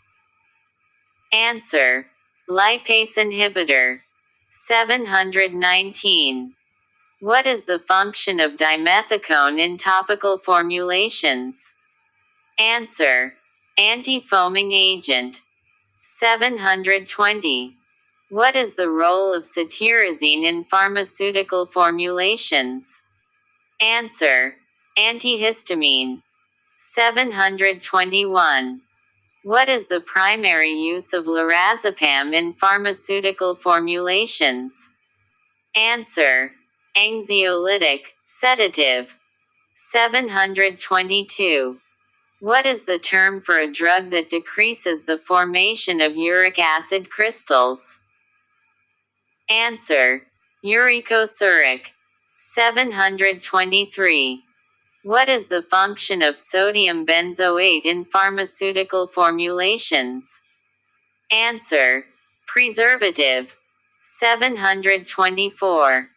Answer: lipase inhibitor. 719. What is the function of dimethicone in topical formulations? Answer: anti-foaming agent. 720. What is the role of cetirizine in pharmaceutical formulations? Answer: antihistamine. 721. What is the primary use of lorazepam in pharmaceutical formulations? Answer: anxiolytic, sedative. 722. What is the term for a drug that decreases the formation of uric acid crystals? Answer: uricosuric. 723. What is the function of sodium benzoate in pharmaceutical formulations? Answer: preservative. 724.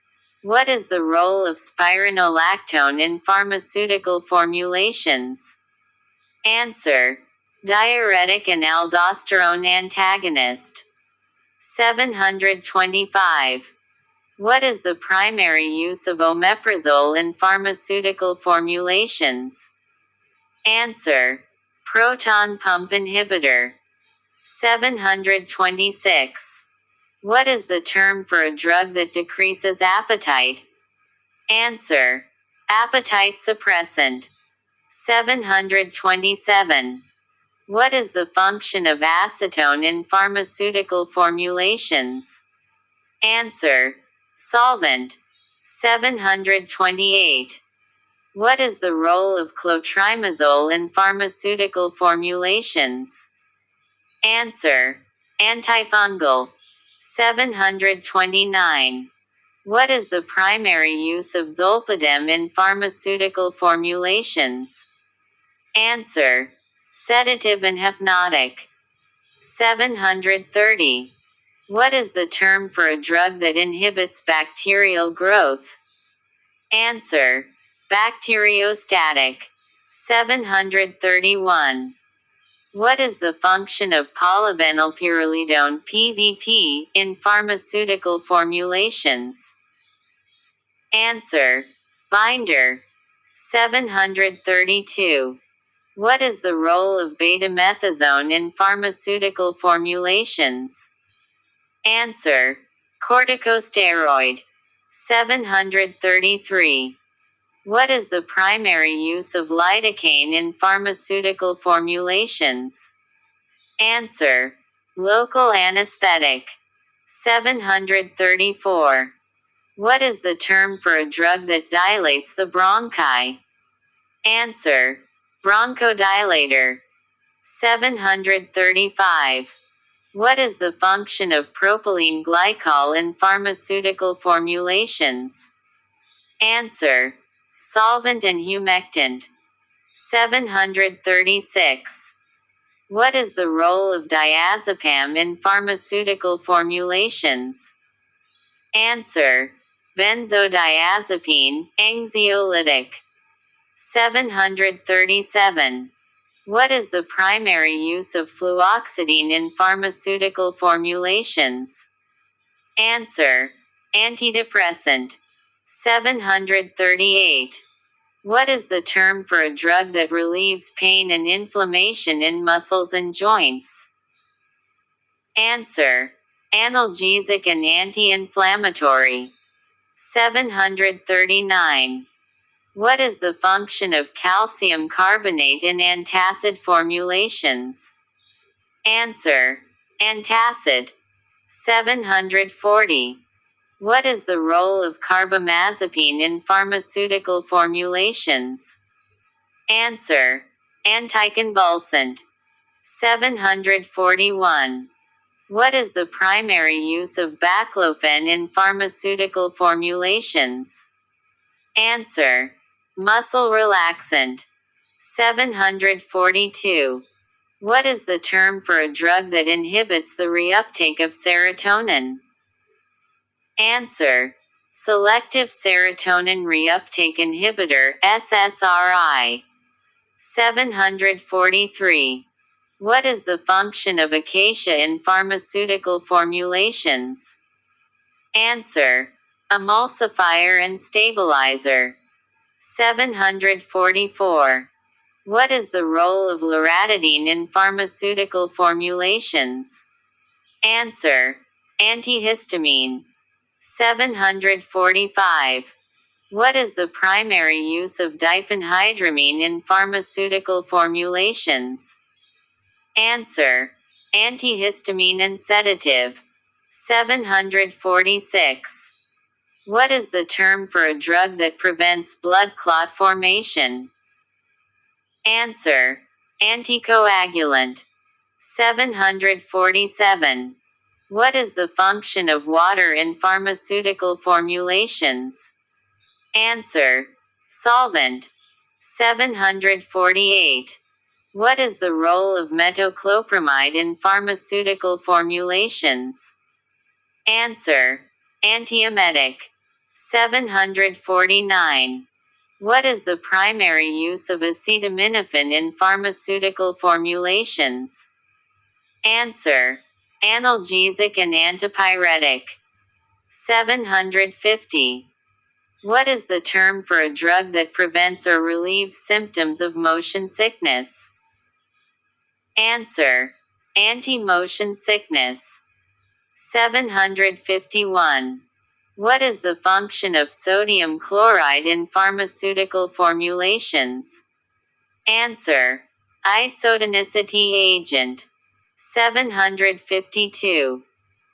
What is the role of spironolactone in pharmaceutical formulations? Answer: diuretic and aldosterone antagonist. 725. What is the primary use of omeprazole in pharmaceutical formulations? Answer: proton pump inhibitor. 726. What is the term for a drug that decreases appetite? Answer: appetite suppressant. 727. What is the function of acetone in pharmaceutical formulations? Answer: solvent. 728. What is the role of clotrimazole in pharmaceutical formulations? Answer: antifungal. 729. What is the primary use of zolpidem in pharmaceutical formulations? Answer. Sedative and hypnotic. 730. What is the term for a drug that inhibits bacterial growth? Answer. Bacteriostatic. 731. What is the function of polyvinylpyrrolidone (PVP) in pharmaceutical formulations? Answer. Binder. 732. What is the role of betamethasone in pharmaceutical formulations? Answer. Corticosteroid. 733. What is the primary use of lidocaine in pharmaceutical formulations? Answer. Local anesthetic. 734. What is the term for a drug that dilates the bronchi? Answer. Bronchodilator. 735. What is the function of propylene glycol in pharmaceutical formulations? Answer. Solvent and humectant. 736. What is the role of diazepam in pharmaceutical formulations? Answer. Benzodiazepine, anxiolytic. 737. What is the primary use of fluoxetine in pharmaceutical formulations? Answer. Antidepressant. 738. What is the term for a drug that relieves pain and inflammation in muscles and joints? Answer. Analgesic and anti-inflammatory. 739. What is the function of calcium carbonate in antacid formulations? Answer. Antacid. 740. What is the role of carbamazepine in pharmaceutical formulations? Answer. Anticonvulsant. 741. What is the primary use of baclofen in pharmaceutical formulations? Answer. Muscle relaxant. 742. What is the term for a drug that inhibits the reuptake of serotonin? Answer. Selective serotonin reuptake inhibitor, SSRI. 743. What is the function of acacia in pharmaceutical formulations? Answer. Emulsifier and stabilizer. 744. What is the role of loratadine in pharmaceutical formulations? Answer. Antihistamine. 745. What is the primary use of diphenhydramine in pharmaceutical formulations? Answer. Antihistamine and sedative. 746. What is the term for a drug that prevents blood clot formation? Answer. Anticoagulant. 747. What is the function of water in pharmaceutical formulations? Answer. Solvent. 748. What is the role of metoclopramide in pharmaceutical formulations? Answer. Antiemetic. 749. What is the primary use of acetaminophen in pharmaceutical formulations? Answer. Analgesic and antipyretic. 750. What is the term for a drug that prevents or relieves symptoms of motion sickness? Answer. Anti-motion sickness. 751. What is the function of sodium chloride in pharmaceutical formulations? Answer. Isotonicity agent. 752.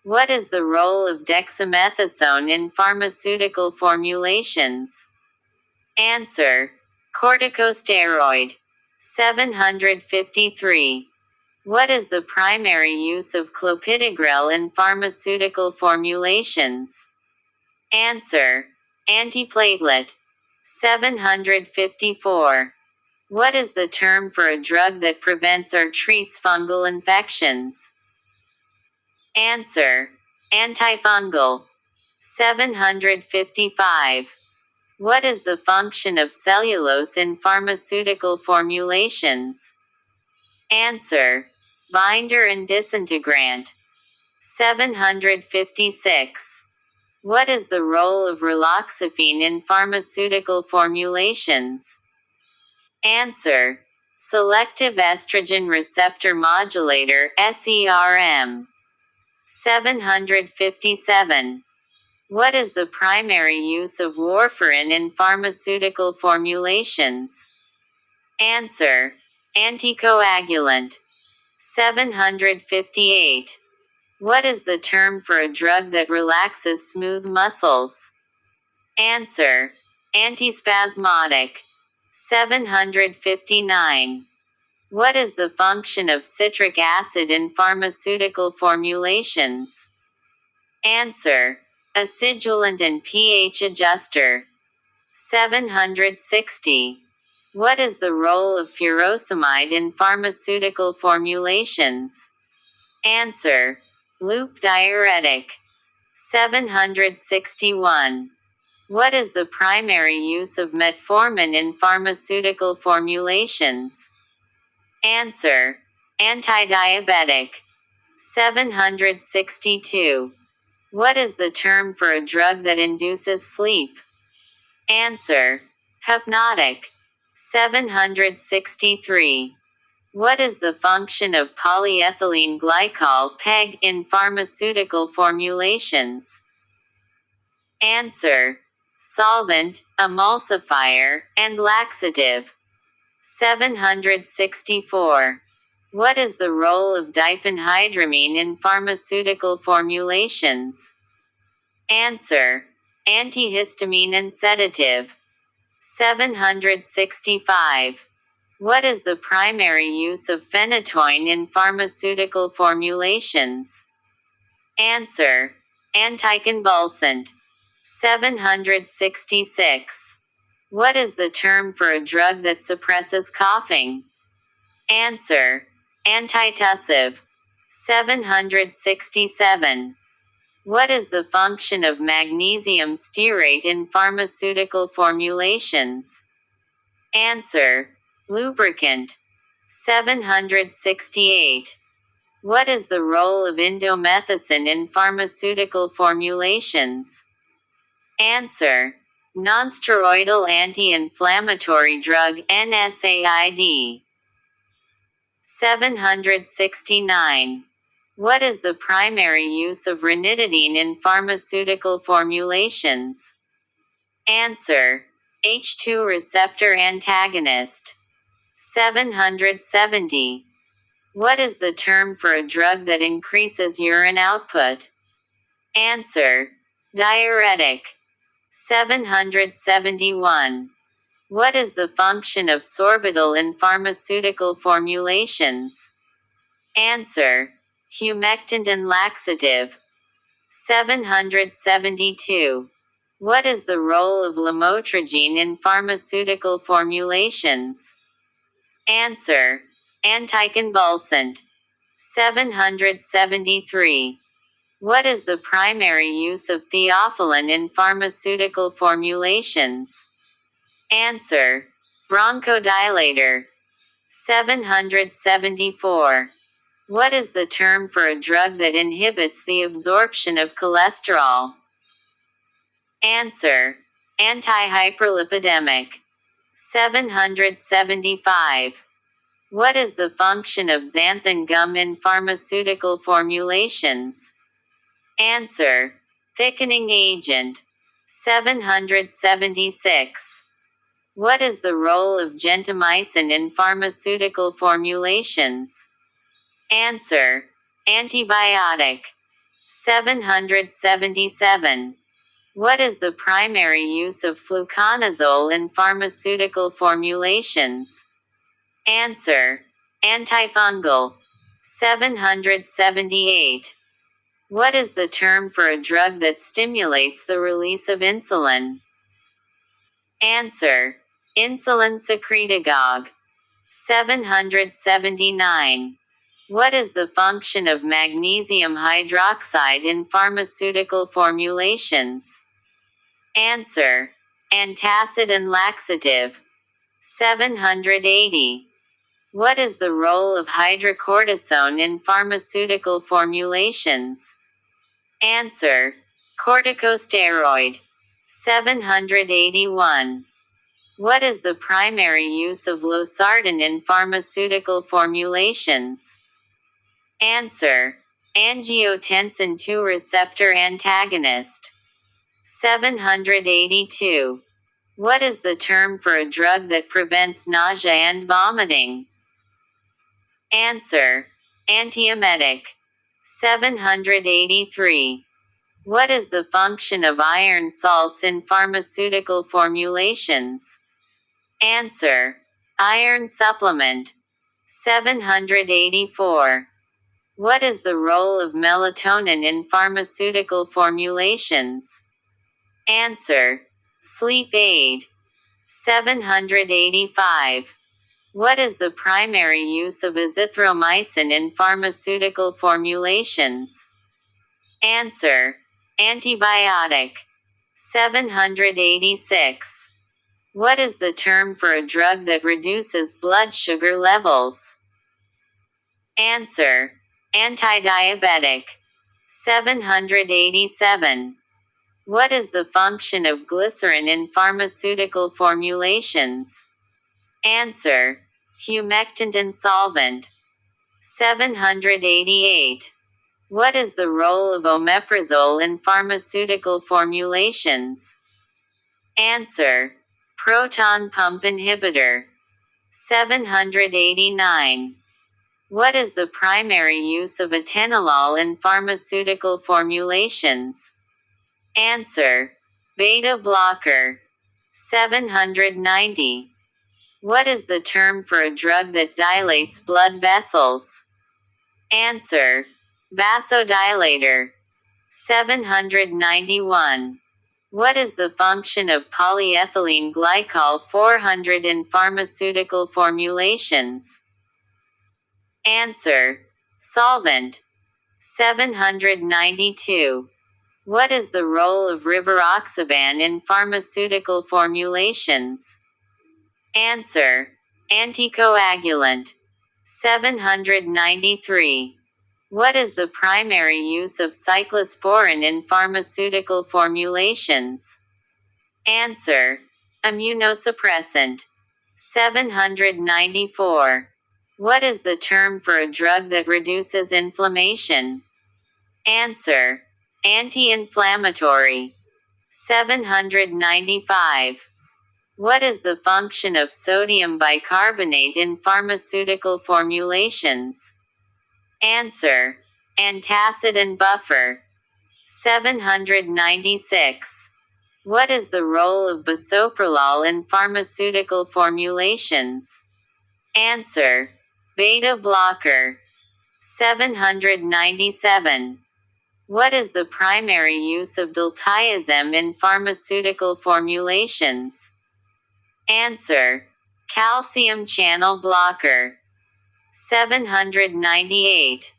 What is the role of dexamethasone in pharmaceutical formulations? Answer. Corticosteroid. 753. What is the primary use of clopidogrel in pharmaceutical formulations? Answer. Antiplatelet. 754. What is the term for a drug that prevents or treats fungal infections? Answer: antifungal. 755. What is the function of cellulose in pharmaceutical formulations? Answer: binder and disintegrant. 756. What is the role of raloxifene in pharmaceutical formulations? Answer: selective estrogen receptor modulator (SERM). 757. What is the primary use of warfarin in pharmaceutical formulations? Answer: anticoagulant. 758. What is the term for a drug that relaxes smooth muscles? Answer: antispasmodic. 759. What is the function of citric acid in pharmaceutical formulations? Answer: acidulant and pH adjuster. 760. What is the role of furosemide in pharmaceutical formulations? Answer: loop diuretic. 761. What is the primary use of metformin in pharmaceutical formulations? Answer: antidiabetic. 762. What is the term for a drug that induces sleep? Answer: hypnotic. 763. What is the function of polyethylene glycol (PEG) in pharmaceutical formulations? Answer: solvent, emulsifier, and laxative. 764. What is the role of diphenhydramine in pharmaceutical formulations? Answer: antihistamine and sedative. 765. What is the primary use of phenytoin in pharmaceutical formulations? Answer: anticonvulsant. 766. What is the term for a drug that suppresses coughing? Answer: antitussive. 767. What is the function of magnesium stearate in pharmaceutical formulations? Answer: lubricant. 768. What is the role of indomethacin in pharmaceutical formulations? Answer: nonsteroidal anti-inflammatory drug NSAID. 769. What is the primary use of ranitidine in pharmaceutical formulations? Answer: H2 receptor antagonist. 770. What is the term for a drug that increases urine output? Answer: diuretic. 771. What is the function of sorbitol in pharmaceutical formulations? Answer: humectant and laxative. 772. What is the role of lamotrigine in pharmaceutical formulations? Answer: anticonvulsant. 773. What is the primary use of theophylline in pharmaceutical formulations? Answer: bronchodilator. 774. What is the term for a drug that inhibits the absorption of cholesterol? Answer: antihyperlipidemic. 775. What is the function of xanthan gum in pharmaceutical formulations? Answer: thickening agent. 776. What is the role of gentamicin in pharmaceutical formulations? Answer: antibiotic. 777. What is the primary use of fluconazole in pharmaceutical formulations? Answer: antifungal. 778. What is the term for a drug that stimulates the release of insulin? Answer: insulin secretagogue. 779. What is the function of magnesium hydroxide in pharmaceutical formulations? Answer: antacid and laxative. 780. What is the role of hydrocortisone in pharmaceutical formulations? Answer: corticosteroid. 781. What is the primary use of losartan in pharmaceutical formulations? Answer: angiotensin II receptor antagonist. 782. What is the term for a drug that prevents nausea and vomiting? Answer: antiemetic. 783. What is the function of iron salts in pharmaceutical formulations? Answer: iron supplement. 784. What is the role of melatonin in pharmaceutical formulations? Answer: sleep aid. 785. What is the primary use of azithromycin in pharmaceutical formulations? Answer: antibiotic. 786. What is the term for a drug that reduces blood sugar levels? Answer: antidiabetic. 787. What is the function of glycerin in pharmaceutical formulations? Answer: humectant and solvent. 788. What is the role of omeprazole in pharmaceutical formulations? Answer: proton pump inhibitor. 789. What is the primary use of atenolol in pharmaceutical formulations? Answer: beta blocker. 790. What is the term for a drug that dilates blood vessels? Answer: vasodilator. 791. What is the function of polyethylene glycol 400 in pharmaceutical formulations? Answer: solvent. 792. What is the role of rivaroxaban in pharmaceutical formulations? Answer: anticoagulant. 793. What is the primary use of cyclosporin in pharmaceutical formulations? Answer: immunosuppressant. 794. What is the term for a drug that reduces inflammation? Answer: anti-inflammatory. 795. What is the function of sodium bicarbonate in pharmaceutical formulations? Answer: antacid and buffer. 796. What is the role of bisoprolol in pharmaceutical formulations? Answer: beta blocker. 797. What is the primary use of diltiazem in pharmaceutical formulations? Answer: calcium channel blocker. 798.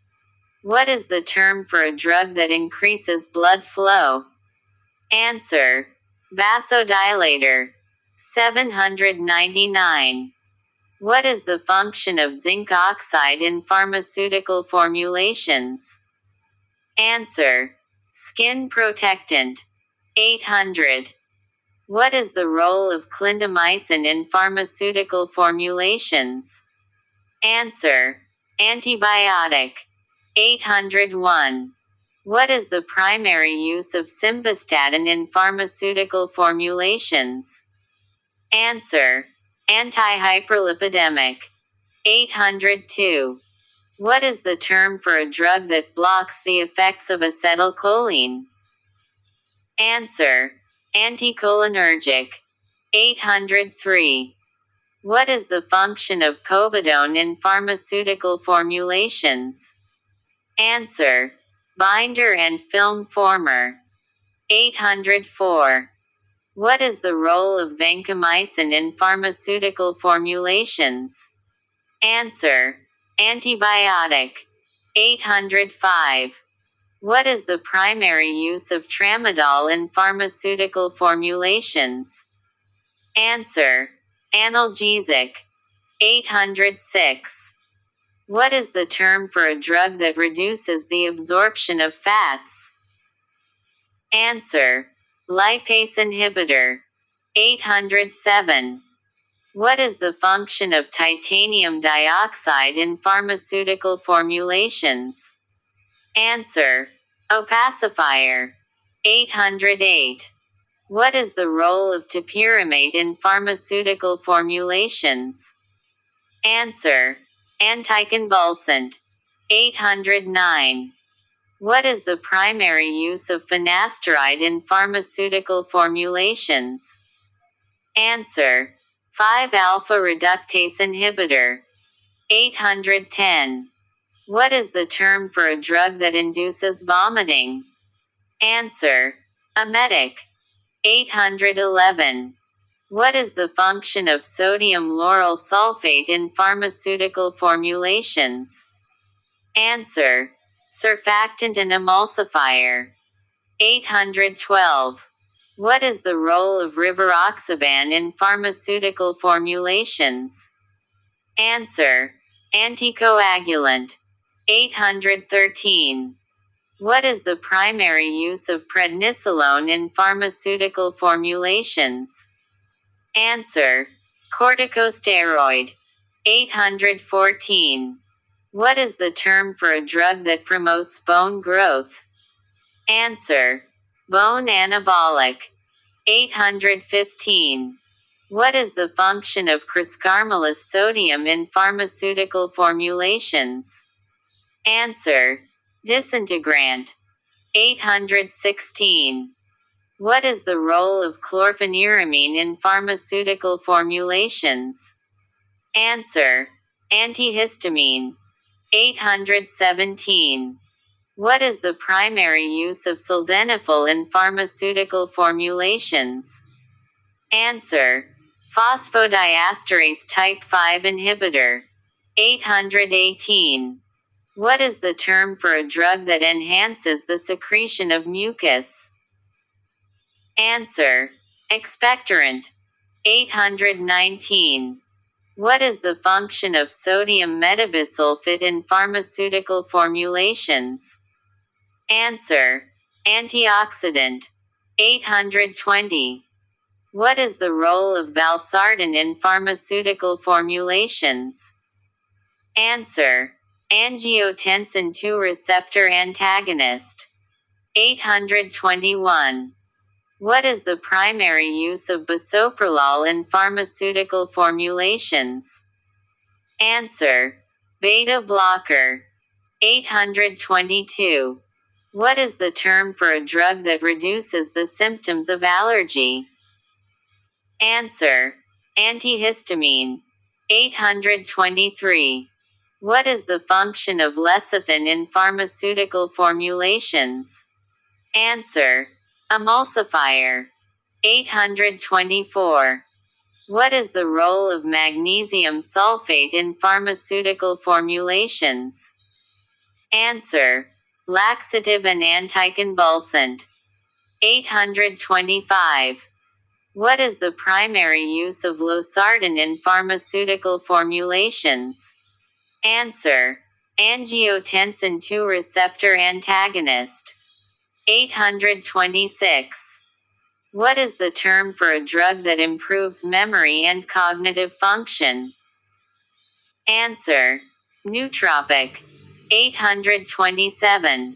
What is the term for a drug that increases blood flow? Answer: vasodilator. 799. What is the function of zinc oxide in pharmaceutical formulations? Answer: skin protectant. 800. What is the role of clindamycin in pharmaceutical formulations? Answer: antibiotic. 801. What is the primary use of simvastatin in pharmaceutical formulations? Answer: antihyperlipidemic. 802. What is the term for a drug that blocks the effects of acetylcholine? Answer: anticholinergic. 803. What is the function of povidone in pharmaceutical formulations? Answer: binder and film former. 804. What is the role of vancomycin in pharmaceutical formulations? Answer. Antibiotic. 805. What is the primary use of tramadol in pharmaceutical formulations? Answer. Analgesic. 806. What is the term for a drug that reduces the absorption of fats? Answer. Lipase inhibitor. 807. What is the function of titanium dioxide in pharmaceutical formulations? Answer. Opacifier. 808. What is the role of topiramate in pharmaceutical formulations? Answer. Anticonvulsant. 809. What is the primary use of finasteride in pharmaceutical formulations? Answer. 5-alpha reductase inhibitor. 810. What is the term for a drug that induces vomiting? Answer. Emetic. 811. What is the function of sodium lauryl sulfate in pharmaceutical formulations? Answer. Surfactant and emulsifier. 812. What is the role of rivaroxaban in pharmaceutical formulations? Answer. Anticoagulant. 813. What is the primary use of prednisolone in pharmaceutical formulations? Answer. Corticosteroid. 814. What is the term for a drug that promotes bone growth? Answer. Bone anabolic. 815. What is the function of criscarmalose sodium in pharmaceutical formulations? Answer. Disintegrant. 816. What is the role of chlorpheniramine in pharmaceutical formulations? Answer. Antihistamine. 817. What is the primary use of sildenafil in pharmaceutical formulations? Answer. Phosphodiesterase type 5 inhibitor. 818. What is the term for a drug that enhances the secretion of mucus? Answer. Expectorant. 819. What is the function of sodium metabisulfite in pharmaceutical formulations? Answer. Antioxidant. 820. What is the role of valsartan in pharmaceutical formulations? Answer. Angiotensin II receptor antagonist. 821. What is the primary use of bisoprolol in pharmaceutical formulations? Answer. Beta blocker. 822. What is the term for a drug that reduces the symptoms of allergy? Answer. Antihistamine. 823. What is the function of lecithin in pharmaceutical formulations? Answer. Emulsifier. 824. What is the role of magnesium sulfate in pharmaceutical formulations? Answer. Laxative and anticonvulsant. 825. What is the primary use of losartan in pharmaceutical formulations? Answer. Angiotensin II receptor antagonist. 826. What is the term for a drug that improves memory and cognitive function? Answer. Nootropic. 827.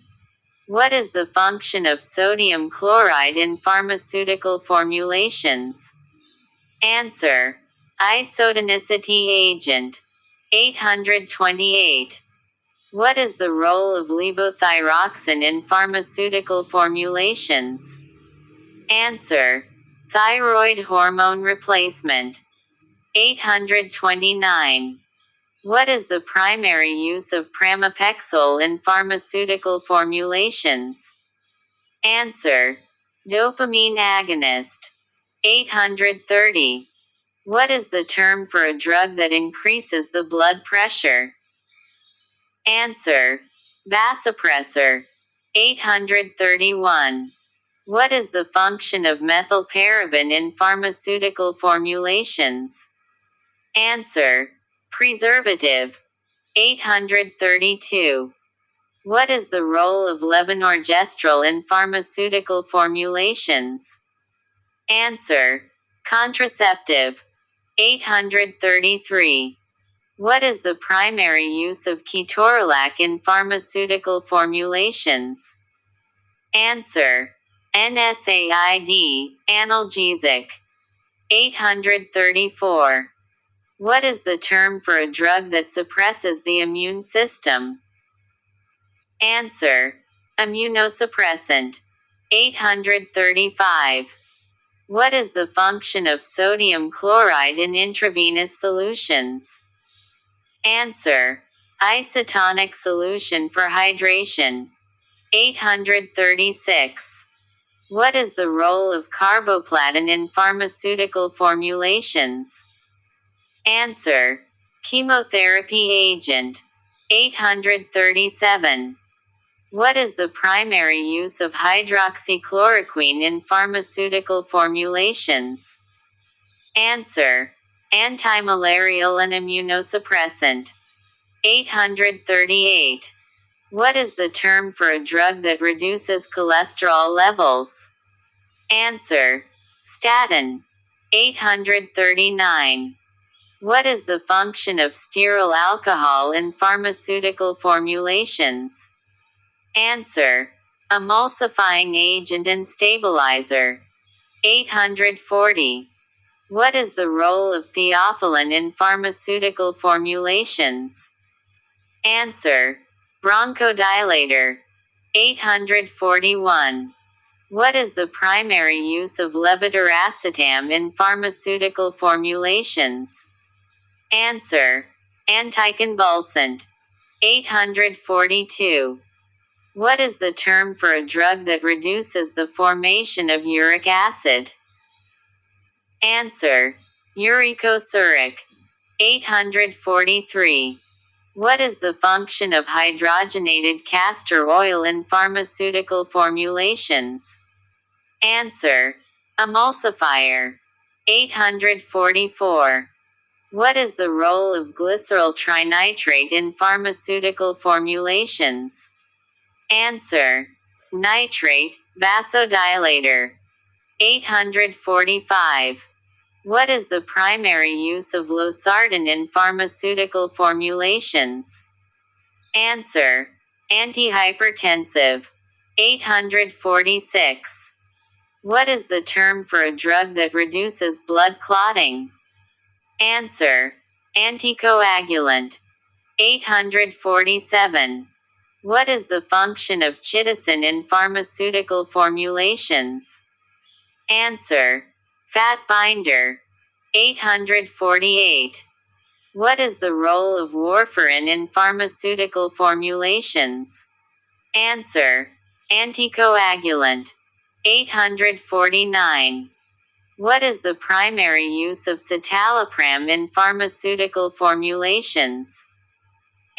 What is the function of sodium chloride in pharmaceutical formulations? Answer. Isotonicity agent. 828. What is the role of levothyroxine in pharmaceutical formulations? Answer. Thyroid hormone replacement. 829. What is the primary use of pramipexole in pharmaceutical formulations? Answer. Dopamine agonist. 830. What is the term for a drug that increases the blood pressure? Answer: vasopressor. 831. What is the function of methylparaben in pharmaceutical formulations? Answer: preservative. 832. What is the role of levonorgestrel in pharmaceutical formulations? Answer: contraceptive. 833. What is the primary use of ketorolac in pharmaceutical formulations? Answer: NSAID, analgesic. 834. What is the term for a drug that suppresses the immune system? Answer: immunosuppressant. 835. What is the function of sodium chloride in intravenous solutions? Answer: isotonic solution for hydration. 836. What is the role of carboplatin in pharmaceutical formulations? Answer: chemotherapy agent. 837. What is the primary use of hydroxychloroquine in pharmaceutical formulations? Answer: antimalarial and immunosuppressant. 838. What is the term for a drug that reduces cholesterol levels? Answer: statin. 839. What is the function of sterile alcohol in pharmaceutical formulations? Answer: emulsifying agent and stabilizer. 840. What is the role of theophylline in pharmaceutical formulations? Answer: bronchodilator. 841. What is the primary use of levetiracetam in pharmaceutical formulations? Answer: anticonvulsant. 842. What is the term for a drug that reduces the formation of uric acid? Answer: uricosuric. 843. What is the function of hydrogenated castor oil in pharmaceutical formulations? Answer: emulsifier. 844. What is the role of glyceryl trinitrate in pharmaceutical formulations? Answer: nitrate, vasodilator. 845. What is the primary use of losartan in pharmaceutical formulations? Answer: antihypertensive. 846. What is the term for a drug that reduces blood clotting? Answer: anticoagulant. 847. What is the function of chitosan in pharmaceutical formulations? Answer: fat binder. 848. What is the role of warfarin in pharmaceutical formulations? Answer: anticoagulant. 849. What is the primary use of citalopram in pharmaceutical formulations?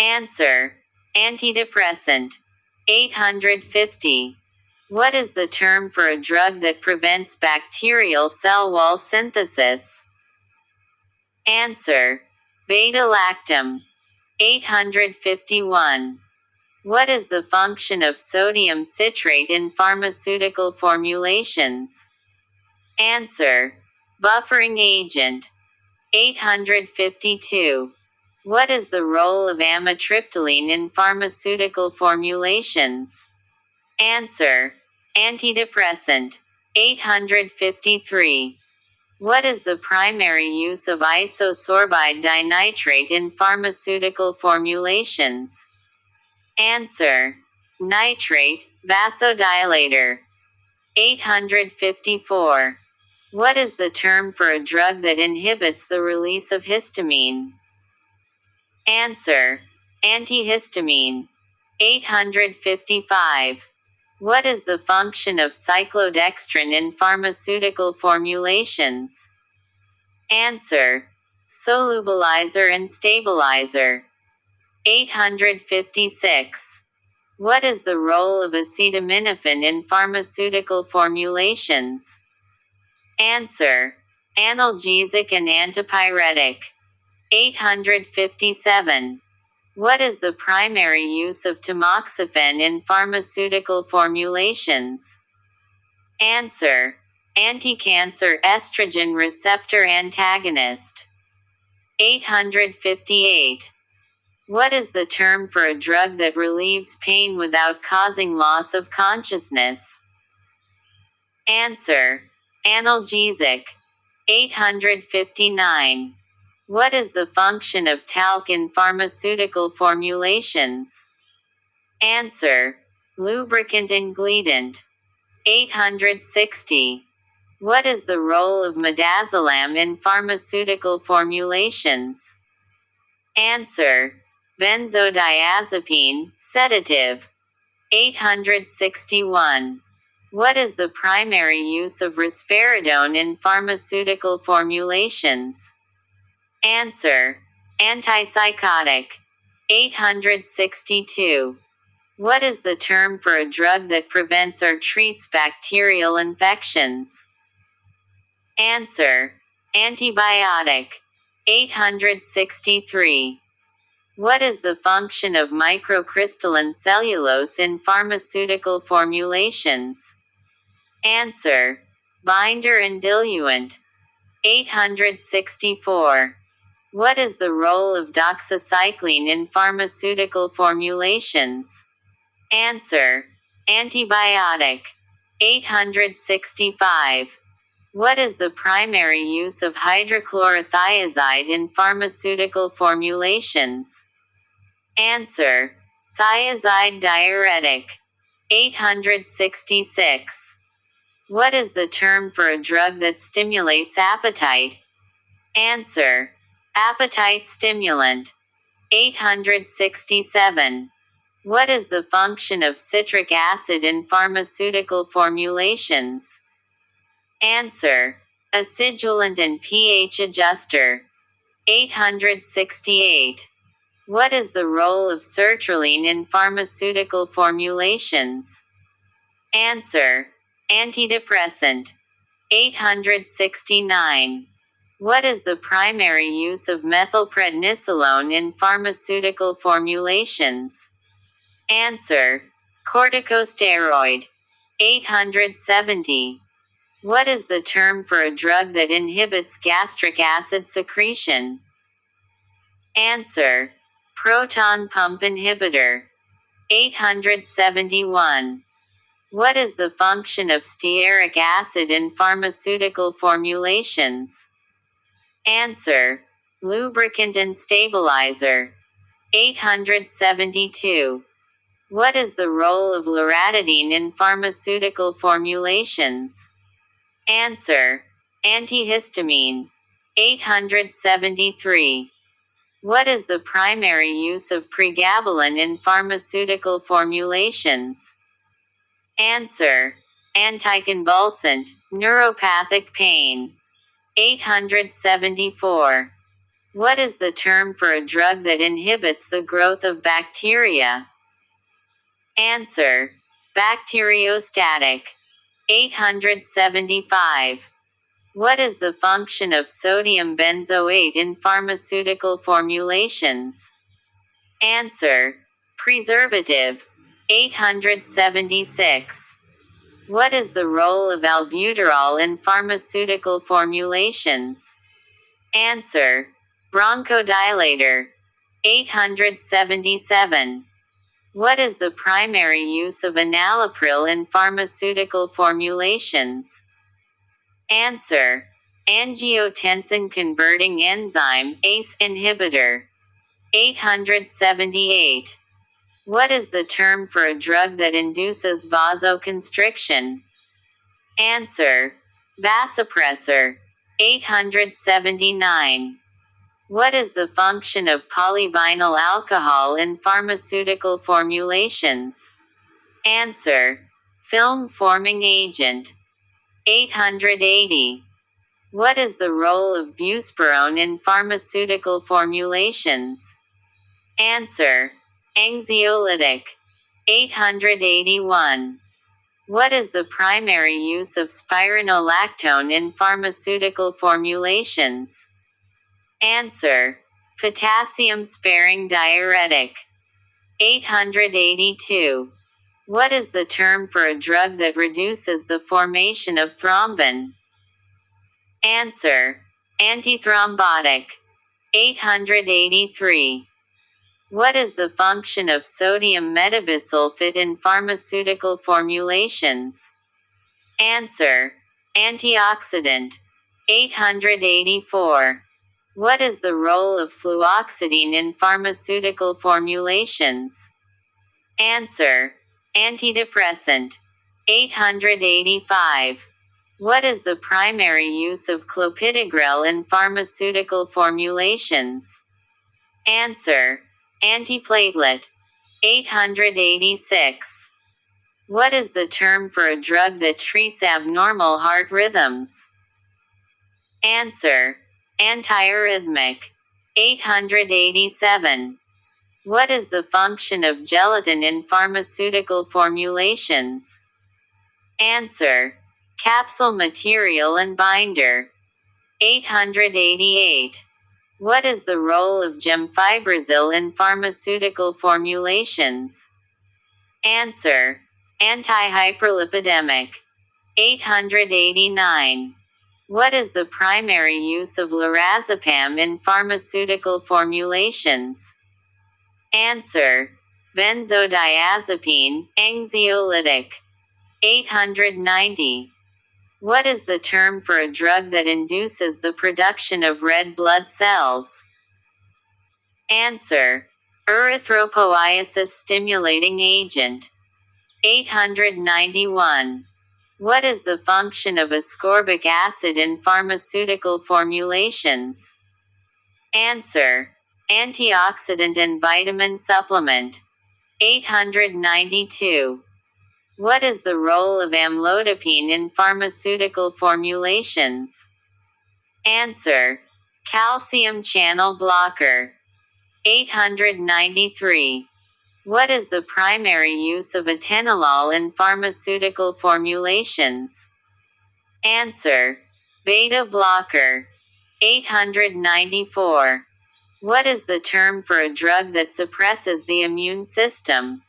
Answer: antidepressant. 850. What is the term for a drug that prevents bacterial cell wall synthesis? Answer: beta-lactam. 851. What is the function of sodium citrate in pharmaceutical formulations? Answer: buffering agent. 852. What is the role of amitriptyline in pharmaceutical formulations? Answer: antidepressant. 853. What is the primary use of isosorbide dinitrate in pharmaceutical formulations? Answer: nitrate, vasodilator. 854. What is the term for a drug that inhibits the release of histamine? Answer: antihistamine. 855. What is the function of cyclodextrin in pharmaceutical formulations? Answer: solubilizer and stabilizer. 856. What is the role of acetaminophen in pharmaceutical formulations? Answer: analgesic and antipyretic. 857. What is the primary use of tamoxifen in pharmaceutical formulations? Answer: anti-cancer estrogen receptor antagonist. 858. What is the term for a drug that relieves pain without causing loss of consciousness? Answer: analgesic. 859. What is the function of talc in pharmaceutical formulations? Answer: lubricant and glutant. 860. What is the role of midazolam in pharmaceutical formulations? Answer: benzodiazepine, sedative. 861. What is the primary use of risperidone in pharmaceutical formulations? Answer: antipsychotic. 862. What is the term for a drug that prevents or treats bacterial infections? Answer: antibiotic. 863. What is the function of microcrystalline cellulose in pharmaceutical formulations? Answer: binder and diluent. 864. What is the role of doxycycline in pharmaceutical formulations? Answer: antibiotic. 865. What is the primary use of hydrochlorothiazide in pharmaceutical formulations? Answer: thiazide diuretic. 866. What is the term for a drug that stimulates appetite? Answer: appetite stimulant. 867. What is the function of citric acid in pharmaceutical formulations? Answer: acidulant and pH adjuster. 868. What is the role of sertraline in pharmaceutical formulations? Answer: antidepressant. 869. What is the primary use of methylprednisolone in pharmaceutical formulations? Answer: corticosteroid. 870. What is the term for a drug that inhibits gastric acid secretion? Answer: proton pump inhibitor. 871. What is the function of stearic acid in pharmaceutical formulations? Answer: lubricant and stabilizer. 872. What is the role of loratadine in pharmaceutical formulations? Answer: antihistamine. 873. What is the primary use of pregabalin in pharmaceutical formulations? Answer: anticonvulsant, neuropathic pain. 874. What is the term for a drug that inhibits the growth of bacteria? Answer: bacteriostatic. 875. What is the function of sodium benzoate in pharmaceutical formulations? Answer: preservative. 876. What is the role of albuterol in pharmaceutical formulations? Answer: bronchodilator. 877. What is the primary use of enalapril in pharmaceutical formulations? Answer: angiotensin converting enzyme ACE inhibitor. 878. What is the term for a drug that induces vasoconstriction? Answer: vasopressor. 879. What is the function of polyvinyl alcohol in pharmaceutical formulations? Answer: film forming agent. 880. What is the role of buspirone in pharmaceutical formulations? Answer: anxiolytic. 881. What is the primary use of spironolactone in pharmaceutical formulations? Answer: potassium-sparing diuretic. 882. What is the term for a drug that reduces the formation of thrombin? Answer: antithrombotic. 883. What is the function of sodium metabisulfite in pharmaceutical formulations? Answer: antioxidant. 884. What is the role of fluoxetine in pharmaceutical formulations? Answer: antidepressant. 885. What is the primary use of clopidogrel in pharmaceutical formulations? Answer: antiplatelet. 886. What is the term for a drug that treats abnormal heart rhythms? Answer: antiarrhythmic. 887. What is the function of gelatin in pharmaceutical formulations? Answer: capsule material and binder. 888. What is the role of gemfibrozil in pharmaceutical formulations? Answer: antihyperlipidemic. 889. What is the primary use of lorazepam in pharmaceutical formulations? Answer: benzodiazepine, anxiolytic. 890. What is the term for a drug that induces the production of red blood cells? Answer: erythropoiesis-stimulating agent. 891. What is the function of ascorbic acid in pharmaceutical formulations? Answer: antioxidant and vitamin supplement. 892. What is the role of amlodipine in pharmaceutical formulations? Answer: calcium channel blocker. 893. What is the primary use of atenolol in pharmaceutical formulations? Answer: beta blocker. 894. What is the term for a drug that suppresses the immune system?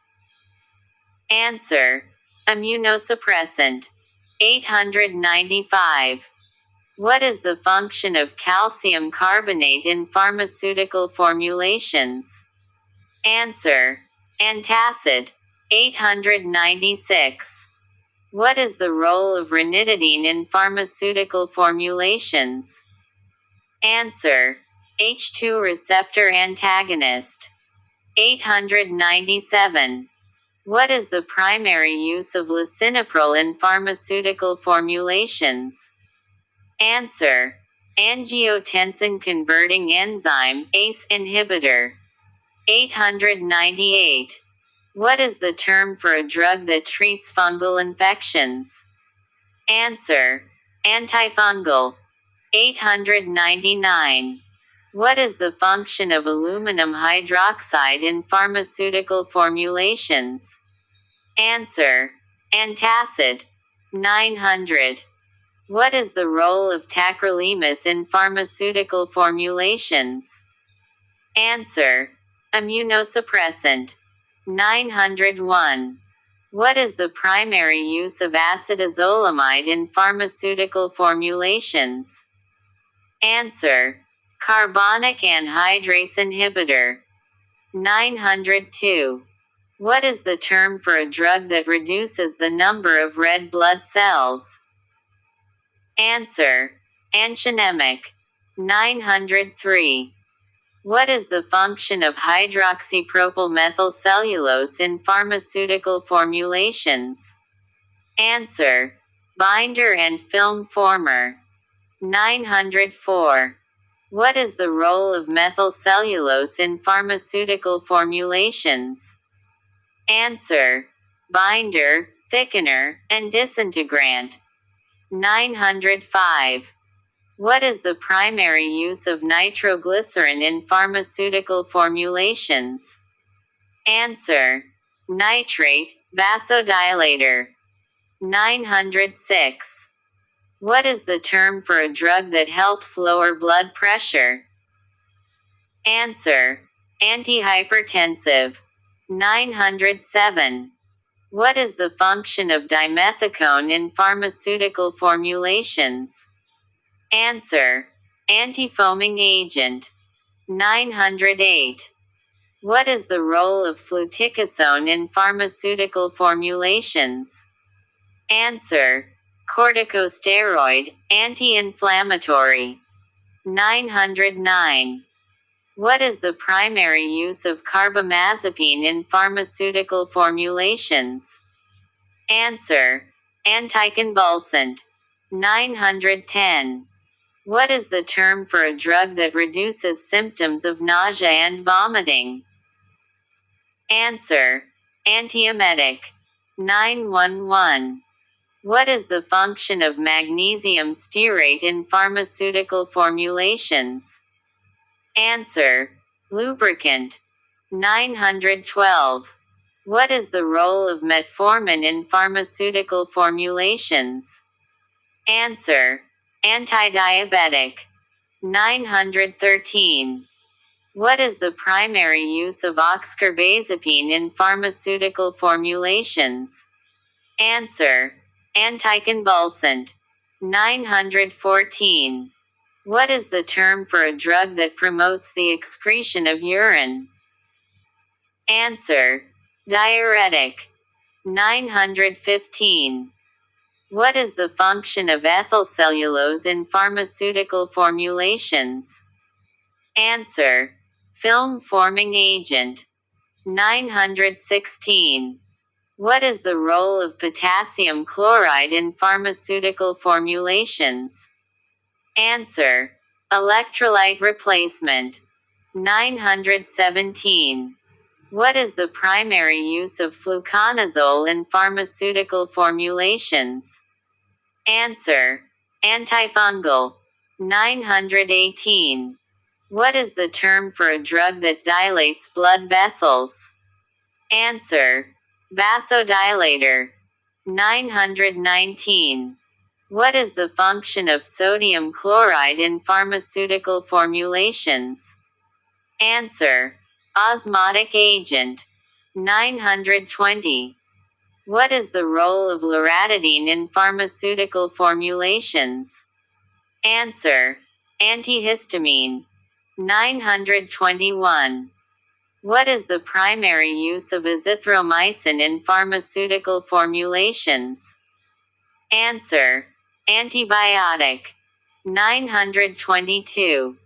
Answer: immunosuppressant. 895. What is the function of calcium carbonate in pharmaceutical formulations? Answer: antacid. 896. What is the role of ranitidine in pharmaceutical formulations? Answer: H2 receptor antagonist. 897. What is the primary use of lisinopril in pharmaceutical formulations? Answer: angiotensin converting enzyme, ACE inhibitor. 898. What is the term for a drug that treats fungal infections? Answer: antifungal. 899. What is the function of aluminum hydroxide in pharmaceutical formulations? Answer: antacid. 900. What is the role of tacrolimus in pharmaceutical formulations? Answer: immunosuppressant. 901. What is the primary use of acetazolamide in pharmaceutical formulations? Answer: carbonic anhydrase inhibitor. 902. What is the term for a drug that reduces the number of red blood cells? Answer: antionemic. 903. What is the function of hydroxypropylmethylcellulose in pharmaceutical formulations? Answer: binder and film former. 904. What is the role of methylcellulose in pharmaceutical formulations? Answer: binder, thickener, and disintegrant. 905. What is the primary use of nitroglycerin in pharmaceutical formulations? Answer: nitrate, vasodilator. 906. What is the term for a drug that helps lower blood pressure? Answer: antihypertensive. 907. What is the function of dimethicone in pharmaceutical formulations? Answer: antifoaming agent. 908. What is the role of fluticasone in pharmaceutical formulations? Answer: corticosteroid, anti-inflammatory. 909. What is the primary use of carbamazepine in pharmaceutical formulations? Answer: anticonvulsant. 910. What is the term for a drug that reduces symptoms of nausea and vomiting? Answer: antiemetic. 911. What is the function of magnesium stearate in pharmaceutical formulations? Answer: lubricant. 912. What is the role of metformin in pharmaceutical formulations? Answer: antidiabetic. 913. What is the primary use of oxcarbazepine in pharmaceutical formulations? Answer: anticonvulsant. 914. What is the term for a drug that promotes the excretion of urine? Answer: diuretic. 915. What is the function of ethyl cellulose in pharmaceutical formulations? Answer: film forming agent. 916. What is the role of potassium chloride in pharmaceutical formulations? Answer: electrolyte replacement. 917. What is the primary use of fluconazole in pharmaceutical formulations? Answer: antifungal. 918. What is the term for a drug that dilates blood vessels? Answer: vasodilator. 919. What is the function of sodium chloride in pharmaceutical formulations? Answer: osmotic agent. 920. What is the role of loratadine in pharmaceutical formulations? Answer: antihistamine. 921. What is the primary use of azithromycin in pharmaceutical formulations? Answer: antibiotic. 922.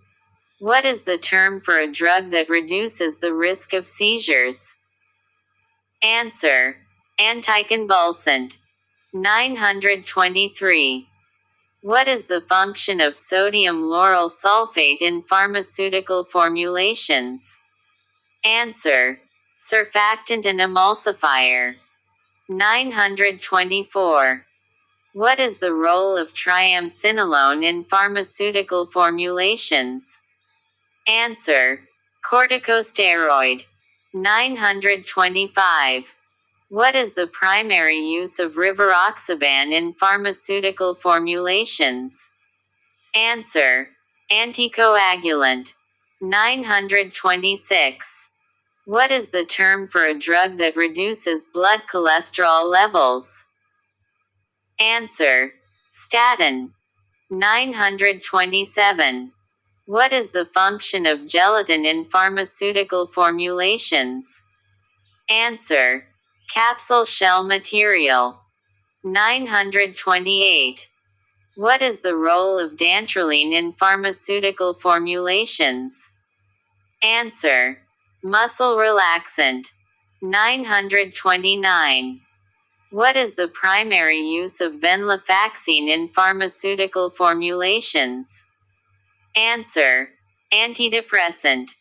What is the term for a drug that reduces the risk of seizures? Answer: anticonvulsant. 923. What is the function of sodium lauryl sulfate in pharmaceutical formulations? Answer: surfactant and emulsifier. 924. What is the role of triamcinolone in pharmaceutical formulations? Answer: corticosteroid. 925. What is the primary use of rivaroxaban in pharmaceutical formulations? Answer: anticoagulant. 926. What is the term for a drug that reduces blood cholesterol levels? Answer: statin. 927. What is the function of gelatin in pharmaceutical formulations? Answer: capsule shell material. 928. What is the role of dantrolene in pharmaceutical formulations? Answer: muscle relaxant. 929. What is the primary use of venlafaxine in pharmaceutical formulations? Answer: antidepressant.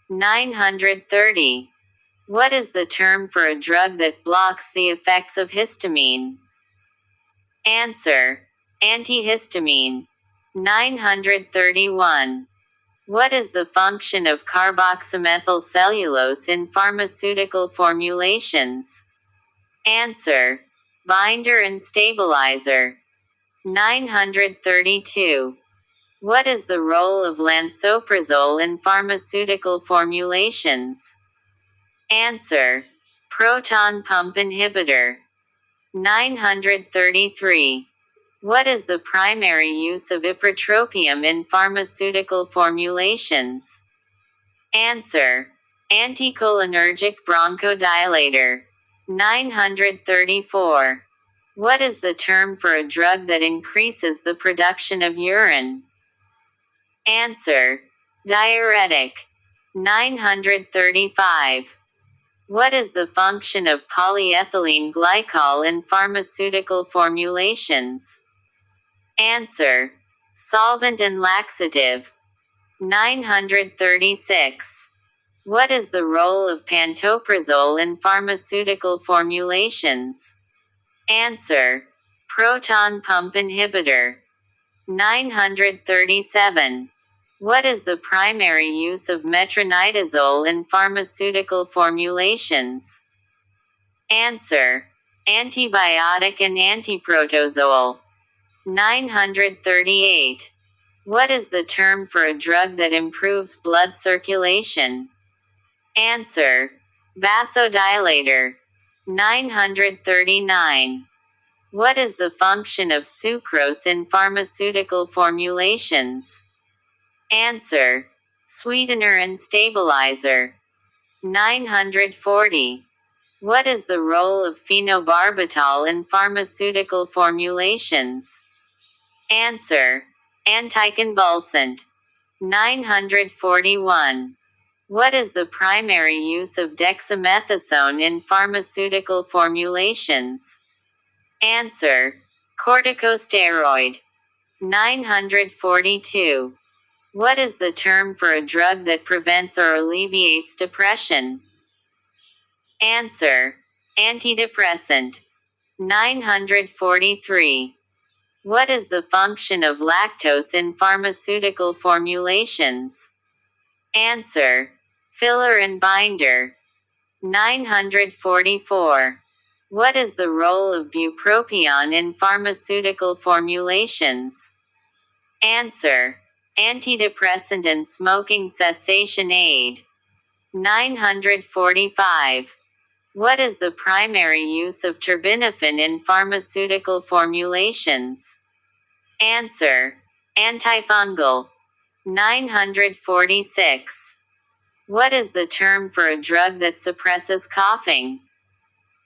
930. What is the term for a drug that blocks the effects of histamine? Answer: antihistamine. 931. What is the function of carboxymethyl cellulose in pharmaceutical formulations? Answer: binder and stabilizer. 932. What is the role of lansoprazole in pharmaceutical formulations? Answer: proton pump inhibitor. 933. What is the primary use of ipratropium in pharmaceutical formulations? Answer: anticholinergic bronchodilator. 934. What is the term for a drug that increases the production of urine? Answer: diuretic. 935. What is the function of polyethylene glycol in pharmaceutical formulations? Answer: solvent and laxative. 936. What is the role of pantoprazole in pharmaceutical formulations? Answer: proton pump inhibitor. 937. What is the primary use of metronidazole in pharmaceutical formulations? Answer: antibiotic and antiprotozoal. 938. What is the term for a drug that improves blood circulation? Answer: vasodilator. 939. What is the function of sucrose in pharmaceutical formulations? Answer: sweetener and stabilizer. 940. What is the role of phenobarbital in pharmaceutical formulations? Answer: anticonvulsant. 941. What is the primary use of dexamethasone in pharmaceutical formulations? Answer: corticosteroid. 942. What is the term for a drug that prevents or alleviates depression? Answer: antidepressant. 943. What is the function of lactose in pharmaceutical formulations? Answer: filler and binder. 944. What is the role of bupropion in pharmaceutical formulations? Answer: antidepressant and smoking cessation aid. 945. What is the primary use of terbinafine in pharmaceutical formulations? Answer: antifungal. 946. What is the term for a drug that suppresses coughing?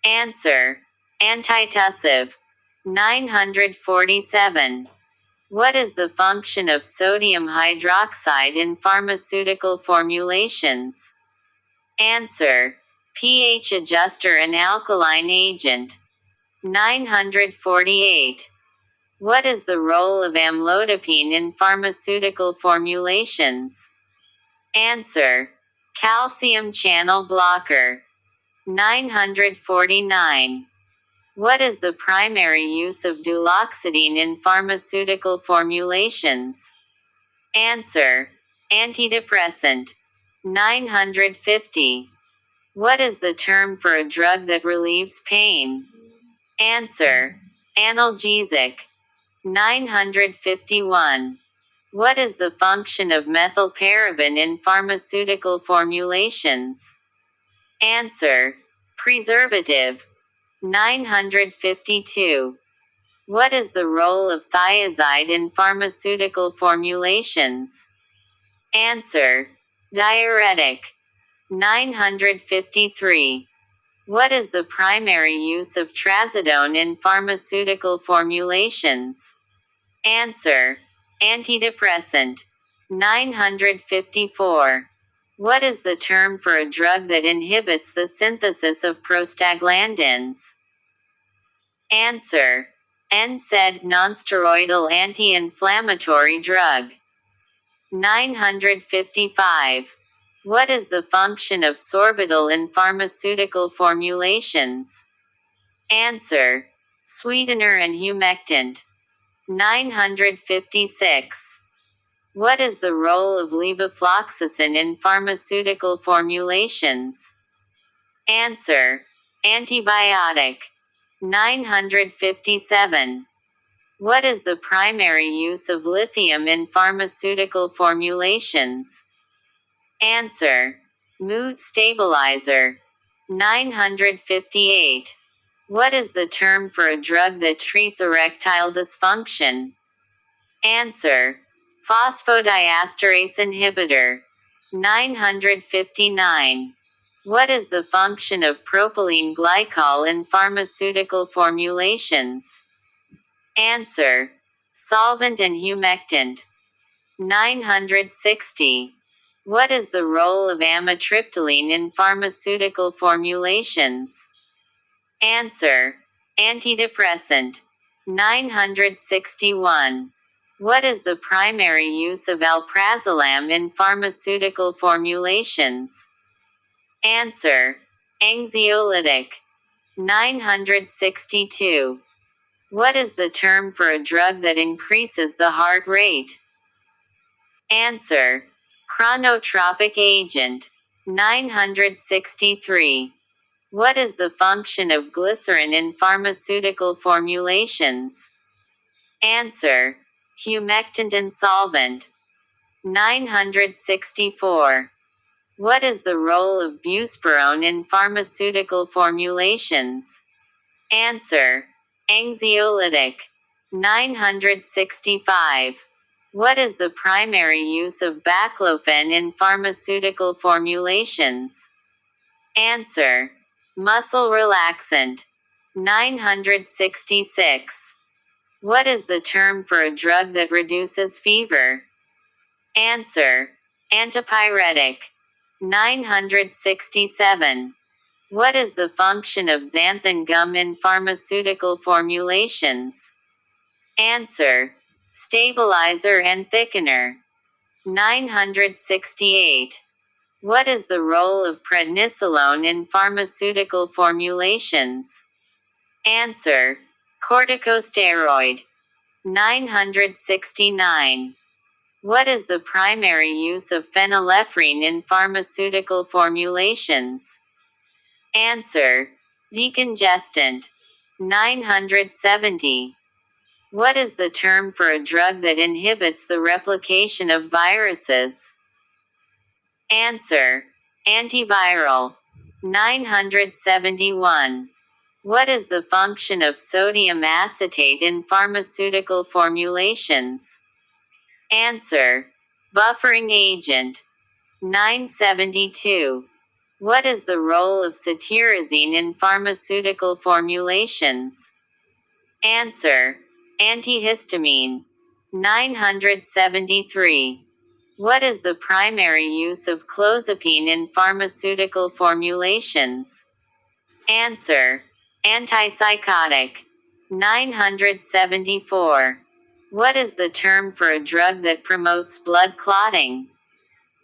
Answer: antitussive. 947. What is the function of sodium hydroxide in pharmaceutical formulations? Answer: pH adjuster and alkaline agent. 948. What is the role of amlodipine in pharmaceutical formulations? Answer: calcium channel blocker. 949. What is the primary use of duloxetine in pharmaceutical formulations? Answer: antidepressant. 950. What is the term for a drug that relieves pain? Answer: analgesic. 951. What is the function of methylparaben in pharmaceutical formulations? Answer: preservative. 952. What is the role of thiazide in pharmaceutical formulations? Answer: diuretic. 953. What is the primary use of trazodone in pharmaceutical formulations? Answer: antidepressant. 954. What is the term for a drug that inhibits the synthesis of prostaglandins? Answer: NSAID, nonsteroidal anti-inflammatory drug. 955. What is the function of sorbitol in pharmaceutical formulations? Answer: sweetener and humectant. 956. What is the role of levofloxacin in pharmaceutical formulations? Answer: antibiotic. 957. What is the primary use of lithium in pharmaceutical formulations? Answer: mood stabilizer. 958. What is the term for a drug that treats erectile dysfunction? Answer: phosphodiesterase inhibitor. 959. What is the function of propylene glycol in pharmaceutical formulations? Answer: solvent and humectant. 960. What is the role of amitriptyline in pharmaceutical formulations? Answer: antidepressant. 961. What is the primary use of alprazolam in pharmaceutical formulations? Answer: anxiolytic. 962. What is the term for a drug that increases the heart rate? Answer: chronotropic agent. 963. What is the function of glycerin in pharmaceutical formulations? Answer: humectant and solvent. 964. What is the role of buspirone in pharmaceutical formulations? Answer: anxiolytic. 965. What is the primary use of baclofen in pharmaceutical formulations? Answer: muscle relaxant. 966. What is the term for a drug that reduces fever? Answer: antipyretic. 967. What is the function of xanthan gum in pharmaceutical formulations? Answer: stabilizer and thickener. 968. What is the role of prednisolone in pharmaceutical formulations? Answer: corticosteroid. 969. What is the primary use of phenylephrine in pharmaceutical formulations? Answer: decongestant. 970. What is the term for a drug that inhibits the replication of viruses? Answer: antiviral. 971. What is the function of sodium acetate in pharmaceutical formulations? Answer: buffering agent. 972. What is the role of cetirizine in pharmaceutical formulations? Answer: antihistamine. 973. What is the primary use of clozapine in pharmaceutical formulations? Answer: antipsychotic. 974. What is the term for a drug that promotes blood clotting?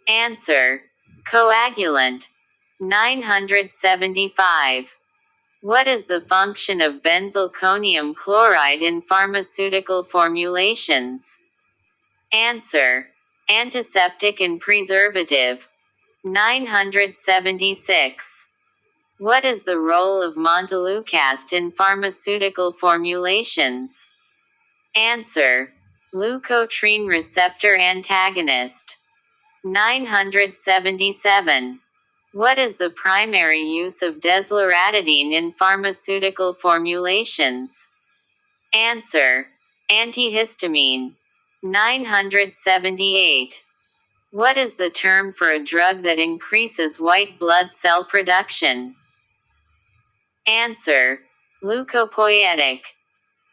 Answer: coagulant. 975. What is the function of benzalkonium chloride in pharmaceutical formulations? Answer: antiseptic and preservative. 976. What is the role of montelukast in pharmaceutical formulations? Answer: leukotriene receptor antagonist. 977. What is the primary use of desloratadine in pharmaceutical formulations? Answer: antihistamine. 978. What is the term for a drug that increases white blood cell production? Answer: leukopoietic.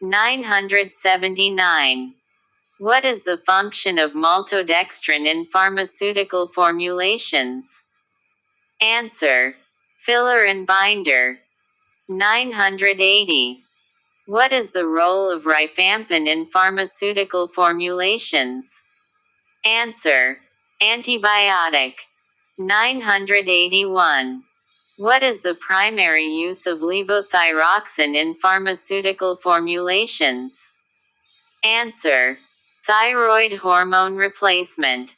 979. What is the function of maltodextrin in pharmaceutical formulations? Answer: filler and binder. 980. What is the role of rifampin in pharmaceutical formulations? Answer: antibiotic. 981. What is the primary use of levothyroxine in pharmaceutical formulations? Answer. Thyroid hormone replacement.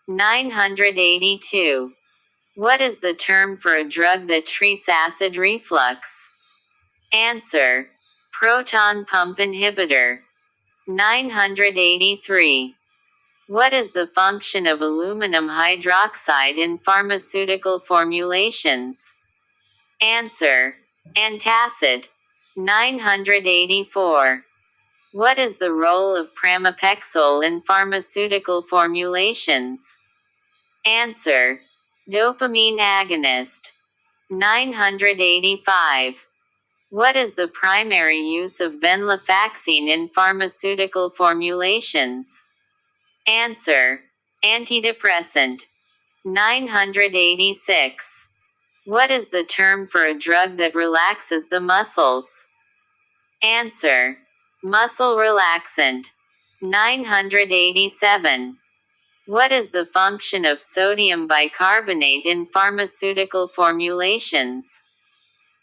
982. What is the term for a drug that treats acid reflux? Answer. Proton pump inhibitor. 983. What is the function of aluminum hydroxide in pharmaceutical formulations? Answer. Antacid. 984. What is the role of pramipexole in pharmaceutical formulations? Answer. Dopamine agonist. 985. What is the primary use of venlafaxine in pharmaceutical formulations? Answer. Antidepressant. 986. What is the term for a drug that relaxes the muscles? Answer. Muscle relaxant. 987. What is the function of sodium bicarbonate in pharmaceutical formulations?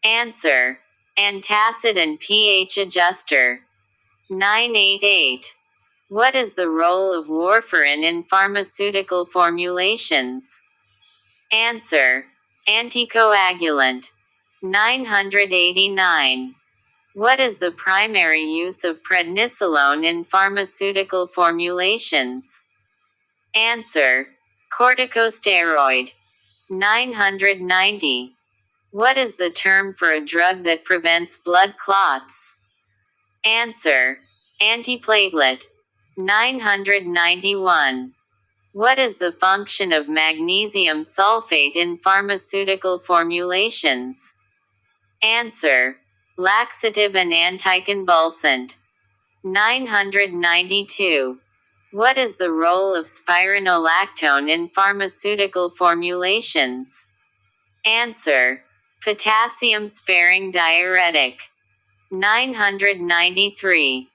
Answer. Antacid and pH adjuster. 988. What is the role of warfarin in pharmaceutical formulations? Answer. Anticoagulant. 989. What is the primary use of prednisolone in pharmaceutical formulations? Answer. Corticosteroid. 990. What is the term for a drug that prevents blood clots? Answer. Antiplatelet. 991. What is the function of magnesium sulfate in pharmaceutical formulations? Answer. Laxative and anticonvulsant. 992. What is the role of spironolactone in pharmaceutical formulations? Answer. Potassium-sparing diuretic. 993.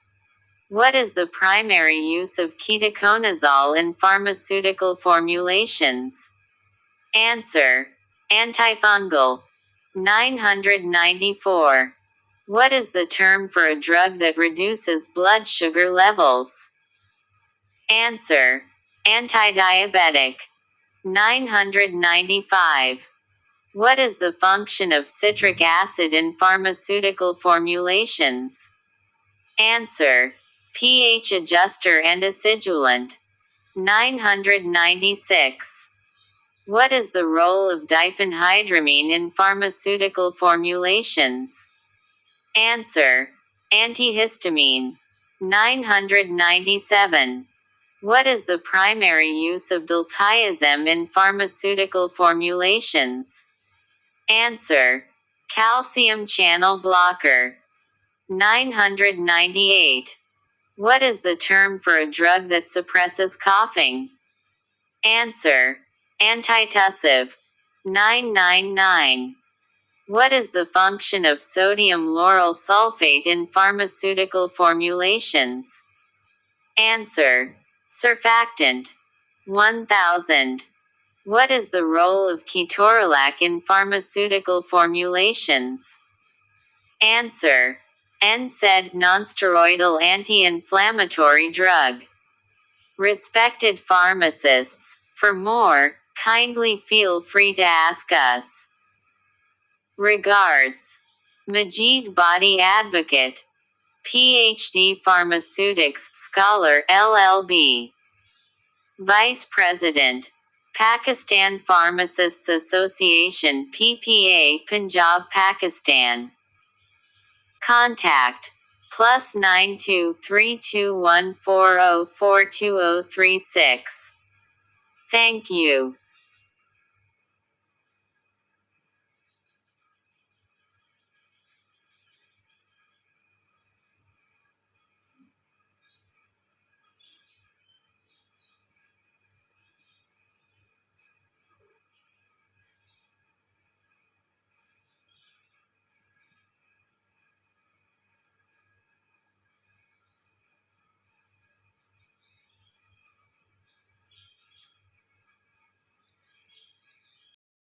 What is the primary use of ketoconazole in pharmaceutical formulations? Answer. Antifungal. 994. What is the term for a drug that reduces blood sugar levels? Answer. Antidiabetic. 995. What is the function of citric acid in pharmaceutical formulations? Answer. pH adjuster and acidulant. 996. What is the role of diphenhydramine in pharmaceutical formulations? Answer. Antihistamine. 997. What is the primary use of diltiazem in pharmaceutical formulations? Answer. Calcium channel blocker. 998. What is the term for a drug that suppresses coughing? Answer. Antitussive. 999. What is the function of sodium lauryl sulfate in pharmaceutical formulations? Answer. Surfactant. 1000. What is the role of ketorolac in pharmaceutical formulations? Answer. NSAID nonsteroidal anti-inflammatory drug. Respected pharmacists, for more, kindly feel free to ask us. Regards. Majid Body Advocate. PhD Pharmaceutics Scholar LLB. Vice President. Pakistan Pharmacists Association PPA Punjab Pakistan. Contact +923214042036. Thank you.